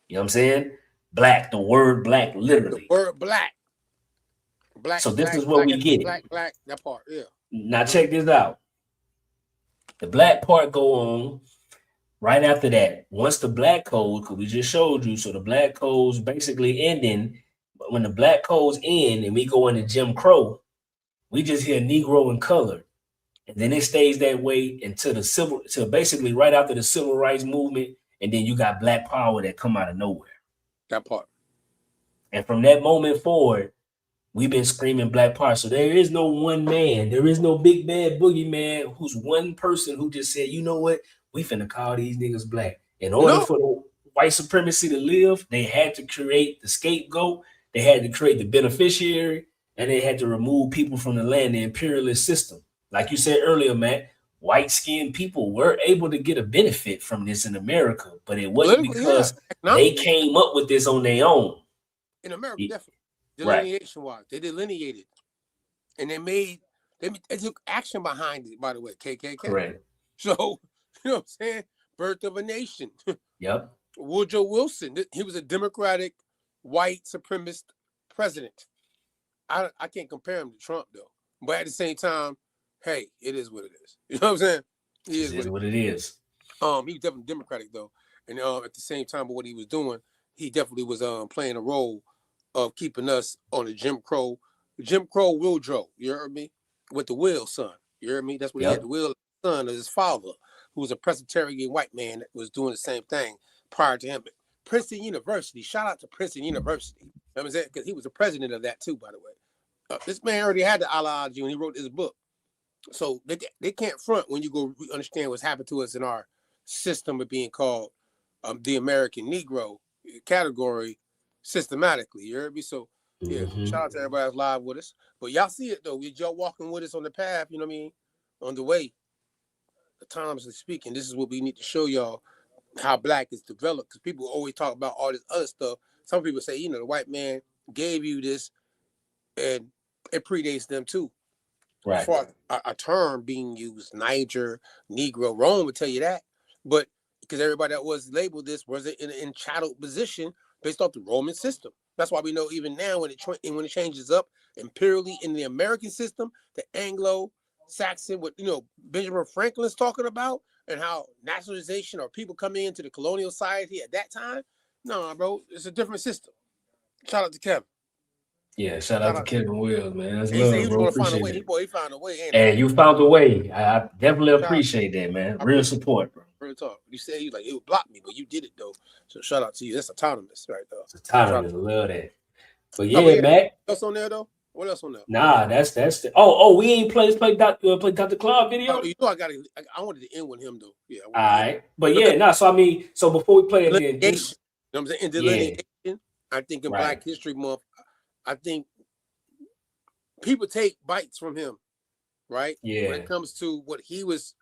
You know what I'm saying? Black, the word black, literally. The word black. Black. So this black, is where black, we get it. Black, that part, yeah. Now check this out. The black part go on right after that. Once the black code, because we just showed you, so the black codes basically ending. But when the black codes end and we go into Jim Crow, we just hear Negro and colored. And then it stays that way until basically right after the civil rights movement, and then you got black power that come out of nowhere. That part. And from that moment forward, we've been screaming black power. So there is no one man, there is no big bad boogeyman who's one person who just said, you know what, we finna call these niggas black. In order for the white supremacy to live, they had to create the scapegoat, they had to create the beneficiary, and they had to remove people from the land, the imperialist system. Like you said earlier, Matt, white-skinned people were able to get a benefit from this in America, but it wasn't because they came up with this on their own. In America, definitely. Delineation-wise, they delineated. And they took action behind it, by the way, KKK. Correct. So, you know what I'm saying? Birth of a nation. Yep. Woodrow Wilson, he was a Democratic white supremacist president. I can't compare him to Trump, though. But at the same time, hey, it is what it is. You know what I'm saying? It is what it is. He was definitely Democratic, though. And at the same time, but what he was doing, he definitely was playing a role of keeping us on the Jim Crow Woodrow, you heard me? With the Will son, you heard me? That's what he had, the Will son of his father, who was a Presbyterian white man that was doing the same thing prior to him. Princeton University, shout out to Princeton University. You know what I'm saying? Because he was the president of that too, by the way. This man already had the ideology when he wrote this book. So they can't front when you go understand what's happened to us in our system of being called the American Negro category systematically. You heard me? So yeah, shout out to everybody that's live with us. But y'all see it though. Y'all walking with us on the path, you know what I mean? On the way. Autonomously speaking, this is what we need to show y'all how black is developed. Because people always talk about all this other stuff. Some people say, the white man gave you this and it predates them too. Right. As far as a term being used, Niger, Negro, Rome would tell you that. But because everybody that was labeled this was in an entitled position based off the Roman system. That's why we know even now when it changes up imperially in the American system, the Anglo-Saxon, what Benjamin Franklin's talking about, and how naturalization or people coming into the colonial society at that time. No, bro, it's a different system. Shout out to Kevin. Yeah, shout out to Kevin Wills, man. That's he love, said he was bro. going to find a Appreciate way. it. He found a way. And you found a way. I definitely appreciate that, man. Real support, bro. Real talk. You said he was like, it would block me, but you did it though. So shout out to you. That's autonomous right there. It's autonomous. I love that. But yeah, Matt. What else on there though? What else on there? Nah, that's the. Oh, we ain't play Dr. Claude video. Oh, I wanted to end with him though. Yeah. All right, but yeah, So before we play it, you know what I'm saying? In delineation, I think in Black History Month, I think people take bites from him, right? Yeah. When it comes to what he was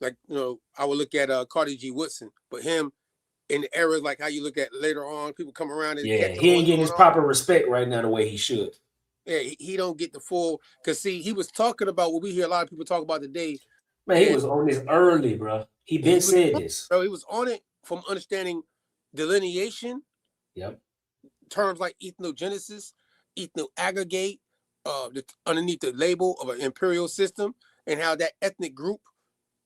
like, I would look at Carter G. Woodson, but him in the eras like how you look at later on, people come around and he ain't getting his proper respect right now the way he should. Yeah, he don't get the full, because see, he was talking about what we hear a lot of people talk about today. Man, he was on this early, bro. He been said this. Bro, he was on it from understanding delineation. Yep. Terms like ethnogenesis, ethnoaggregate, underneath the label of an imperial system, and how that ethnic group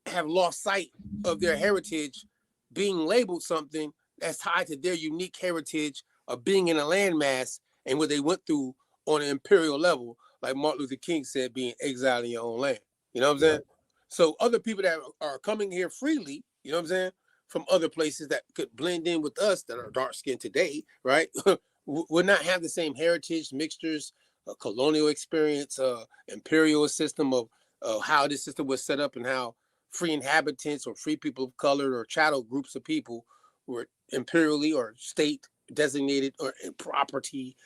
have lost sight of their heritage being labeled something that's tied to their unique heritage of being in a landmass and what they went through on an imperial level, like Martin Luther King said, being exiled in your own land. You know what I'm saying? So other people that are coming here freely, you know what I'm saying, from other places that could blend in with us that are dark skinned today, right? Would not have the same heritage, mixtures, colonial experience, imperial system of how this system was set up and how free inhabitants or free people of color or chattel groups of people were imperially or state designated or property,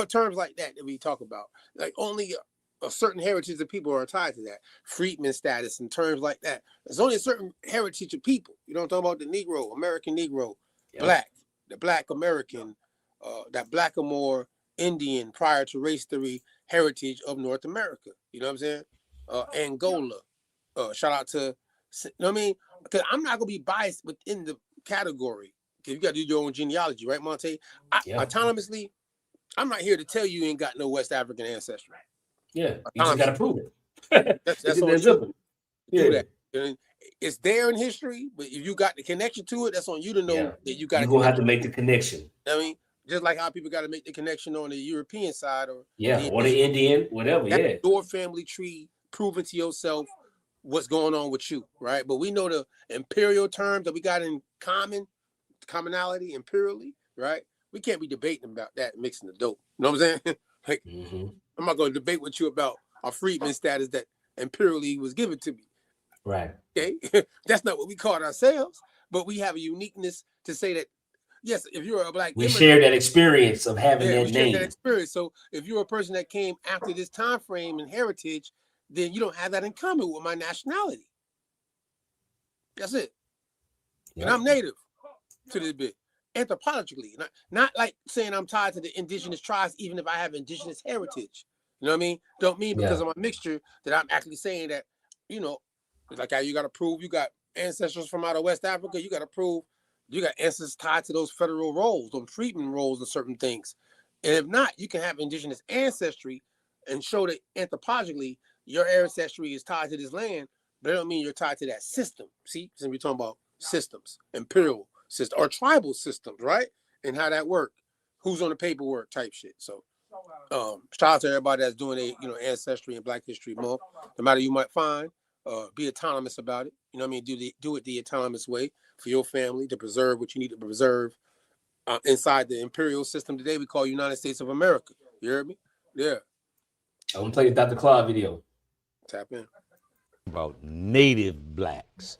terms like that we talk about. Like only a certain heritage of people are tied to that. Freedman status and terms like that. There's only a certain heritage of people. I'm talking about the Negro, American Negro, Black, the Black American, that Blackamoor Indian prior to race theory heritage of North America. You know what I'm saying? Angola. Shout out to, you know what I mean? Because I'm not going to be biased within the category. Because you got to do your own genealogy, right, Monte? Autonomously, I'm not here to tell you ain't got no West African ancestry. Yeah, you just got to prove it. That's on you. Do that. And it's there in history, but if you got the connection to it, that's on you to know that you got. You're gonna have to make the connection. I mean, just like how people got to make the connection on the European side, or the Indian, whatever. That's your family tree, proving to yourself what's going on with you, right? But we know the imperial terms that we got in commonality, imperially, right? We can't be debating about that and mixing the dope. You know what I'm saying? Like, I'm not going to debate with you about our freedman status that imperially was given to me. Right. Okay. That's not what we called ourselves, but we have a uniqueness to say that, yes, if you're a black, we share that experience of having that name. That experience. So if you're a person that came after this time frame and heritage, then you don't have that in common with my nationality. That's it. Yep. And I'm native to this bit. Anthropologically, not like saying I'm tied to the indigenous tribes, even if I have indigenous heritage. You know what I mean? Don't mean because of my mixture that I'm actually saying that, like how you got to prove you got ancestors from out of West Africa. You got to prove you got ancestors tied to those federal roles, those freedmen roles, and certain things. And if not, you can have indigenous ancestry and show that anthropologically your ancestry is tied to this land, but it don't mean you're tied to that system. See, since we're talking about systems, imperial system or tribal systems, right? And how that work, who's on the paperwork type shit. So shout out to everybody that's doing ancestry and Black History Month. No matter you might find, be autonomous about it. You know what I mean? Do it the autonomous way for your family to preserve what you need to preserve inside the imperial system today we call United States of America. You heard me? Yeah. I'm gonna play the Dr. Claude video. Tap in. About native blacks.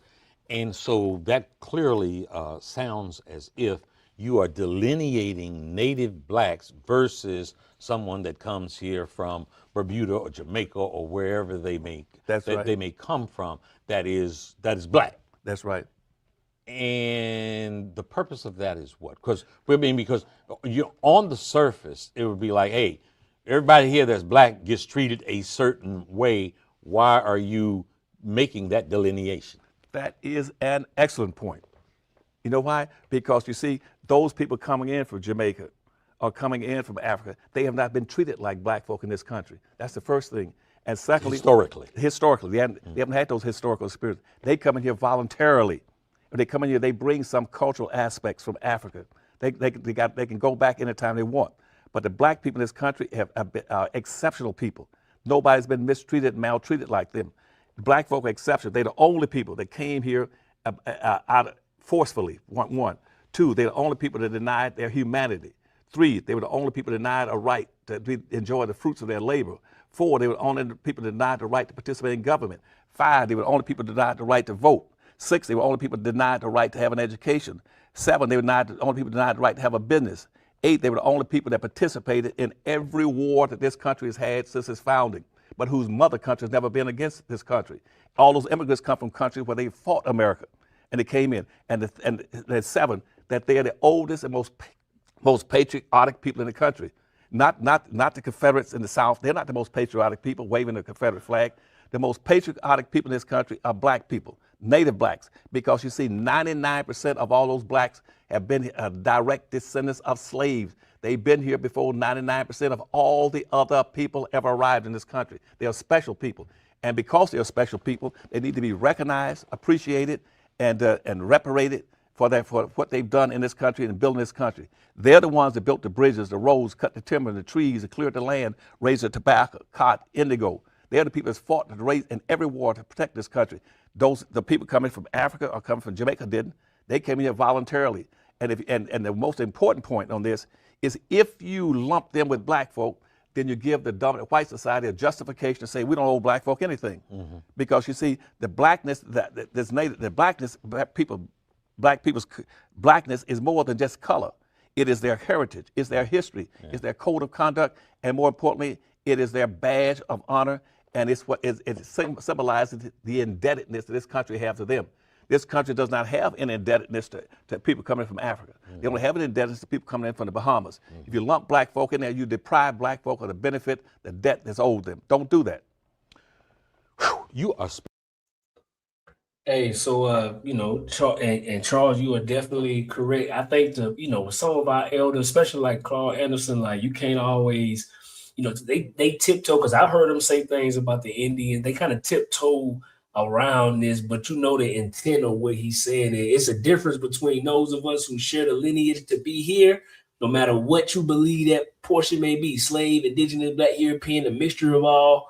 And so that clearly sounds as if you are delineating native blacks versus someone that comes here from Bermuda or Jamaica or wherever they may they may come from that is black. That's right. And the purpose of that is what? Because you're on the surface, it would be like, hey, everybody here that's black gets treated a certain way. Why are you making that delineation? That is an excellent point. You know why? Because you see, those people coming in from Jamaica or coming in from Africa, they have not been treated like black folk in this country. That's the first thing. And secondly, historically, they haven't had those historical experiences. They come in here voluntarily. When they come in here, they bring some cultural aspects from Africa. They can go back anytime they want. But the black people in this country are exceptional people. Nobody's been mistreated, maltreated like them. The black folk are exceptional. They're the only people that came here forcefully, one. Two, they're the only people that denied their humanity. Three, they were the only people denied a right to enjoy the fruits of their labor. Four, they were the only people denied the right to participate in government. Five, they were the only people denied the right to vote. Six, they were the only people denied the right to have an education. Seven, they were the only people denied the right to have a business. Eight, they were the only people that participated in every war that this country has had since its founding, but whose mother country has never been against this country. All those immigrants come from countries where they fought America, and they came in. And there's seven, that they are the oldest and most patriotic people in the country. Not the Confederates in the South. They're not the most patriotic people waving the Confederate flag. The most patriotic people in this country are black people, native blacks, because you see 99% of all those blacks have been direct descendants of slaves. They've been here before 99% of all the other people ever arrived in this country. They are special people. And because they are special people, they need to be recognized, appreciated, and reparated for what they've done in this country and building this country. They're the ones that built the bridges, the roads, cut the timber, the trees, and cleared the land, raised the tobacco, cotton, indigo. They're the people that fought in every war to protect this country. The people coming from Africa or coming from Jamaica didn't. They came here voluntarily. And the most important point on this is if you lump them with black folk, then you give the dominant white society a justification to say we don't owe black folk anything. Because you see, the blackness that's native, the blackness, black people's blackness is more than just color. It is their heritage, it's their history, it's their code of conduct, and more importantly, it is their badge of honor, and it's what it symbolizes the indebtedness that this country has to them. This country does not have an indebtedness to people coming from Africa. They only have an indebtedness to people coming in from the Bahamas. If you lump black folk in there, you deprive black folk of the benefit, the debt that's owed them. Don't do that. Whew, you are. Hey, so you know, and Charles, you are definitely correct. I think with some of our elders, especially like Claude Anderson, like you can't always, they tiptoe, because I heard them say things about the Indians. They kind of tiptoe around this, but the intent of what he's saying. It's a difference between those of us who share the lineage to be here, no matter what you believe that portion may be, slave, indigenous, black, European, a mixture of all.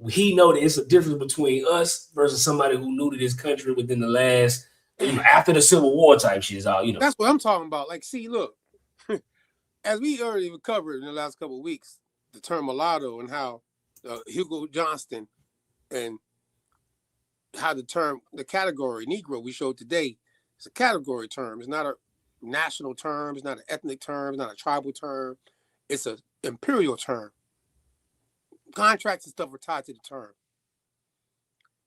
He know that it's a difference between us versus somebody who new to this country within the last, after the Civil War type shit is all, That's what I'm talking about. Like, see, look, as we already covered in the last couple of weeks, the term mulatto and how Hugo Johnston and how the category Negro we showed today is a category term. It's not a national term. It's not an ethnic term. It's not a tribal term. It's an imperial term. Contracts and stuff are tied to the term.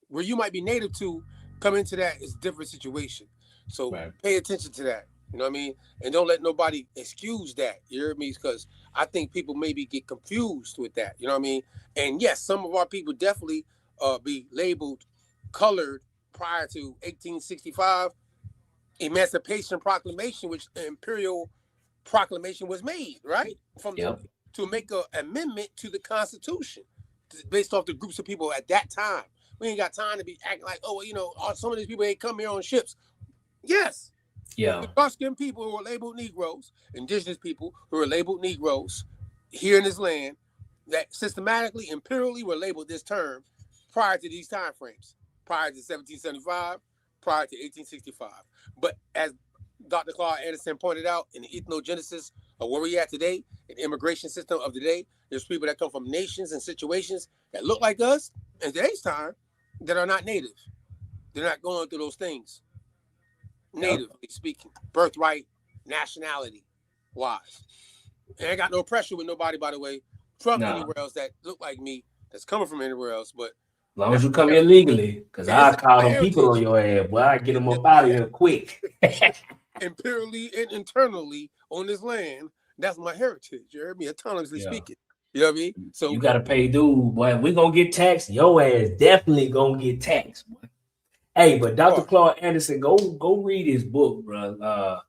Where you might be native to, come into that is a different situation. So pay attention to that. You know what I mean? And don't let nobody excuse that. You hear me? Because I think people maybe get confused with that. You know what I mean? And yes, some of our people definitely be labeled colored prior to 1865 Emancipation Proclamation, which the Imperial Proclamation was made, right? To make an amendment to the Constitution based off the groups of people at that time. We ain't got time to be acting like, some of these people ain't come here on ships. Yes. Yeah. The dark-skinned people who are labeled Negroes, indigenous people who are labeled Negroes here in this land, that systematically, imperially were labeled this term prior to these time frames, prior to 1775, prior to 1865. But as Dr. Claude Anderson pointed out in the ethnogenesis of where we at today, in the immigration system of today, there's people that come from nations and situations that look like us in today's time that are not native. They're not going through those things. Natively speaking, birthright, nationality wise. And I ain't got no pressure with nobody, by the way, from anywhere else that look like me, that's coming from anywhere else. But as long as you come here legally, because I call them people on your ass, boy, I get them up out of here quick. Imperially and internally on this land, that's my heritage. You heard me? Autonomously speaking. You know what I mean? So you gotta pay dues, boy. We gonna get taxed. Your ass definitely gonna get taxed, boy. Hey, but Dr. Claude Anderson, go read his book, bro.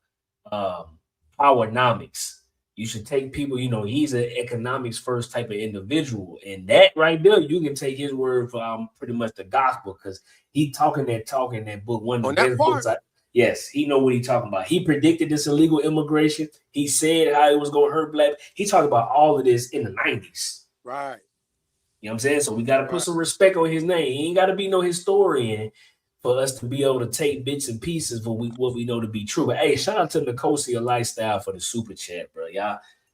Powernomics. You should take people, he's an economics first type of individual. And that right there, you can take his word for pretty much the gospel, because he talking that talk in that book. One of the best books. Yes, he know what he's talking about. He predicted this illegal immigration. He said how it was going to hurt black. He talked about all of this in the 90s. Right. You know what I'm saying? So we got to put some respect on his name. He ain't got to be no historian for us to be able to take bits and pieces for what we know to be true. But hey, shout out to Nicosia Lifestyle for the super chat, bro.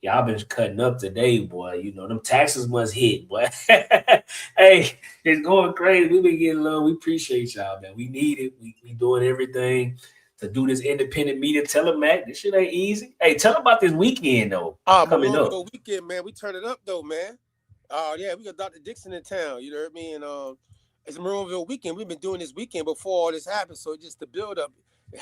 Y'all been cutting up today, boy. Them taxes must hit, boy. Hey, it's going crazy. We been getting love. We appreciate y'all, man. We need it. We doing everything to do this independent media. Tell them, Matt, this shit ain't easy. Hey, tell them about this weekend, though. Coming up. Weekend, man. We turn it up, though, man. Yeah, we got Dr. Dixon in town. You know what I mean? And it's Maroonville weekend. We've been doing this weekend before all this happened. So just to build up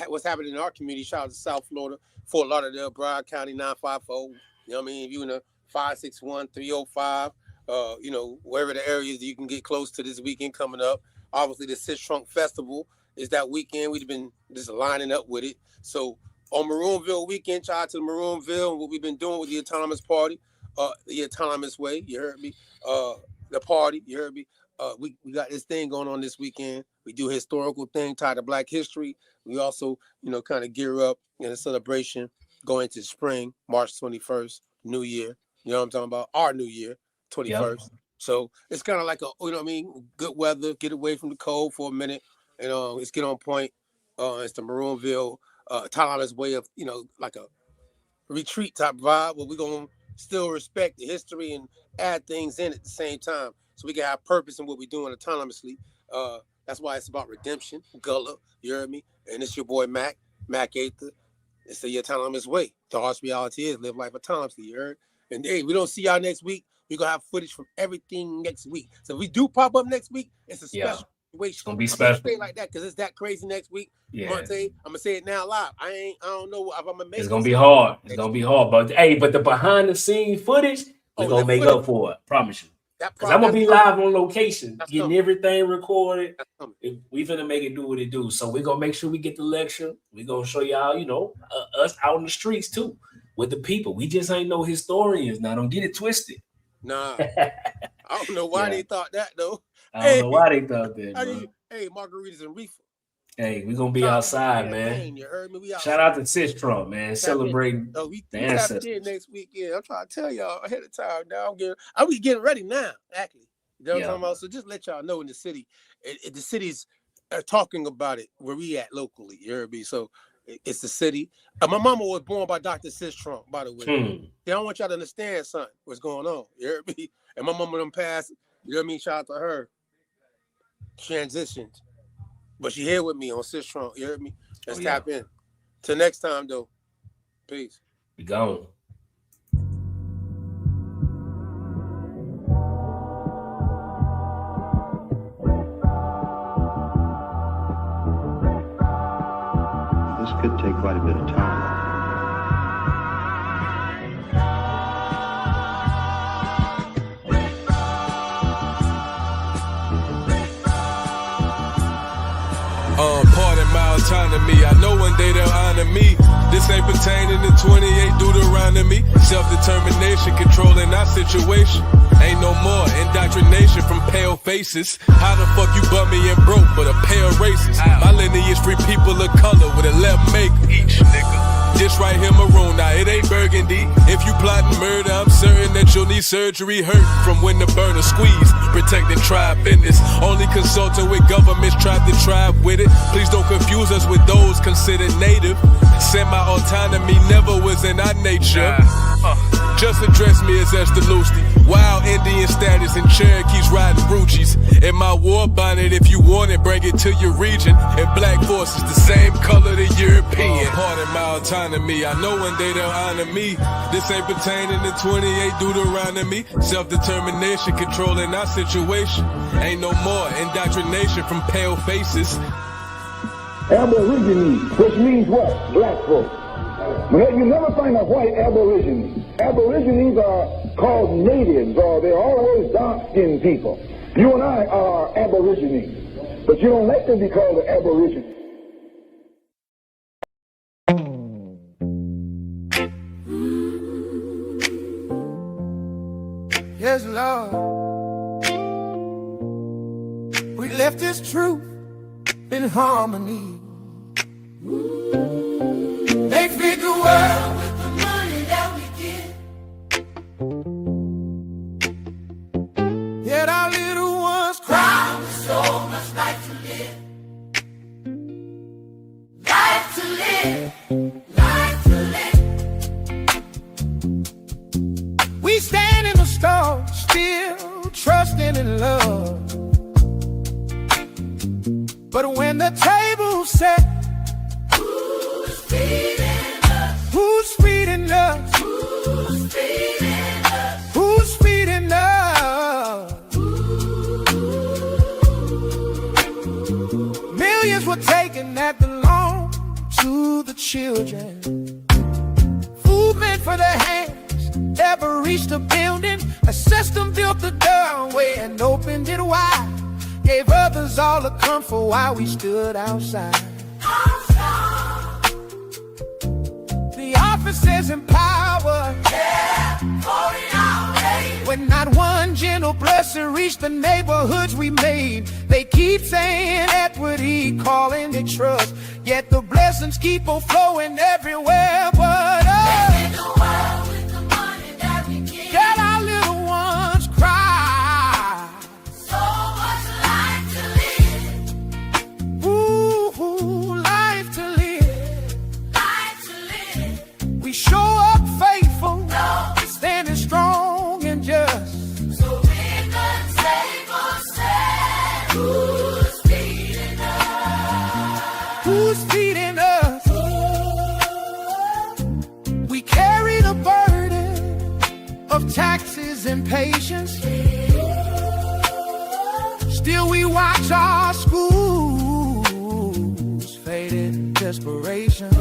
what's happening in our community. Shout out to South Florida, Fort Lauderdale, Broward County 954. You know what I mean? If you in the 561-305, wherever the areas that you can get close to this weekend coming up. Obviously, the Sis Trunk Festival is that weekend. We've been just lining up with it. So on Maroonville weekend, shout out to Maroonville and what we've been doing with the Autonomous Party, the Autonomous Way. You heard me? The party. You heard me? We got this thing going on this weekend. We do a historical thing tied to Black history. We also, kind of gear up in a celebration going into spring, March 21st, New Year. You know what I'm talking about? Our New Year, 21st. Yep. So it's kind of like good weather, get away from the cold for a minute, and let's get on point. It's the Maroonville autonomous way of, like a retreat type vibe, where we're going to still respect the history and add things in at the same time, so we can have purpose in what we're doing autonomously. That's why it's about redemption, Gullah, you heard me? And it's your boy Mac Aether. It's the autonomous way. The harsh reality is live life autonomously, you heard? And hey, we don't see y'all next week. We're going to have footage from everything next week. So if we do pop up next week, it's a special situation. It's going to be special. I'm gonna say it like that because it's that crazy next week. Yeah. Monte, I'm going to say it now live. I don't know if I'm going to make it. It's going to be hard. It's going to be hard. But hey, the behind the scenes footage, we're going to make up for it. Promise you. Because I'm going to be live on location, getting everything recorded. We finna make it do what it do. So we're going to make sure we get the lecture. We're going to show y'all, us out in the streets too, with the people. We just ain't no historians. Now, don't get it twisted. Nah. I don't know why they thought that, though. I don't know why they thought that, bro. Hey, margaritas and reefer. Hey, we're going to be outside, man. You heard me? We outside. Shout out to Sis Trump, man. Celebrating we the ancestors. In next weekend. I'm trying to tell y'all ahead of time. Now I'm getting ready now, actually. You know what I'm talking about? So just let y'all know in the city, the cities are talking about it where we at locally. You heard me? So it's the city. My mama was born by Dr. Sis Trump, by the way. They don't want y'all to understand, son, what's going on. You heard me? And my mama done passed. You know what I mean? Shout out to her. Transitioned. But she here with me on Sis Trump. You heard me? Let's tap in. Till next time, though. Peace. Be gone. This could take quite a bit of time. Pardon my autonomy. I know one day they'll honor me. This ain't pertaining to 28 Deuteronomy. Self-determination, controlling our situation. Ain't no more indoctrination from pale faces. How the fuck you bummy and broke but a pale racist? My lineage free people of color with a left maker. Each nigga. This right here maroon, now it ain't burgundy. If you plotting murder, I'm certain that you'll need surgery. Hurt from when the burner squeeze. Protecting tribe business. Only consulting with governments, tribe to tribe with it. Please don't confuse us with those considered native. Semi-autonomy never was in our nature. Just address me as Esther Lusty. Wild Indian status and Cherokees riding Ruchis. In my war bonnet, if you want it, bring it to your region. And black forces the same color the European. Pardon my autonomy. I know one day they'll honor me. This ain't pertaining to 28 Deuteronomy. Self-determination, controlling our situation. Ain't no more indoctrination from pale faces. Aborigines, which means what? Black folks. But you never find a white aborigine. Aborigines are called natives, or they're always dark-skinned people. You and I are aborigines, but you don't like to be called an aborigine. Yes, Lord. We left this truth in harmony. They feed the world with the money that we get. Yet our little ones cry with so much life to live. Life to live. Life to live. We stand in the storm, still trusting in love. But when the table's set, who's feeding us? Who's feeding us? Who's feeding us? Who's feeding us? Millions were taken that belong to the children. Food meant for their hands never reached the building. A system built the doorway and opened it wide. Gave others all the comfort while we stood outside. The officers in power, when not one gentle blessing reached the neighborhoods we made. They keep saying equity, calling it trust, yet the blessings keep on flowing everywhere but us. Get our little ones cry. So much life to live. Ooh, life to live. of taxes and patience. Still we watch our schools fade in desperation.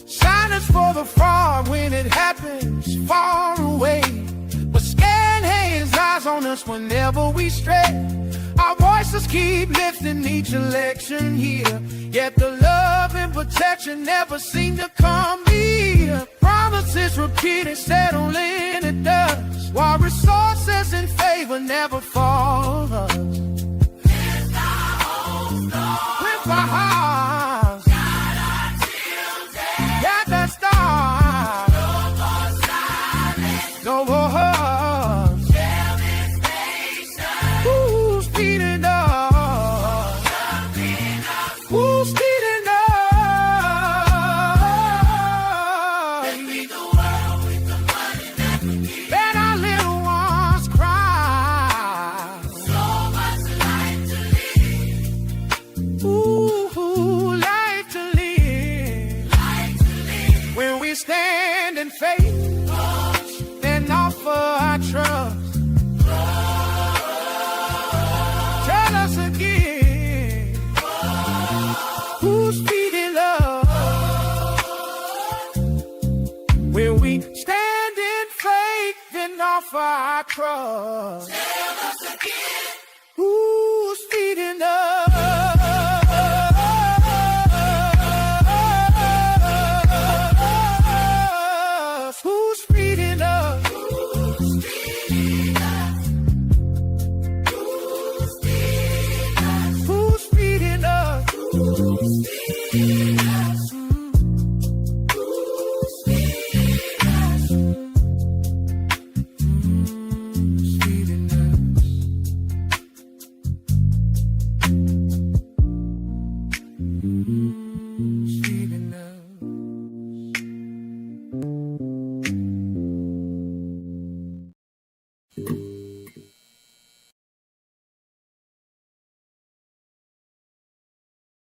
Silence for the fraud when it happens far away, but scared hands eyes on us whenever we stray. Our voices keep lifting each election year, yet the love and protection never seem to come near. Promises repeated, settle in it does, while resources in favor never fall. With our hearts, got our children, got that star. No more hugs. Share this nation. Who's feeding us? Who's feeding us? Let's feed the world with the money that we give. Let our little ones cry. So much life to live. Ooh, life to live. Life to live. When we stand in faith, then offer our trust. Tell us again, who's feeding love? When we stand in faith, then offer our trust. Tell us again, who's feeding love? Who's feeding us? Who's feeding us? Who's feeding us? Who's feeding us? Who's feeding us? Who's feeding us?